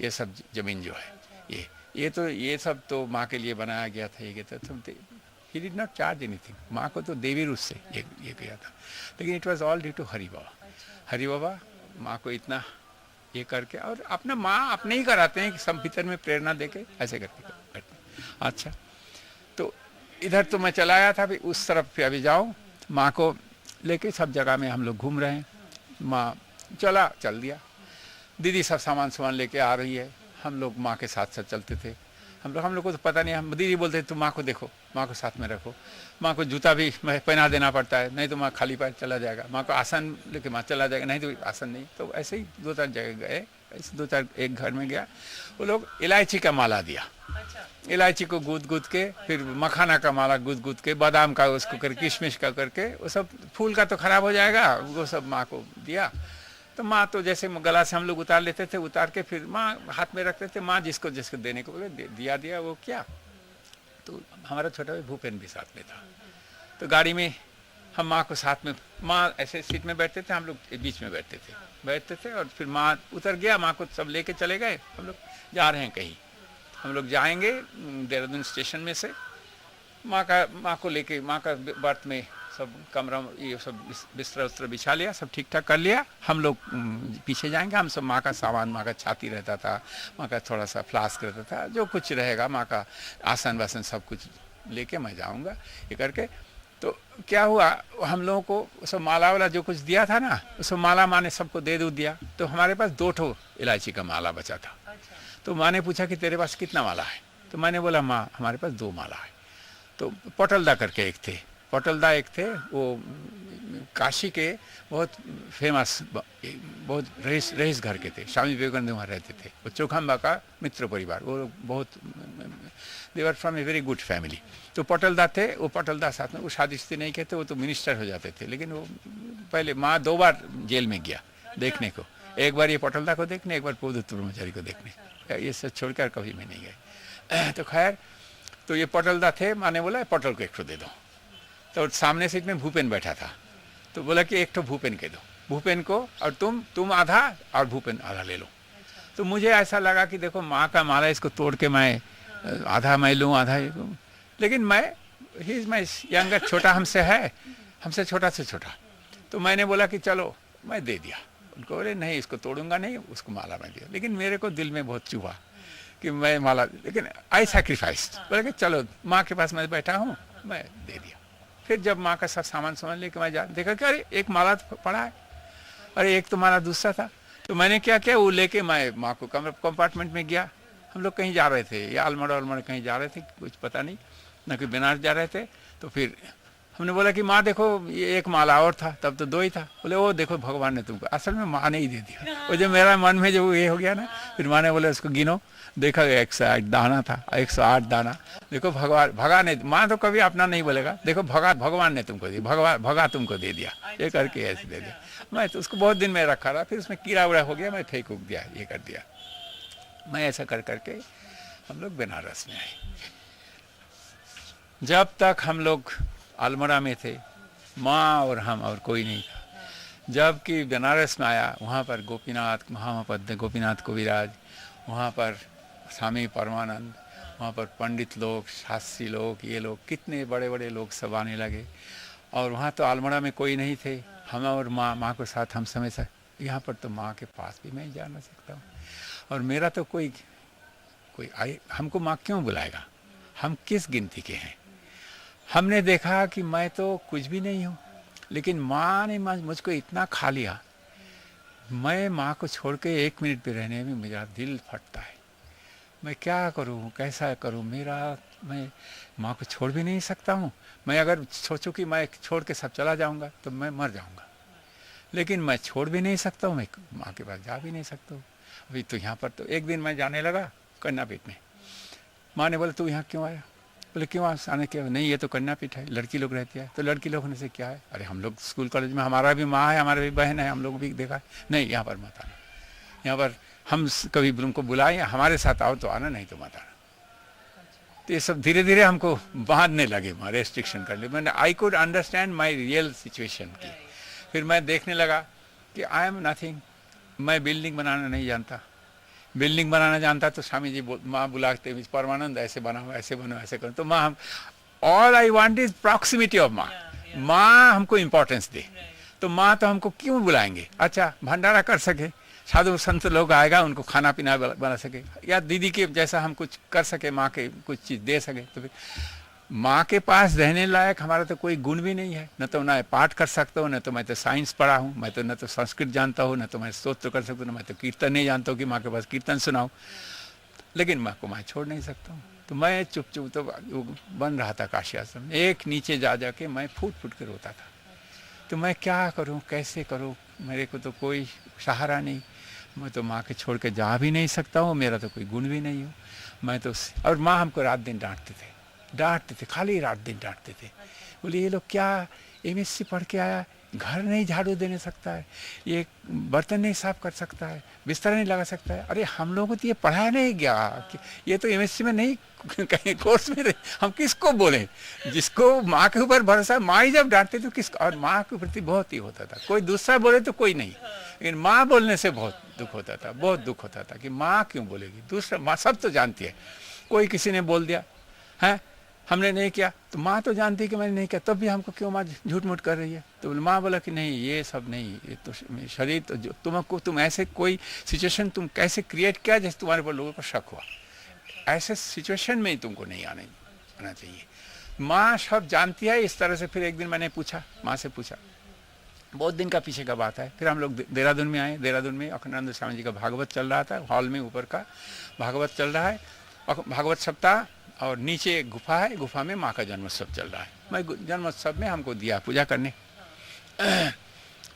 ये सब जमीन जो है ये सब तो माँ के लिए बनाया गया था। ये तो he did not charge anything. माँ को तो देवी रूप से ये किया था, लेकिन it was all due to Hari Baba. Hari Baba माँ को इतना ये करके, और अपना माँ अपने ही कराते हैं कि सब भीतर में प्रेरणा देके ऐसे करके। अच्छा, तो इधर तो मैं चला आया था, अभी उस तरफ पे अभी जाओ, माँ को लेके सब जगह में हम लोग घूम रहे हैं। माँ चल दिया, दीदी सब सामान लेके आ रही है, हम लोग माँ के साथ साथ चलते थे। हम लोग को तो पता नहीं, हम दीदी बोलते तुम माँ को देखो, माँ को साथ में रखो, माँ को जूता भी पहना देना पड़ता है, नहीं तो माँ खाली पैर चला जाएगा, माँ को आसन लेके माँ चला जाएगा, नहीं तो आसन नहीं। तो ऐसे ही 2-4 जगह गए, ऐसे एक घर में गया, वो लोग इलायची का माला दिया। इलायची को गूद के, फिर मखाना का माला गूद के, बादाम का उसको करके, किशमिश का करके, वो सब फूल का तो खराब हो जाएगा, वो सब माँ को दिया। तो माँ तो जैसे गला से हम लोग उतार लेते थे, उतार के फिर माँ हाथ में रखते थे, माँ जिसको देने को बोले दिया वो क्या। तो हमारा छोटा भाई भूपेन भी साथ में था। तो गाड़ी में हम माँ को साथ में, माँ ऐसे सीट में बैठते थे, हम लोग बीच में बैठते थे और फिर माँ उतर गया, माँ को सब लेके चले गए। हम लोग जा रहे हैं कहीं, हम लोग जाएंगे देहरादून स्टेशन में से, माँ को लेके, माँ का बर्थ में सब कमरा ये सब बिस्तर उस्तर बिछा लिया, सब ठीक ठाक कर लिया। हम लोग पीछे जाएंगे, हम सब माँ का सामान, माँ का छाती रहता था, माँ का थोड़ा सा फ्लास्क रहता था, जो कुछ रहेगा, माँ का आसन वासन सब कुछ लेके मैं जाऊँगा ये करके। तो क्या हुआ, हम लोगों को सब माला वाला जो कुछ दिया था ना, उस माला माँ ने सबको दे दिया। तो हमारे पास 2 ठो इलायची का माला बचा था। तो माँ ने पूछा कि तेरे पास कितना माला है? तो मैंने बोला माँ हमारे पास 2 माला है। तो पटलदा करके एक थे, वो काशी के बहुत फेमस, बहुत रईस घर के थे, स्वामी विवेकानंद वहाँ रहते थे। वो चौखम्बा का मित्र परिवार, वो बहुत they were from a very good family. तो पटलदा थे, वो पटलदा साथ में, वो शादीशुदा नहीं कहते, वो तो मिनिस्टर हो जाते थे। लेकिन वो पहले माँ 2 बार जेल में गया देखने को, एक बार ये पटलदा को देखने, एक बार प्रभुदत्त ब्रह्मचारी को देखने। ये सब छोड़कर कभी मैं नहीं गए। तो खैर, तो ये पटलदा थे, माँ ने बोला पटल को 1 ठो दे दो। तो सामने सीट में भूपेन बैठा था, तो बोला कि 1 ठो भूपेन के दो, भूपेन को, और तुम आधा और भूपेन आधा ले लो। तो मुझे ऐसा लगा कि देखो माँ का माला, इसको तोड़ के मैं आधा मैं लूँ, आधा ये लूँ। लेकिन ही इज माई यंगर, छोटा हमसे है, हमसे छोटा से छोटा। तो मैंने बोला कि चलो, मैं दे दिया उनको। बोले नहीं, इसको तोड़ूंगा नहीं, उसको माला मैं दिया। लेकिन मेरे को दिल में बहुत चुभा कि मैं माला, लेकिन आई सैक्रिफाइस। बोले कि चलो माँ के पास मैं बैठा हूँ, मैं दे दिया। फिर जब माँ का सब सामान लेके मैं देखा कि अरे 1 माला तो पड़ा है, अरे 1 तो माला दूसरा था। तो मैंने क्या किया, वो लेके मैं माँ को कंपार्टमेंट में गया, हम लोग कहीं जा रहे थे, या अलमड़ा कहीं जा रहे थे, कुछ पता नहीं, ना कि बनारस जा रहे थे। तो फिर हमने बोला कि माँ देखो ये एक माला और था, तब तो 2 ही था। बोले वो देखो भगवान ने तुमको, असल में माँ ने ही दे दिया। वो जो मेरा मन में जो ये हो गया ना, फिर माँ ने बोले उसको गिनो, देखा 108 दाना था, 108 दाना। देखो भगा ने, माँ तो कभी अपना नहीं बोलेगा, देखो भगवान ने तुमको दिया, भगा तुमको दे दिया, ये करके ऐसे दे दिया। मैं तो उसको बहुत दिन में रखा रहा, फिर उसमें कीड़ा उड़ा हो गया, मैं फेंक दिया, ये कर दिया। मैं ऐसा कर करके हम लोग बनारस में आए। जब तक हम लोग अलमड़ा में थे, माँ और हम और कोई नहीं था। जब कि बनारस में आया, वहाँ पर गोपीनाथ महामपद्य गोपीनाथ कविराज, वहाँ पर स्वामी परमानंद, वहाँ पर पंडित लोग, शास्त्री लोग, ये लोग, कितने बड़े बड़े लोग सब आने लगे। और वहाँ तो अलमड़ा में कोई नहीं थे, हम और माँ के साथ हम समय से, यहाँ पर तो माँ के पास भी मैं जा ना सकता हूँ। और मेरा तो कोई आए, हमको माँ क्यों बुलाएगा, हम किस गिनती के हैं। हमने देखा कि मैं तो कुछ भी नहीं हूँ, लेकिन माँ ने मुझको इतना खा लिया, मैं माँ को छोड़ के 1 मिनट भी रहने में मेरा दिल फटता है। मैं क्या करूँ, कैसा करूँ, मैं माँ को छोड़ भी नहीं सकता हूँ। मैं अगर सोचूं कि मैं छोड़ के सब चला जाऊँगा तो मैं मर जाऊँगा, लेकिन मैं छोड़ भी नहीं सकता हूँ, मैं माँ के पास जा भी नहीं सकता हूँ। अभी तो यहाँ पर तो एक दिन मैं जाने लगा कन्यापीठ में, माँ ने बोला तू यहाँ क्यों आया? बोले क्यों आने क्या? नहीं ये तो कन्यापीठ है, लड़की लोग रहती है। तो लड़की लोग होने से क्या है? अरे हम लोग स्कूल कॉलेज में हमारा भी माँ है, हमारा भी बहन है, हम लोग भी देखा है। नहीं यहाँ पर मत आना, यहाँ पर हम कभी उनको बुलाएं हमारे साथ आओ तो आना, नहीं तो मत आना। तो ये सब धीरे धीरे हमको बांधने लगे, रेस्ट्रिक्शन कर ले। मैंने I could understand my real situation की। फिर मैं देखने लगा कि आई एम नथिंग, मैं बिल्डिंग बनाना नहीं जानता। बिल्डिंग बनाना जानता तो स्वामी जी माँ बुलाते परमानंद ऐसे बनाओ, ऐसे बनो, ऐसे करो। तो माँ हम all I want is proximity of माँ। माँ हमको इम्पोर्टेंस दे, तो माँ तो हमको क्यों बुलाएंगे? अच्छा भंडारा कर सके, साधु संत लोग आएगा, उनको खाना पीना बना सके, या दीदी के जैसा हम कुछ कर सके, माँ के कुछ चीज़ दे सके। तो फिर माँ के पास रहने लायक हमारा तो कोई गुण भी नहीं है। न तो ना पाठ कर सकता हूँ, न तो मैं तो साइंस पढ़ा हूँ, मैं तो न तो संस्कृत जानता हूँ, न तो मैं स्तोत्र कर सकता हूँ, न मैं तो कीर्तन नहीं जानता हूँ कि माँ के पास कीर्तन सुनाऊँ। लेकिन माँ को मैं छोड़ नहीं सकता हूँ। तो मैं चुप तो बन रहा था काशी आश्रम में। एक नीचे जा के मैं फूट के रोता था। तो मैं क्या करूँ, कैसे करूँ, मेरे को तो कोई सहारा नहीं, मैं तो माँ के छोड़ के जा भी नहीं सकता हूँ, मेरा तो कोई गुण भी नहीं हो। मैं तो, और माँ हमको रात दिन डांटते थे, खाली रात दिन डांटते थे। बोले ये लोग क्या MSc पढ़ के आया, घर नहीं झाड़ू देने सकता है, ये बर्तन नहीं साफ कर सकता है, बिस्तर नहीं लगा सकता है। अरे हम लोगों को तो ये पढ़ाया नहीं गया, ये तो MSc में नहीं कहीं कोर्स में, हम किसको बोले? जिसको माँ के ऊपर भरोसा, माँ ही जब डांटते तो किस, और माँ के प्रति बहुत ही होता था। कोई दूसरा बोले तो कोई नहीं, लेकिन माँ बोलने से बहुत दुख होता था, बहुत दुख होता था कि माँ क्यों बोलेगी, दूसरा माँ सब तो जानती है। कोई किसी ने बोल दिया है, हमने नहीं किया, तो माँ तो जानती है कि मैंने नहीं किया, तब भी हमको क्यों माँ झूठ मूठ कर रही है? तो माँ बोला कि नहीं ये सब नहीं, ये तो शरीर तो जो तुम ऐसे कोई सिचुएशन तुम कैसे क्रिएट किया जैसे तुम्हारे पर लोगों को शक हुआ, ऐसे सिचुएशन में ही तुमको नहीं आना चाहिए। माँ सब जानती है इस तरह से। फिर एक दिन मैंने पूछा, माँ से पूछा, बहुत दिन का पीछे का बात है। फिर हम लोग देहरादून में आए। देहरादून में अखंडानंद स्वामी जी का भागवत चल रहा था, हॉल में ऊपर का भागवत चल रहा है, भागवत सप्ताह, और नीचे गुफा है, गुफा में माँ का जन्मोत्सव चल रहा है। मैं जन्मोत्सव में हमको दिया पूजा करने,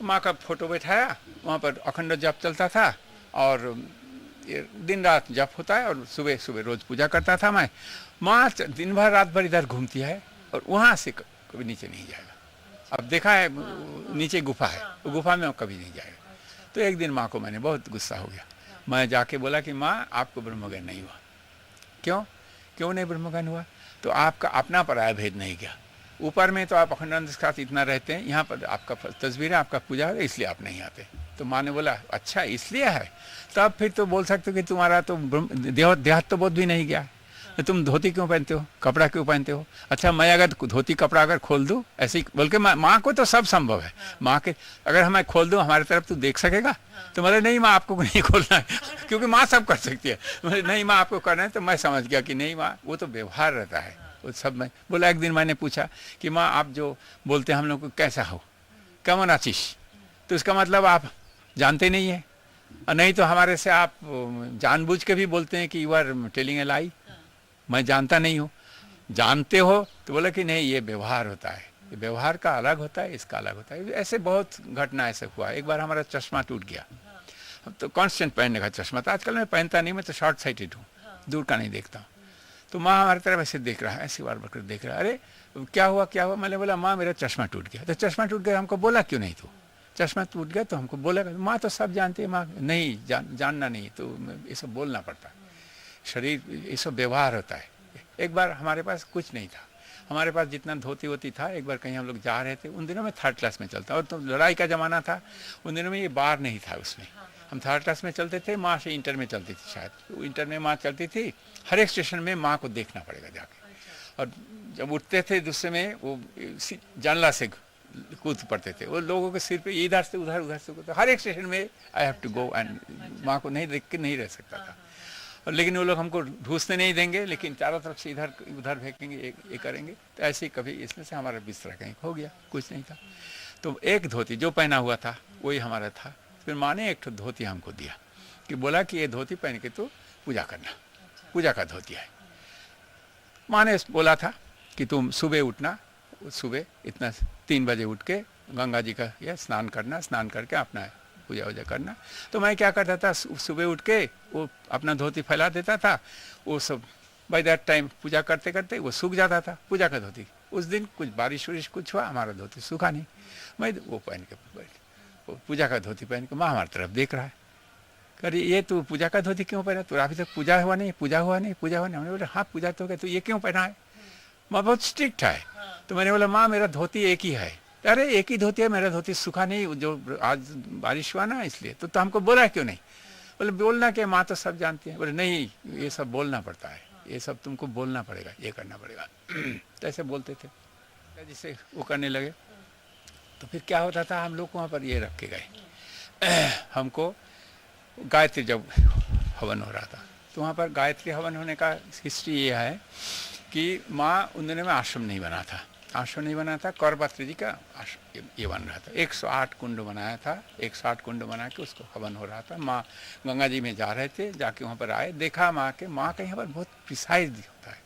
माँ का फोटो बैठाया, वहाँ पर अखंड जप चलता था, और ये दिन रात जप होता है, और सुबह सुबह रोज पूजा करता था मैं। माँ दिन भर रात भर इधर घूमती है, और वहाँ से कभी नीचे नहीं जाएगा। अब देखा है नीचे गुफा है, वो गुफा में कभी नहीं जाएगा। तो एक दिन माँ को मैंने बहुत गुस्सा हो गया, मैं जाके बोला कि माँ आपको ब्रह्मज्ञान नहीं हुआ। क्यों नहीं ब्रह्मज्ञान हुआ? तो आपका अपना पराया भेद नहीं गया। ऊपर में तो आप अखंडानंद के साथ इतना रहते हैं, यहाँ पर आपका तस्वीर है, आपका पूजा है, इसलिए आप नहीं आते। तो माँ ने बोला अच्छा इसलिए है, तब फिर तो बोल सकते हो कि तुम्हारा तो देहात बोध भी नहीं गया। तो तुम धोती क्यों पहनते हो, कपड़ा क्यों पहनते हो? अच्छा मैं अगर धोती कपड़ा अगर खोल दूँ ऐसे ही, बल्कि माँ को तो सब संभव है। माँ के अगर मैं खोल दूँ हमारी तरफ तो देख सकेगा? तो मतलब नहीं माँ आपको नहीं खोलना है, क्योंकि माँ सब कर सकती है। नहीं माँ आपको करना है। तो मैं समझ गया कि नहीं माँ, वो तो व्यवहार रहता है वो सब। मैं बोला, एक दिन मैंने पूछा कि माँ आप जो बोलते हैं हम लोग को कैसा हो, कमन आशीष, तो इसका मतलब आप जानते नहीं है। और नहीं तो हमारे से आप जानबूझ के भी बोलते हैं कि यू आर टेलिंग ए लाई, मैं जानता नहीं हूँ। जानते हो तो बोला कि नहीं, ये व्यवहार होता है, ये व्यवहार का अलग होता है, इसका अलग होता है। ऐसे बहुत घटना ऐसे हुआ। एक बार हमारा चश्मा टूट गया, तो कांस्टेंट पहनने का चश्मा था। आजकल मैं पहनता नहीं, मैं तो शॉर्ट साइटेड हूँ, दूर का नहीं देखता हूँ। तो माँ हमारी तरफ ऐसे देख रहा है, ऐसी बार बार देख रहा है, अरे क्या हुआ क्या हुआ। मैंने बोला माँ मेरा चश्मा टूट गया। तो चश्मा टूट गया, हमको बोला क्यों नहीं? तो चश्मा टूट गया तो हमको बोला। माँ तो सब जानती है। माँ नहीं जानना नहीं, तो ये सब बोलना पड़ता है। शरीर ये सब व्यवहार होता है। एक बार हमारे पास कुछ नहीं था, हमारे पास जितना धोती वोती था। एक बार कहीं हम लोग जा रहे थे, उन दिनों में 3rd क्लास में चलता, और तो लड़ाई का ज़माना था, उन दिनों में ये बार नहीं था उसमें। हम 3rd क्लास में चलते थे, माँ से इंटर में चलती थी शायद। तो इंटर में माँ चलती थी, हर एक स्टेशन में माँ को देखना पड़ेगा जाके। और जब उठते थे दूसरे में, वो जानला से कूद पड़ते थे, वो लोगों के सिर पे इधर से उधर, उधर से उधर, हर एक स्टेशन में I have to go and माँ को नहीं देख के नहीं रह सकता था। और लेकिन वो लोग हमको ढूंसने नहीं देंगे, लेकिन चारों तरफ से इधर उधर फेंकेंगे, ये करेंगे। तो ऐसे ही कभी इसमें से हमारा बिस्तरा कहीं खो गया, कुछ नहीं था। तो एक धोती जो पहना हुआ था वही हमारा था। फिर माँ ने एक धोती हमको दिया, कि बोला कि ये धोती पहन के तो पूजा करना, पूजा का धोती है। माँ ने बोला था कि तुम सुबह उठना, सुबह इतना 3 बजे उठ के गंगा जी का यह स्नान करना, स्नान करके अपना पूजा वूजा करना। तो मैं क्या करता था, सुबह उठ के वो अपना धोती फैला देता था। वो सब बाय दैट टाइम पूजा करते करते वो सूख जाता था, पूजा का धोती। उस दिन कुछ बारिश वारिश कुछ हुआ, हमारा धोती सूखा नहीं। मैं वो पहन के वो पूजा का धोती पहन के, माँ हमारी तरफ देख रहा है, अरे ये तू पूजा का धोती क्यों पहना? तो अभी तक पूजा हुआ नहीं, पूजा हुआ नहीं, पूजा हुआ नहीं। हमने बोला हाँ पूजा तो हो गया, तो ये क्यों पहना है? माँ बहुत स्ट्रिक्ट है। तो मैंने बोला माँ मेरा धोती एक ही है। अरे एक ही धोती है, मेरा धोती सूखा नहीं, जो आज बारिश हुआ ना इसलिए। तो हमको बोला क्यों नहीं? बोले बोलना क्या, माँ तो सब जानती है। बोले नहीं, ये सब बोलना पड़ता है, ये सब तुमको बोलना पड़ेगा, ये करना पड़ेगा। तो ऐसे बोलते थे, जिससे वो करने लगे। तो फिर क्या होता था, हम लोग वहाँ पर ये रख के गए। हमको गायत्री जब हवन हो रहा था, तो वहाँ पर गायत्री हवन होने का हिस्ट्री ये है कि माँ उन दिनों में आश्रम नहीं बना था, आश्रम नहीं बना था। कौरपात्री जी का आश्रम ये बन रहा था। 108 कुंड बनाया था, 108 कुंड बना के उसको हवन हो रहा था। माँ गंगा जी में जा रहे थे, जाके वहाँ पर आए, देखा माँ के, माँ का यहाँ पर बहुत प्रिसाइज होता है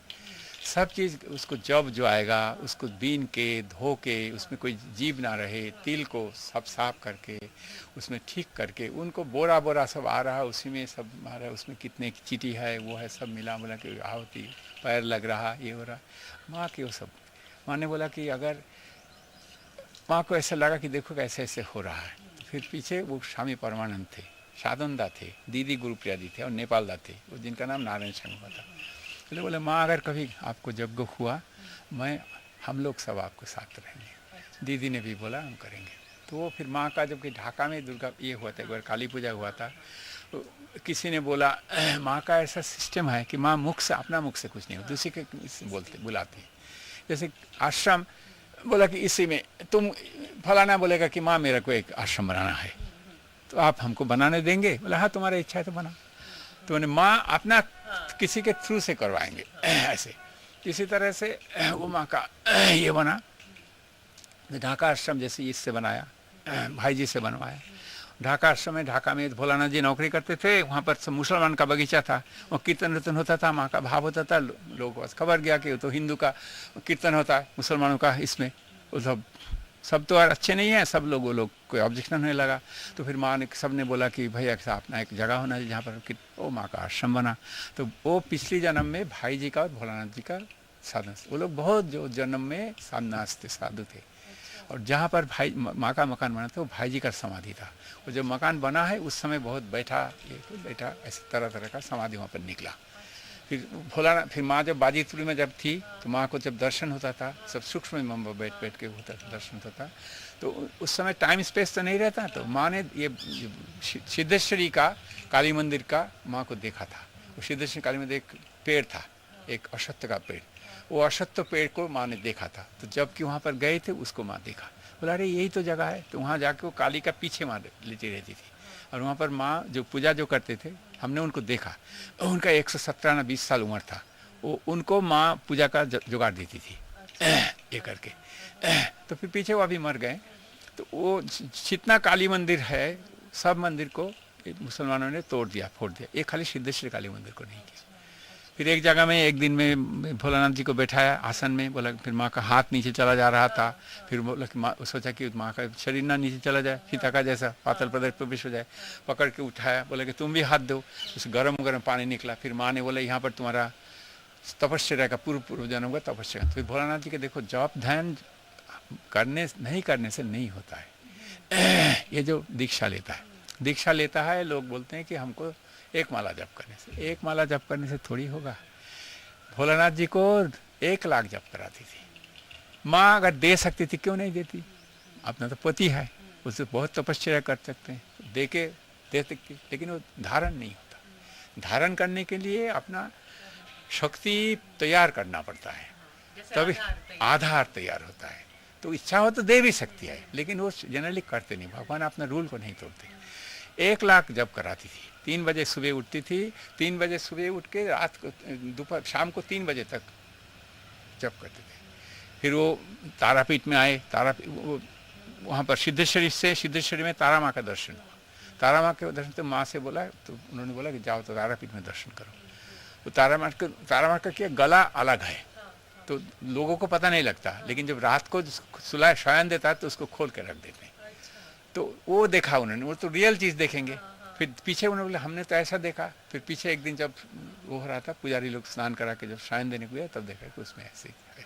सब चीज़। उसको जब जो आएगा उसको बीन के धो के, उसमें कोई जीव ना रहे, तिल को सब साफ करके उसमें ठीक करके, उनको बोरा बोरा सब आ रहा है, उसी में सब आ रहा है, उसमें कितने की चीटी है वो है, सब मिला मिला के होती, पैर लग रहा, ये हो रहा। माँ के वो सब, माँ ने बोला कि अगर माँ को ऐसा लगा कि देखो कैसे ऐसे हो रहा है। तो फिर पीछे वो स्वामी परमानंद थे, साधनदा थे, दीदी गुरुप्रिया जी थे और नेपाल दा थे, वो जिनका नाम नारायण शर्मा था। तो बोले माँ अगर कभी आपको यज्ञ हुआ, हम लोग सब आपको साथ रहेंगे। दीदी ने भी बोला हम करेंगे। तो वो फिर माँ का जबकि ढाका में दुर्गा ये हुआ था, एक बार काली पूजा हुआ था, तो किसी ने बोला माँ का ऐसा सिस्टम है कि माँ मुख से, अपना मुख से कुछ नहीं हो, दूसरे के बोलते बुलाते हैं। जैसे आश्रम बोला कि इसी में तुम फलाना बोलेगा कि माँ मेरा को एक आश्रम बनाना है, तो आप हमको बनाने देंगे? बोला हाँ तुम्हारी इच्छा है तो बना। तो मैंने माँ अपना किसी के थ्रू से करवाएंगे ऐसे। इसी तरह से वो माँ का ये बना, ढाका आश्रम जैसे इससे बनाया, भाई जी से बनवाया। ढाका आश्रम में, ढाका में भोलानाथ जी नौकरी करते थे, वहाँ पर सब मुसलमान का बगीचा था, वो कीर्तन वीर्तन होता था, माँ का भाव होता था। लोगों को बस खबर गया कि तो हिंदू का कीर्तन होता है, मुसलमानों का इसमें, वो सब तो और अच्छे नहीं है, सब लोग वो लोग कोई ऑब्जेक्शन होने लगा। तो फिर माँ ने, सब ने बोला कि भैया ऐसा अपना एक जगह होना चाहिए जहाँ पर वो माँ का आश्रम बना। तो वो पिछली जन्म में भाई जी का और भोलानाथ जी का साधन, वो लोग बहुत जो जन्म में साधनास थे, साधु थे। और जहाँ पर भाई माँ का मकान बना था वो भाई जी का समाधि था। वो जब मकान बना है उस समय बहुत बैठा ऐसे तरह तरह का समाधि वहाँ पर निकला। फिर माँ जब बाजीपुरी में जब थी तो माँ को जब दर्शन होता था, सब सूक्ष्म में बैठ बैठ के होता था, दर्शन होता था। तो उस समय टाइम स्पेस तो नहीं रहता, तो माँ ने ये सिद्धेश्वरी का काली मंदिर का माँ को देखा था। वो सिद्धेश्वरी काली मंदिर एक पेड़ था, एक अश्वत्थ का पेड़, वो अश्वत्थ पेड़ को माँ ने देखा था। तो जबकि वहाँ पर गए थे उसको माँ देखा, बोला अरे यही तो जगह है। तो वहाँ जाके वो काली का पीछे माँ लेटी रहती थी, और वहाँ पर माँ जो पूजा जो करते थे हमने उनको देखा। उनका 117 ना 20 साल उम्र था। वो उनको माँ पूजा का जुगाड़ देती थी ये करके। तो फिर पीछे वो अभी मर गए। तो वो जितना काली मंदिर है सब मंदिर को मुसलमानों ने तोड़ दिया, फोड़ दिया। ये खाली सिद्धेश्वरी काली मंदिर को नहीं किया। फिर एक जगह में एक दिन में भोलानाथ जी को बैठाया आसन में, बोला फिर माँ का हाथ नीचे चला जा रहा था, फिर बोला कि माँ सोचा कि माँ का शरीर ना नीचे चला जाए, फीता का जैसा पातल प्रदेश प्रवेश हो जाए, पकड़ के उठाया, बोला कि तुम भी हाथ दो, उस गरम गरम पानी निकला। फिर माँ ने बोला यहाँ पर तुम्हारा तपस्या का पूर्व जन्म का तपस्या। फिर भोलानाथ जी के देखो जप ध्यान नहीं करने से नहीं होता है। ये जो दीक्षा लेता है, लोग बोलते हैं कि हमको एक माला जप करने से थोड़ी होगा। भोलानाथ जी को 1 लाख जप कराती थी माँ, अगर दे सकती थी क्यों नहीं देती? अपना तो पति है, उससे बहुत तपस्या कर सकते हैं, दे सकती, लेकिन वो धारण नहीं होता। धारण करने के लिए अपना शक्ति तैयार करना पड़ता है, तभी आधार तैयार होता है। तो इच्छा हो तो दे भी सकती है, लेकिन वो जनरली करते नहीं। भगवान अपना रूल को नहीं तोड़ते। 1 लाख जप कराती थी। 3 बजे सुबह उठती थी, 3 बजे सुबह उठ के रात को दोपहर शाम को 3 बजे तक जप करते थे। फिर वो तारापीठ में आए, वहाँ पर सिद्धेश्वरी में तारा माँ का दर्शन हुआ। तारा माँ के दर्शन तो माँ से बोला, तो उन्होंने बोला कि जाओ तो तारापीठ में दर्शन करो। वो तारा माँ का क्या गला अलग है, तो लोगों को पता नहीं लगता, लेकिन जब रात को सुलाए शयन देता है तो उसको खोल के रख देते हैं। तो वो देखा उन्होंने, वो तो रियल चीज़ देखेंगे। फिर पीछे उन्होंने बोला हमने तो ऐसा देखा। फिर पीछे एक दिन जब वो हो रहा था, पुजारी लोग स्नान करा के जब शयन देने को गया, तब देखा कि उसमें ऐसे है।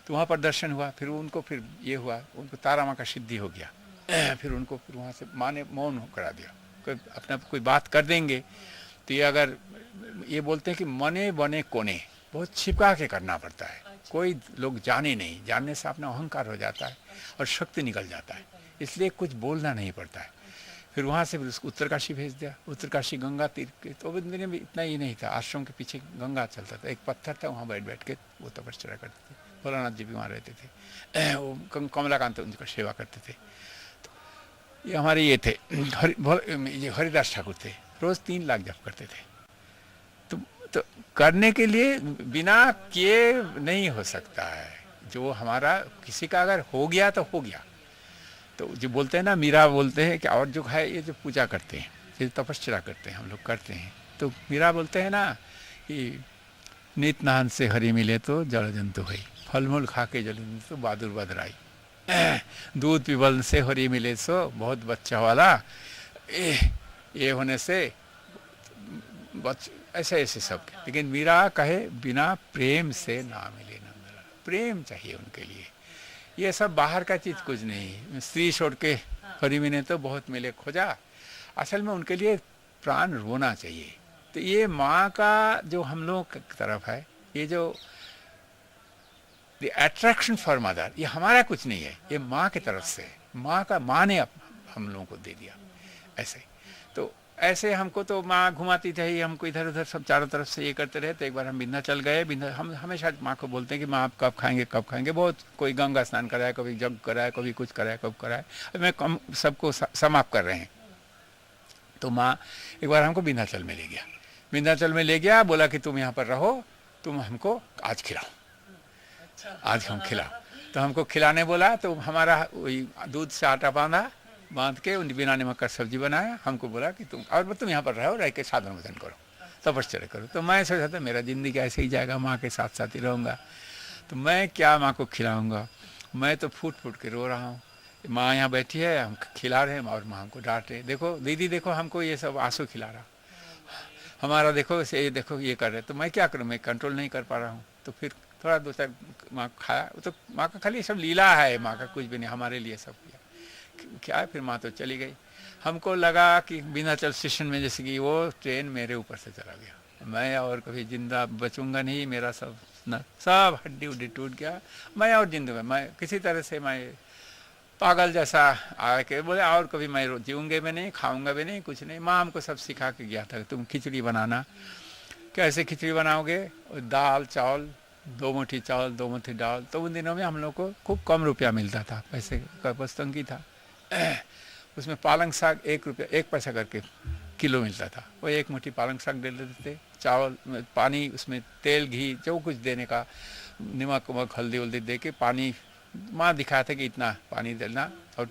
तो वहाँ पर दर्शन हुआ। फिर उनको फिर ये हुआ, उनको तारा माँ का सिद्धि हो गया। फिर उनको फिर वहाँ से माँ ने मौन करा दिया, अपना कोई बात कर देंगे तो ये अगर ये बोलते हैं कि मने बने कोने, बहुत छिपका के करना पड़ता है, कोई लोग जाने नहीं, जानने से अपना अहंकार हो जाता है और शक्ति निकल जाता है, इसलिए कुछ बोलना नहीं पड़ता है। फिर वहाँ से फिर उसको उत्तरकाशी भेज दिया। उत्तरकाशी गंगा तीर के, तो दिन में इतना ही नहीं था, आश्रम के पीछे गंगा चलता था, एक पत्थर था, वहाँ बैठ के वो तपस्या करते थे। भोलानाथ जी भी वहाँ रहते थे, वो कमलाकांत उनका सेवा करते थे। तो ये हमारे ये थे ये हरिदास ठाकुर थे, रोज़ 3 लाख जप करते थे। तो करने के लिए बिना किए नहीं हो सकता है। जो हमारा किसी का अगर हो गया तो हो गया। तो जो बोलते हैं ना, मीरा बोलते हैं कि और जो है ये जो पूजा करते हैं, ये तपस्या करते हैं, हम लोग करते हैं, तो मीरा बोलते हैं ना कि नित नाहन से हरि मिले तो जल जंतु है, फल मूल खा के जल जंतु तो बहादुर बदराई, दूध पीबल से हरि मिले सो बहुत बच्चा वाला, ये होने से ऐसे ऐसे सब। लेकिन मीरा कहे बिना प्रेम से ना मिले ना मिला। प्रेम चाहिए उनके लिए, ये सब बाहर का चीज़ कुछ नहीं। स्त्री छोड़ के हरि मिले तो बहुत मिले खोजा, असल में उनके लिए प्राण रोना चाहिए। तो ये माँ का जो हम लोग की तरफ है, ये जो द अट्रैक्शन फॉर मदर, ये हमारा कुछ नहीं है, ये माँ की तरफ से। माँ ने हम लोगों को दे दिया ऐसे। तो ऐसे हमको तो माँ घुमाती थी, हमको इधर उधर सब चारों तरफ से ये करते रहे। तो एक बार हम विंध्याचल गए। हम हमेशा माँ को बोलते हैं कि माँ आप कब खाएंगे। बहुत कोई गंगा स्नान कराए, कभी जग कराए, कभी कुछ कराए, कब कराए। मैं कम सबको समाप्त कर रहे हैं। तो माँ एक बार हमको विंध्याचल में ले गया, बोला कि तुम यहाँ पर रहो, तुम हमको आज खिलाओ, आज हम खिलाओ। तो हमको खिलाने बोला, तो हमारा वही दूध से आटा बांध के बिना नमक का सब्जी बनाया। हमको बोला कि तुम यहाँ पर रहो, रह के साधन भजन करो, तपस्या करो। तो मैं सोचा था मेरा जिंदगी ऐसे ही जाएगा, माँ के साथ साथ ही रहूँगा, तो मैं क्या माँ को खिलाऊँगा। मैं तो फूट फूट के रो रहा हूँ। माँ यहाँ बैठी है, हम खिला रहे हैं और माँ हमको डांट रहे, देखो दीदी देखो हमको ये सब आंसू खिला रहा, हमारा देखो ये कर रहे। तो मैं क्या करूँ, मैं कंट्रोल नहीं कर पा रहा हूँ। तो फिर थोड़ा 2-4 माँ खाया। तो माँ का खाली सब लीला है, माँ का कुछ भी नहीं, हमारे लिए सब किया क्या है। फिर माँ तो चली गई। हमको लगा कि विंध्याचल स्टेशन में जैसे कि वो ट्रेन मेरे ऊपर से चला गया, मैं और कभी जिंदा बचूंगा नहीं, मेरा सब हड्डी उड्डी टूट गया, मैं और जिंदगी मैं किसी तरह से मैं पागल जैसा आके बोले और कभी मैं जीऊँगे भी नहीं, खाऊंगा भी नहीं, कुछ नहीं। माँ हमको सब सिखा के गया था, तुम खिचड़ी बनाना, कैसे खिचड़ी बनाओगे, दाल चावल 2 मुट्ठी चावल 2 मुट्ठी दाल। तो उन दिनों में हम लोग को खूब कम रुपया मिलता था, पैसे का बस तंगी था। उसमें पालंग साग 1 रुपया 1 पैसा करके किलो मिलता था, वो 1 मुट्ठी पालंग साग दे देते थे, चावल पानी, उसमें तेल घी जो कुछ देने का, नमक वमक हल्दी वल्दी दे के पानी। माँ दिखाया था कि इतना पानी देना और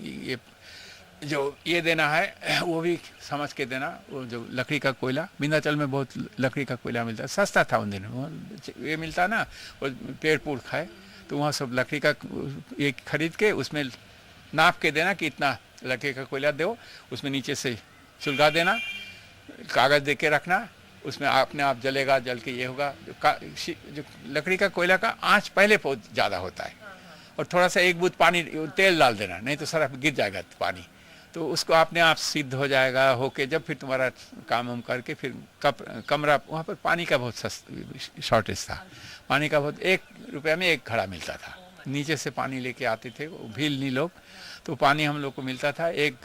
ये जो ये देना है वो भी समझ के देना। वो जो लकड़ी का कोयला, विंध्याचल में बहुत लकड़ी का कोयला मिलता है, सस्ता था उन दिनों। ये मिलता ना, वो पेड़ पूड़ खाए, तो वहाँ सब लकड़ी का ये खरीद के उसमें नाप के देना कि इतना लकड़ी का कोयला दो, उसमें नीचे से सुलगा देना, कागज़ दे के रखना, उसमें अपने आप जलेगा, जल के ये होगा। जो लकड़ी का कोयला का आँच पहले बहुत ज़्यादा होता है, और थोड़ा सा एक बूंद पानी तेल डाल देना, नहीं तो सारा गिर जाएगा पानी, तो उसको अपने आप सिद्ध हो जाएगा। होके जब फिर तुम्हारा काम हम करके फिर कमरा, वहाँ पर पानी का बहुत शॉर्टेज था, पानी का बहुत, 1 रुपया में 1 घड़ा मिलता था। नीचे से पानी लेके आते थे वो भीलनी लोग, तो पानी हम लोग को मिलता था एक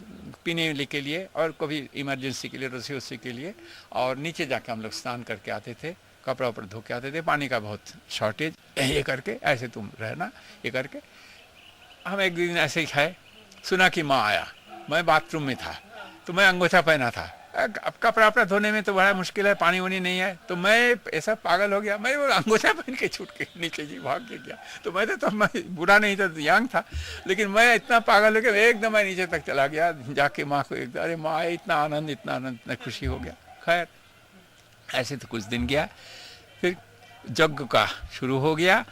पीने के लिए, और कभी इमरजेंसी के लिए, रसोई के लिए, और नीचे जाके हम लोग स्नान करके आते थे, कपड़ा ऊपर धो के आते थे। पानी का बहुत शॉर्टेज, ये करके ऐसे तुम रहना, ये करके हम एक दिन ऐसे ही खाए, सुना कि माँ आया, मैं बाथरूम में था, तो मैं अंगोछा पहना था। अब कपड़ा वपड़ा धोने में तो बड़ा मुश्किल है, पानी वानी नहीं है, तो मैं ऐसा पागल हो गया, मैं वो अंगोछा पहन के छूट के नीचे जी भाग के गया। तो मैं तो मैं बुरा नहीं था, यंग था, लेकिन मैं इतना पागल हो गया, एकदम मैं नीचे तक चला गया, जाके माँ को एकदम, अरे माँ इतना आनंद, इतना खुशी हो गया। खैर ऐसे तो कुछ दिन गया, फिर यज्ञ का शुरू हो गया।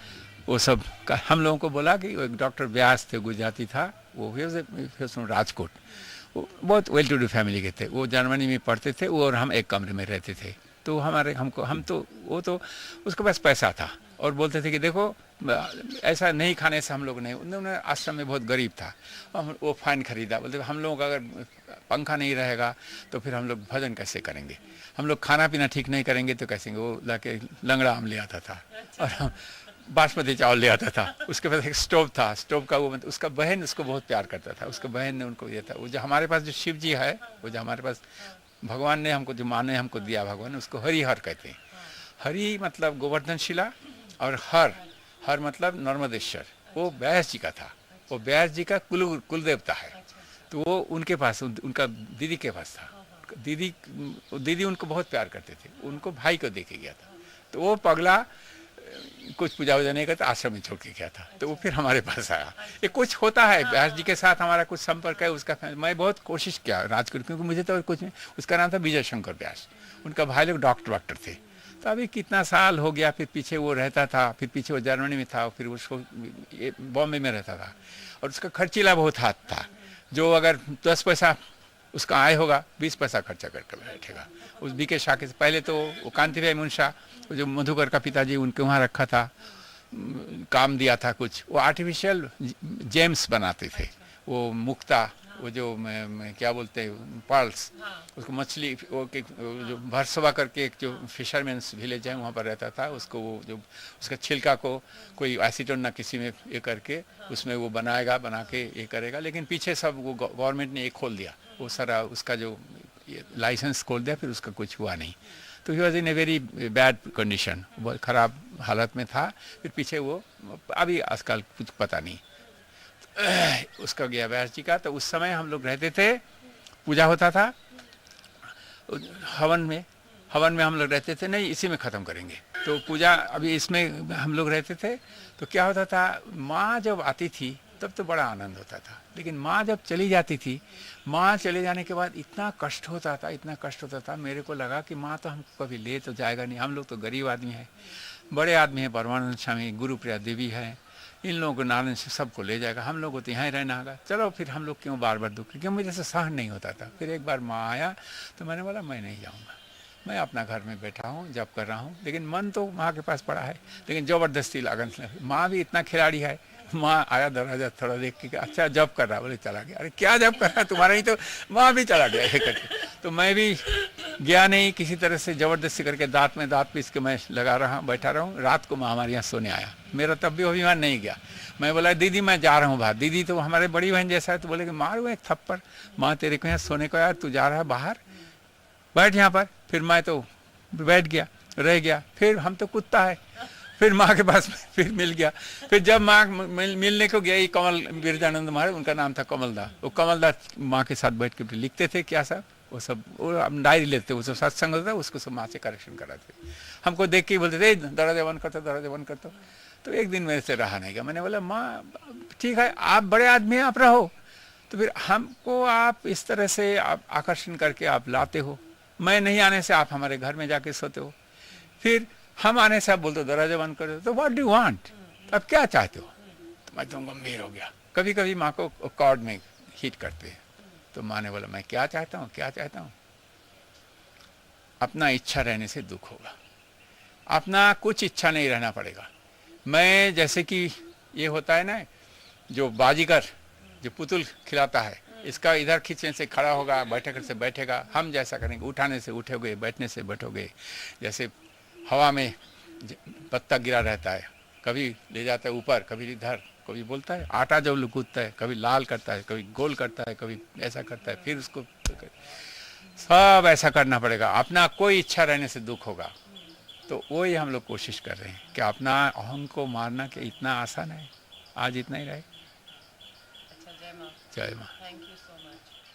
वो सब का हम लोगों को बोला कि एक डॉक्टर व्यास थे, गुजराती था, वो फिर राजकोट, वो बहुत वेल टू डू फैमिली के थे, वो जर्मनी में पढ़ते थे, वो और हम एक कमरे में रहते थे। तो हम तो वो तो उसके पास पैसा था, और बोलते थे कि देखो ऐसा नहीं खाने से हम लोग नहीं, उन्होंने आश्रम में बहुत गरीब था, वो फाइन खरीदा, बोलते हम लोग अगर पंखा नहीं रहेगा तो फिर हम लोग भजन कैसे करेंगे, हम लोग खाना पीना ठीक नहीं करेंगे तो कैसे। वो लाके लंगड़ा आम ले आता था, और हम बासमती चावल ले आता था। उसके पास एक स्टोव था, स्टोव का वो उसका बहन उसको बहुत प्यार करता था, उसका बहन ने उनको दिया था। वो जो हमारे पास जो शिव जी है, वो जो हमारे पास भगवान ने हमको जो माने हमको दिया, भगवान ने उसको हरिहर कहते हैं। हरि मतलब गोवर्धन शिला, और हर मतलब नर्मदेश्वर, वो व्यास जी का था, वो व्यास जी का कुल देवता है। तो वो उनके पास, उनका दीदी के पास था। दीदी उनको बहुत प्यार करते थे, उनको भाई को दे के गया था। तो वो पगला कुछ पूजा वूजा नहीं करता, आश्रम में छोड़ के गया था, तो वो फिर हमारे पास आया। ये कुछ होता है, व्यास जी के साथ हमारा कुछ संपर्क है, उसका मैं बहुत कोशिश किया राजकोट, क्योंकि मुझे तो कुछ नहीं। उसका नाम था विजय शंकर व्यास, उनका भाई लोग डॉक्टर थे। तो अभी कितना साल हो गया, फिर पीछे वो रहता था, फिर पीछे वो जर्मनी में था, फिर उसको बॉम्बे में रहता था, और उसका खर्चीला बहुत हाथ था। जो अगर 10 पैसा उसका आय होगा, 20 पैसा खर्चा करके बैठेगा। उस बीके शाह के पहले तो वो कांति भाई मुंशा, जो मधुकर का पिताजी, उनके वहाँ रखा था, काम दिया था कुछ। वो आर्टिफिशियल जेम्स बनाते थे, वो मुक्ता, वो जो क्या बोलते हैं पर्ल्स, उसको मछली, वो जो भरसवा करके एक जो फिशरमैन्स विलेज है वहाँ पर रहता था, उसको वो जो उसका छिलका को कोई एसीटोन ना किसी में ये करके उसमें वो बनाएगा, बना के ये करेगा। लेकिन पीछे सब वो गवर्नमेंट ने ये खोल दिया, वो सारा उसका जो लाइसेंस खोल दिया, फिर उसका कुछ हुआ नहीं। तो he was in a very bad condition, बहुत ख़राब हालत में था। फिर पीछे वो अभी आजकल कुछ पता नहीं उसका गया व्यास जी का। तो उस समय हम लोग रहते थे, पूजा होता था हवन में हम लोग रहते थे, नहीं इसी में ख़त्म करेंगे। तो पूजा अभी इसमें हम लोग रहते थे। तो क्या होता था, माँ जब आती थी तब तो बड़ा आनंद होता था, लेकिन माँ जब चली जाती थी, माँ चले जाने के बाद इतना कष्ट होता था। मेरे को लगा कि माँ तो हमको कभी ले तो जाएगा नहीं, हम लोग तो गरीब आदमी हैं, बड़े आदमी हैं, परमानंद स्वामी, गुरुप्रिया देवी है, इन लोगों को नारायण से सबको ले जाएगा, हम लोग को तो यहाँ ही रहना होगा। चलो फिर हम लोग क्यों बार बार दुख, क्योंकि मुझे से सहन नहीं होता था। फिर एक बार माँ आया तो मैंने बोला मैं नहीं जाऊँगा, मैं अपना घर में बैठा हूँ, जब कर रहा हूँ, लेकिन मन तो माँ के पास पड़ा है। लेकिन ज़बरदस्ती लागन, माँ भी इतना खिलाड़ी है। माँ आया दरवाजा थोड़ा देख के, अच्छा जब कर रहा, बोले चला गया। अरे क्या जब कर रहा तुम्हारा ही, तो माँ भी चला गया ये करके। तो मैं भी गया नहीं, किसी तरह से ज़बरदस्ती करके दांत में दांत पीस के मैं लगा रहा, बैठा रहा हूँ। रात को माँ हमारे यहाँ सोने आया, मेरा तब भी अभिमान नहीं गया। मैं बोला दीदी मैं जा रहा हूँ बाहर। दीदी तो हमारे बड़ी बहन जैसा है, तो बोले कि मारो एक थप्पड़, माँ तेरे को यहाँ सोने को यार, तू जा रहा है बाहर, बैठ यहाँ पर। फिर मैं तो बैठ गया, रह गया। फिर हम तो कुत्ता है, फिर माँ के पास फिर मिल गया। फिर जब माँ मिलने को गया, कमल बिरजानंद महाराज, उनका नाम था कमलदा, वो कमलदा माँ के साथ बैठ के लिखते थे क्या सब, वो सब वो डायरी लेते, वो सब सत्संग होता था, उसको सब माँ से करेक्शन कराते। हमको देख के बोलते थे दरवाजा बंद कर दो। तो एक दिन मेरे से रहा नहीं गया, मैंने बोला माँ ठीक है आप बड़े आदमी हैं, आप रहो। तो फिर हमको आप इस तरह से आप आकर्षण करके आप लाते हो। मैं नहीं आने से आप हमारे घर में जाके सोते हो, फिर हम आने से आप बोलते हो दरवाजा बंद कर दो। तो व्हाट डू वांट, अब क्या चाहते हो? तो मैं तो गंभीर हो गया। कभी कभी माँ को कॉर्ड में हिट करते हैं, तो माँ ने बोला मैं क्या चाहता हूँ, क्या चाहता हूँ? अपना इच्छा रहने से दुख होगा, अपना कुछ इच्छा नहीं रहना पड़ेगा। मैं जैसे कि ये होता है ना, जो बाजीगर जो पुतुल खिलाता है, इसका इधर खींचने से खड़ा होगा, बैठने से बैठेगा, हम जैसा करेंगे, उठाने से उठोगे, बैठने से बैठोगे। जैसे हवा में पत्ता गिरा रहता है, कभी ले जाता है ऊपर, कभी इधर, कभी बोलता है आटा जब कूदता है, कभी लाल करता है, कभी गोल करता है, कभी ऐसा करता है, फिर उसको सब ऐसा करना पड़ेगा। अपना कोई इच्छा रहने से दुख होगा। तो वही हम लोग कोशिश कर रहे हैं कि अपना अहम को मारना कि इतना आसान है। आज इतना ही रहे। अच्छा, जय माँ। जय माँ। Thank you so much.